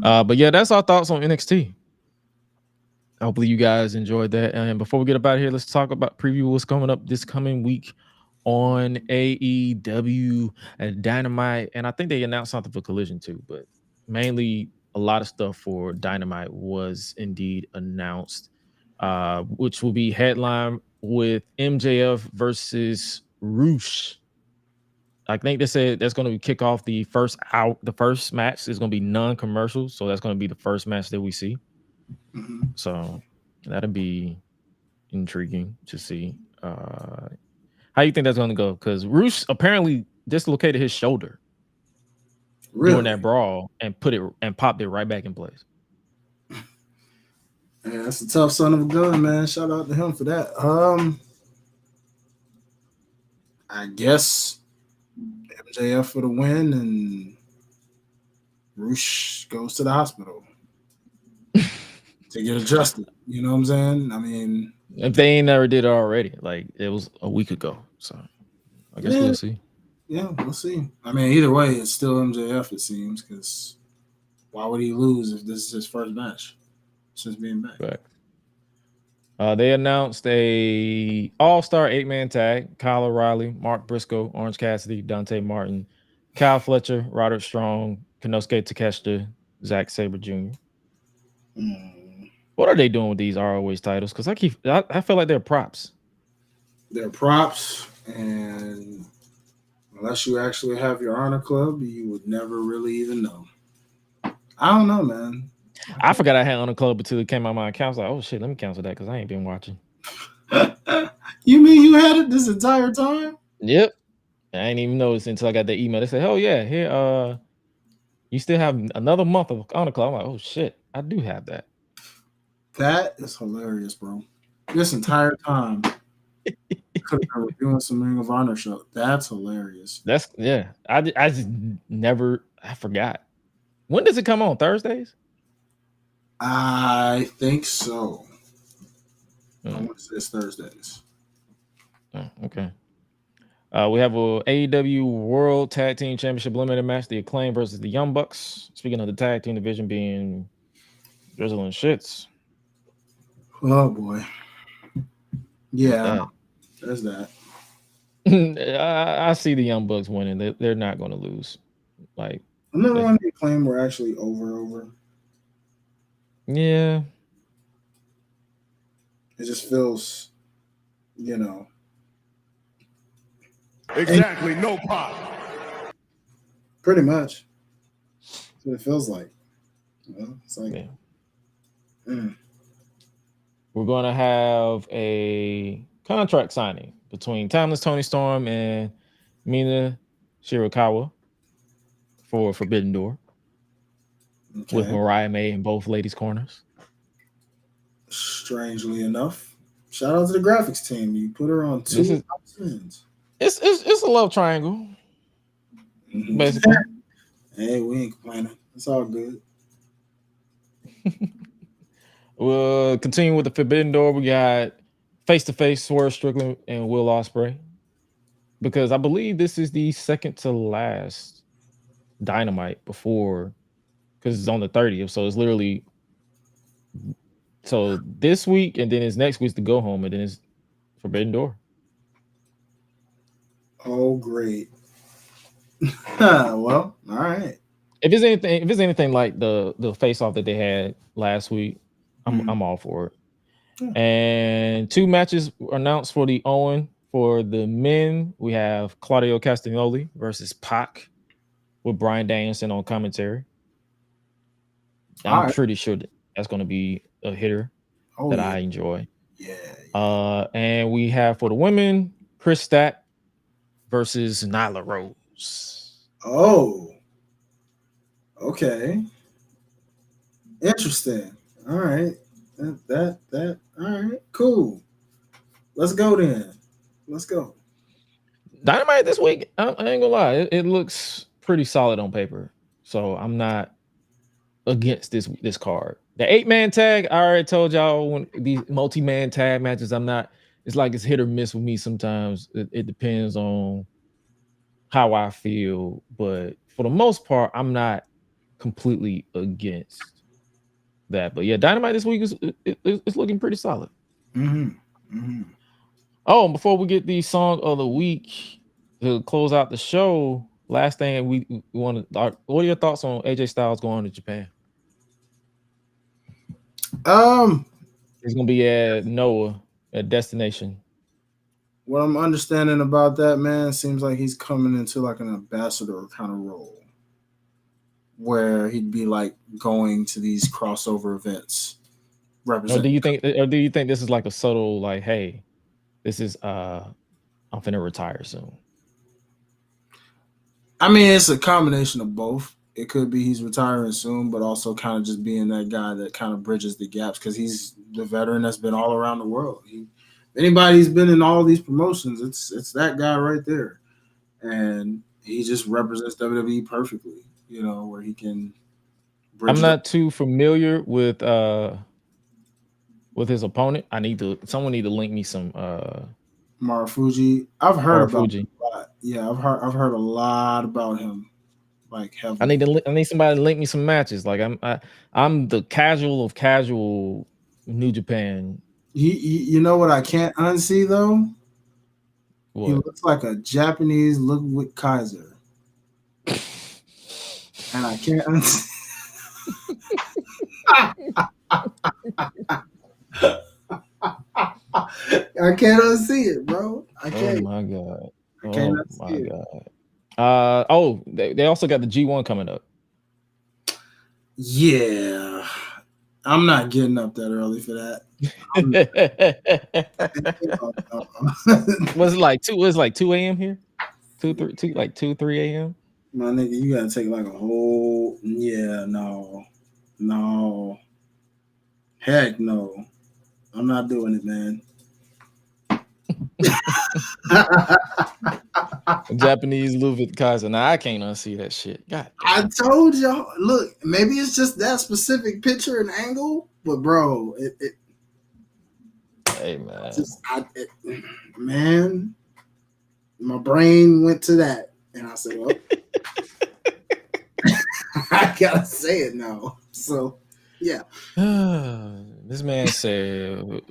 But yeah, that's our thoughts on NXT. Hopefully you guys enjoyed that. And before we get up out of here, let's talk about preview what's coming up this coming week on AEW and Dynamite. And I think they announced something for Collision too, but mainly a lot of stuff for Dynamite was indeed announced, which will be headline with MJF versus Roosh. I think they said that's going to kick off the first match is going to be non-commercial, so that's going to be the first match that we see. So that'll be intriguing to see. How you think that's going to go? Because Roosh apparently dislocated his shoulder during that brawl and popped it right back in place. Yeah, that's a tough son of a gun, man. Shout out to him for that. I guess MJF for the win, and Roosh goes to the hospital to get adjusted. You know what I'm saying? I mean, if they ain't never did it already, like it was a week ago. So I guess we'll see. Yeah, we'll see. I mean, either way, it's still MJF, it seems, because why would he lose if this is his first match since being back? Right. They announced a all-star 8-man tag: Kyle O'Reilly, Mark Briscoe, Orange Cassidy, Dante Martin, Kyle Fletcher, Roderick Strong, Konosuke Takeshita, Zack Sabre Jr. What are they doing with these ROH titles? Because I feel like they're props. They're props, and unless you actually have your honor club, you would never really even know. I don't know, man. I forgot I had honor club until it came out my account. I was like, oh shit, let me cancel that because I ain't been watching. You mean you had it this entire time? Yep. I ain't even noticed until I got the email. They said, oh yeah, here, you still have another month of honor club. I'm like, oh shit, I do have that. That is hilarious, bro. This entire time, could have been reviewing some Ring of Honor show. That's hilarious. I just never. I forgot. When does it come on? Thursdays? I think so. I want to say it's Thursdays. Oh, okay. We have a AEW World Tag Team Championship limited match: The Acclaim versus the Young Bucks. Speaking of the tag team division being Drizzle and Shits. Oh boy. Yeah. There's that. I see the Young Bucks winning. They're not going to lose. Like, I remember when they claimed we're actually over. Yeah. It just feels, you know. Exactly, no pop. Pretty much. That's what it feels like. You know, it's like. Yeah. We're going to have a contract signing between Timeless Tony Storm and Mina Shirakawa for Forbidden Door. Okay. With Mariah May in both ladies' corners. Strangely enough, shout out to the graphics team. You put her on two options. It's a love triangle, basically. Hey, we ain't complaining. It's all good. We'll continue with the Forbidden Door. We got face-to-face Swerve, Strickland, and Will Ospreay. Because I believe this is the second to last Dynamite before, because it's on the 30th. So it's literally, so this week and then it's next week's the go home and then it's Forbidden Door. Oh, great. Well, all right. If it's anything like the face-off that they had last week, I'm all for it. Yeah. And 2 matches announced for the Owen. For the men, we have Claudio Castagnoli versus Pac with Bryan Danielson on commentary. I'm pretty sure that's going to be a hitter that I enjoy. Yeah. And we have for the women, Chris Stack versus Nyla Rose. Oh. Okay. Interesting. All right. That all right, cool. Let's go then. Let's go. Dynamite this week, I ain't gonna lie, it looks pretty solid on paper. So I'm not against this card. The 8-man tag, I already told y'all, when these multi-man tag matches, it's like it's hit or miss with me sometimes. It depends on how I feel, but for the most part, I'm not completely against that. But yeah, Dynamite this week is looking pretty solid. Oh, before we get the song of the week to close out the show, last thing we want to, what are your thoughts on AJ Styles going to Japan? It's gonna be at Noah, at Destination. What I'm understanding about that, man, seems like he's coming into like an ambassador kind of role, where he'd be like going to these crossover events. Or do you think this is like a subtle, like, hey, this is I'm finna retire soon? I mean, it's a combination of both. It could be he's retiring soon, but also kind of just being that guy that kind of bridges the gaps, because he's the veteran that's been all around the world. Anybody's been in all these promotions, it's that guy right there, and he just represents WWE perfectly. You know, where he can. I'm not too familiar with his opponent. Someone need to link me some Marufuji. I've heard about him a lot. Yeah, I've heard a lot about him. Like heavily. I need somebody to link me some matches. Like I'm the casual of casual New Japan. You know what I can't unsee though? What? He looks like a Japanese Ludwig Kaiser. And I can't unsee. I can't unsee it, bro. I can't. Oh my god. God. They also got the G1 coming up. Yeah. I'm not getting up that early for that. Was it like 2? It was like 2 a.m. here? 2, 3 a.m. My nigga, you gotta take like a whole no. Heck no. I'm not doing it, man. Japanese Ludwig Kaiser. Now I can't unsee that shit. God damn. I told y'all. Look, maybe it's just that specific picture and angle, but bro, hey man, man, my brain went to that, and I said, well, I gotta say it now. So yeah, this man said,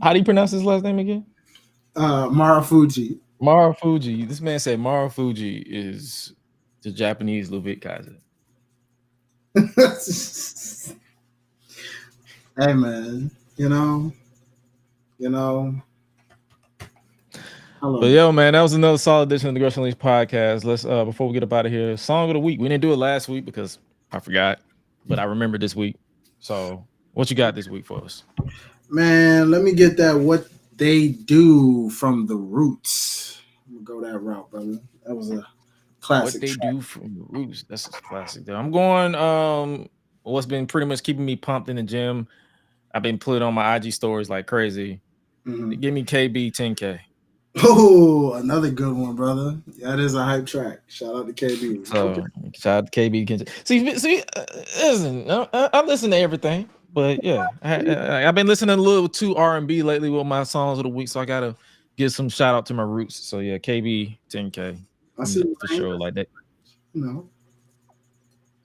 How do you pronounce his last name again? Marufuji. Marufuji. This man said Marufuji is the Japanese Ludwig Kaiser. Hey man, you know. But yo, man, that was another solid edition of the GRESH UNLEASHED podcast. Let's before we get up out of here, song of the week. We didn't do it last week because I forgot, but I remembered this week. So what you got this week for us? Man, let me get that What They Do from the Roots. I'm gonna go that route, brother. That was a classic. What They Do from the Roots. That's a classic. Though. I'm going what's been pretty much keeping me pumped in the gym. I've been putting on my IG stories like crazy. Mm-hmm. Give me KB 10K. Oh, another good one, brother. That is a hype track. Shout out to KB. So shout out to KB. See, listen, I listen to everything, but yeah, I've been listening a little to R&B lately with my songs of the week, so I gotta give some shout out to my roots. So yeah, KB 10K. I see for sure like that. No.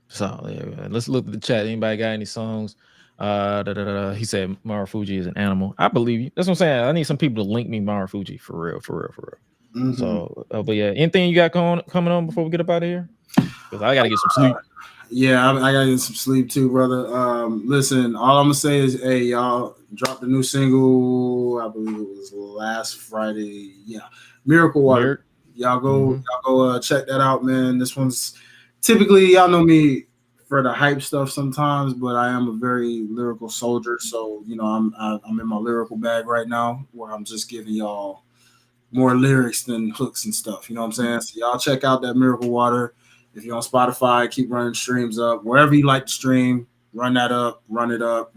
So yeah, let's look at the chat. Anybody got any songs? He said Marufuji is an animal. I believe you. That's what I'm saying. I need some people to link me Marufuji for real. Mm-hmm. So, but yeah, anything you got coming on before we get up out of here? Because I gotta get some sleep. Yeah, I gotta get some sleep too, brother. Listen, all I'm gonna say is, hey, y'all dropped a new single. I believe it was last Friday. Yeah, Miracle Water. Y'all go check that out, man. This one's typically, y'all know me for the hype stuff sometimes, but I am a very lyrical soldier. So, you know, I'm in my lyrical bag right now where I'm just giving y'all more lyrics than hooks and stuff. You know what I'm saying? So y'all check out that Miracle Water. If you're on Spotify, keep running streams up. Wherever you like to stream, run that up, run it up.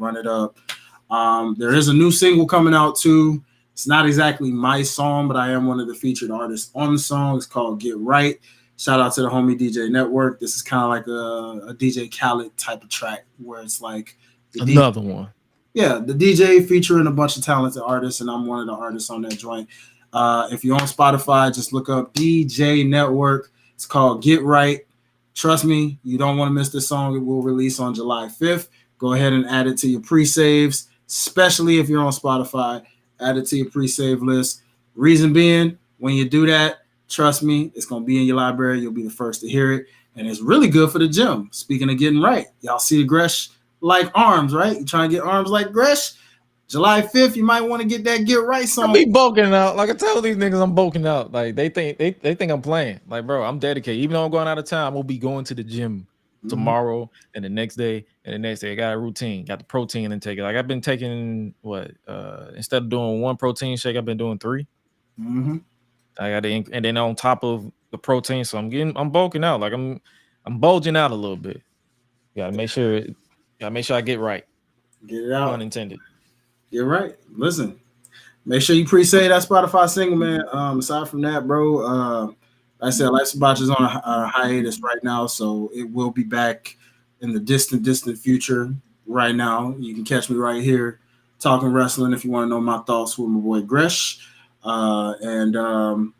There is a new single coming out too. It's not exactly my song, but I am one of the featured artists on the song. It's called Get Right. Shout out to the homie DJ Network. This is kind of like a DJ Khaled type of track where it's like another one. Yeah, the DJ featuring a bunch of talented artists, and I'm one of the artists on that joint. If you're on Spotify, just look up DJ Network. It's called Get Right. Trust me, you don't want to miss this song. It will release on July 5th. Go ahead and add it to your pre-saves, especially if you're on Spotify. Add it to your pre-save list. Reason being, when you do that, trust me, it's going to be in your library. You'll be the first to hear it. And it's really good for the gym. Speaking of getting right, y'all see the Gresh like arms, right? You trying to get arms like Gresh? July 5th, you might want to get that Get Right song. I be bulking out. Like I tell these niggas I'm bulking out. Like they think I'm playing. Like, bro, I'm dedicated. Even though I'm going out of town, I'm gonna be going to the gym tomorrow and the next day and the next day. I got a routine, got the protein intake. Like I've been taking instead of doing one protein shake, I've been doing 3. Mm-hmm. I got and then on top of the protein, so I'm bulking out. Like I'm bulging out a little bit. Gotta make sure I get right. Get it out. Unintended. You're right. Listen, make sure you pre-save that Spotify single, man. Aside from that, bro, like I said, Life Sabach is on a hiatus right now, so it will be back in the distant future. Right now, you can catch me right here talking wrestling if you want to know my thoughts with my boy Gresh, and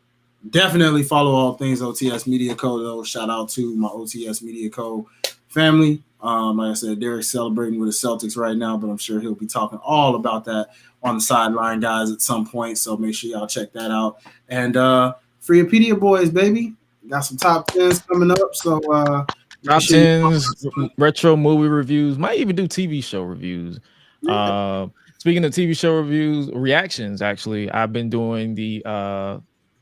definitely follow all things OTS Media Co. Though, shout out to my OTS Media Co. family. Like I said, Derek's celebrating with the Celtics right now, but I'm sure he'll be talking all about that on the sideline, guys, at some point. So make sure y'all check that out. And Freepedia boys, baby, got some top 10s coming up. So top 10s, retro movie reviews, might even do TV show reviews. Yeah. Speaking of TV show reviews, reactions. Actually, I've been doing the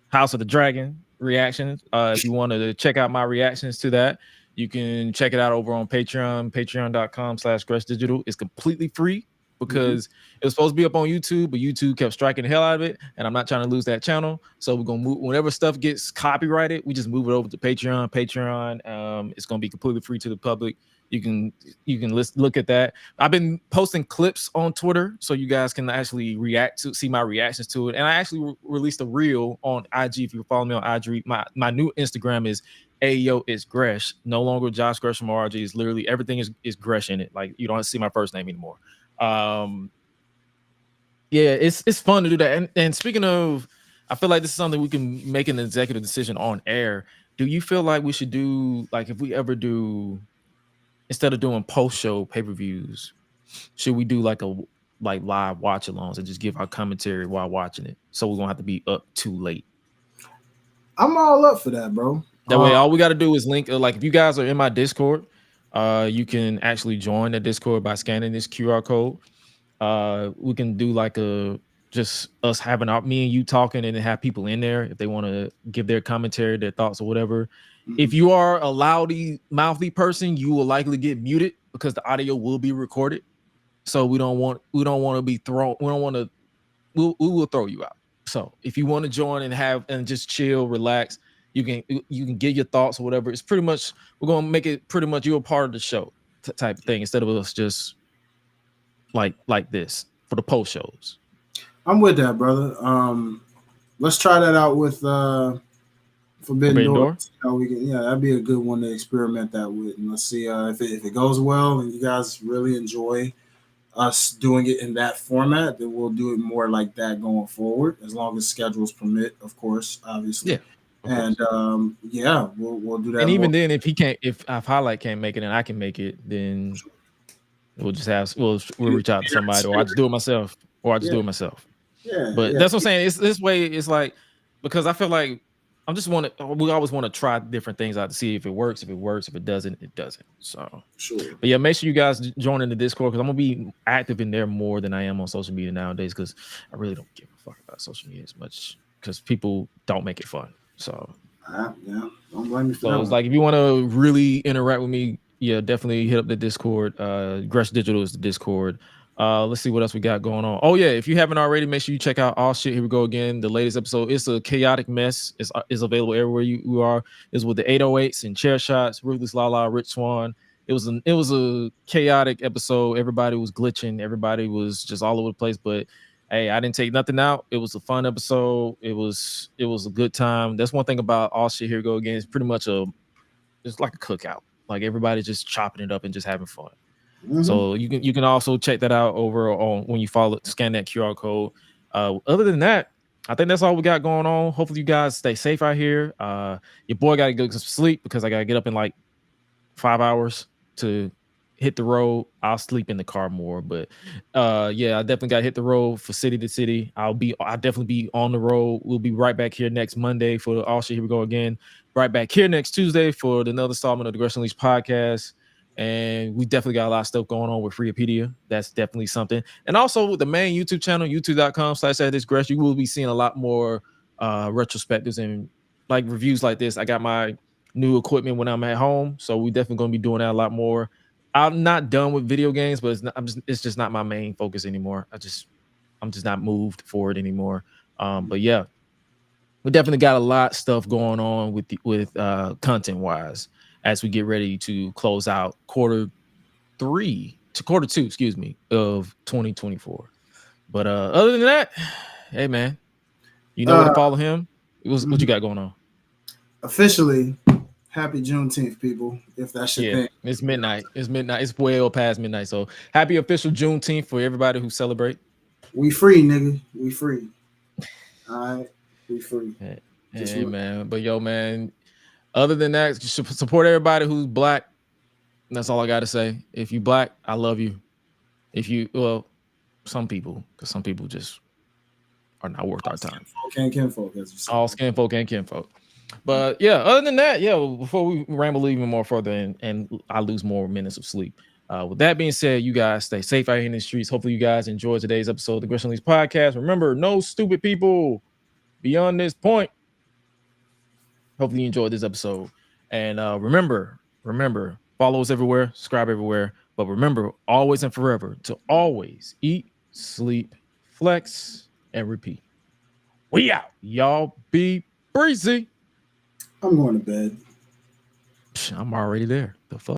House of the Dragon reactions. If you want to check out my reactions to that, you can check it out over on Patreon, patreon.com/GreshDigital. It's completely free because it was supposed to be up on YouTube, but YouTube kept striking the hell out of it, and I'm not trying to lose that channel. So we're gonna move whenever stuff gets copyrighted, we just move it over to Patreon. It's gonna be completely free to the public. You can look at that. I've been posting clips on Twitter so you guys can actually see my reactions to it. And I actually released a reel on IG. If you follow me on IG, my new Instagram is Ayo, it's Gresh. No longer Josh Gresham or RG. It's literally everything is Gresh in it. Like you don't see my first name anymore. Yeah, it's fun to do that. And speaking of, I feel like this is something we can make an executive decision on air. Do you feel like we should do, like if we ever do, instead of doing post-show pay-per-views, should we do like a like live watch alongs and just give our commentary while watching it. So we're gonna have to be up too late. I'm all up for that, bro. That way, all we got to do is link. Like, if you guys are in my Discord, you can actually join the Discord by scanning this QR code. We can do like just us having me and you talking, and then have people in there if they want to give their commentary, their thoughts, or whatever. Mm-hmm. If you are a mouthy person, you will likely get muted because the audio will be recorded. So we don't want to be thrown. We don't want to. We will throw you out. So if you want to join and just chill, relax. You can get your thoughts or whatever. It's pretty much, we're gonna make it pretty much you're a part of the show type of thing instead of us just like this for the post shows. I'm with that, brother. Let's try that out with Forbidden Door. That'd be a good one to experiment that with, and let's see if it goes well and you guys really enjoy us doing it in that format. Then we'll do it more like that going forward, as long as schedules permit, of course, obviously. Yeah. And we'll do that. And even then, if Highlight can't make it and I can make it, then we'll just we'll reach out to somebody, or I just do it myself, Yeah. But that's what I'm saying. It's this way. It's like, because I feel like we always want to try different things out to see if it works. If it doesn't, it doesn't. So sure. But yeah, make sure you guys join in the Discord, because I'm gonna be active in there more than I am on social media nowadays, because I really don't give a fuck about social media as much, because people don't make it fun. So don't blame me for that. So it's like, if you want to really interact with me, definitely hit up the Discord. Gresh Digital is the Discord. Let's see what else we got going on. Oh yeah, if you haven't already, make sure you check out All Shit Here We Go Again, the latest episode. It's a chaotic mess. It's available everywhere you are. It's with the 808s and chair shots, Ruthless Lala, Rich Swan. It was a chaotic episode. Everybody was glitching. Everybody was just all over the place. But hey, I didn't take nothing out. It was a fun episode. It was a good time. That's one thing about All Shit Here We Go Again. It's pretty much it's like a cookout. Like, everybody's just chopping it up and just having fun. Mm-hmm. So you can also check that out over on when you scan that QR code. Other than that, I think that's all we got going on. Hopefully you guys stay safe out here. Your boy got to go get some sleep, because I got to get up in like 5 hours to hit the road. I'll sleep in the car more, but I definitely got to hit the road for city to city. I'll definitely be on the road. We'll be right back here next Monday for All Shit Here We Go Again. Right back here next Tuesday for another installment of the GRESH Unleashed podcast. And we definitely got a lot of stuff going on with Freepedia. That's definitely something. And also with the main YouTube channel, youtube.com/@thisgresh, you will be seeing a lot more retrospectives and like reviews like this. I got my new equipment when I'm at home, so we definitely going to be doing that a lot more. I'm not done with video games, but it's just not my main focus anymore. I'm just not moved for it anymore. But yeah, we definitely got a lot of stuff going on with content wise, as we get ready to close out quarter two, of 2024. But other than that, hey man, you know where to follow him. What you got going on? Officially, happy Juneteenth, people. If that's your thing. It's midnight. It's way past midnight. So happy official Juneteenth for everybody who celebrate. We free, nigga. We free. All right, we free. Hey man, but yo man. Other than that, you should support everybody who's black. That's all I got to say. If you black, I love you. Some people, because some people just are not worth our time. All skin folk and kinfolk. But yeah, other than that, before we ramble even more further and I lose more minutes of sleep. With that being said, you guys stay safe out here in the streets. Hopefully you guys enjoyed today's episode of the GRESH Unleashed podcast. Remember, no stupid people beyond this point. Hopefully you enjoyed this episode. And remember, follow us everywhere, subscribe everywhere. But remember, always and forever, to always eat, sleep, flex, and repeat. We out. Y'all be breezy. I'm going to bed. I'm already there. The fuck?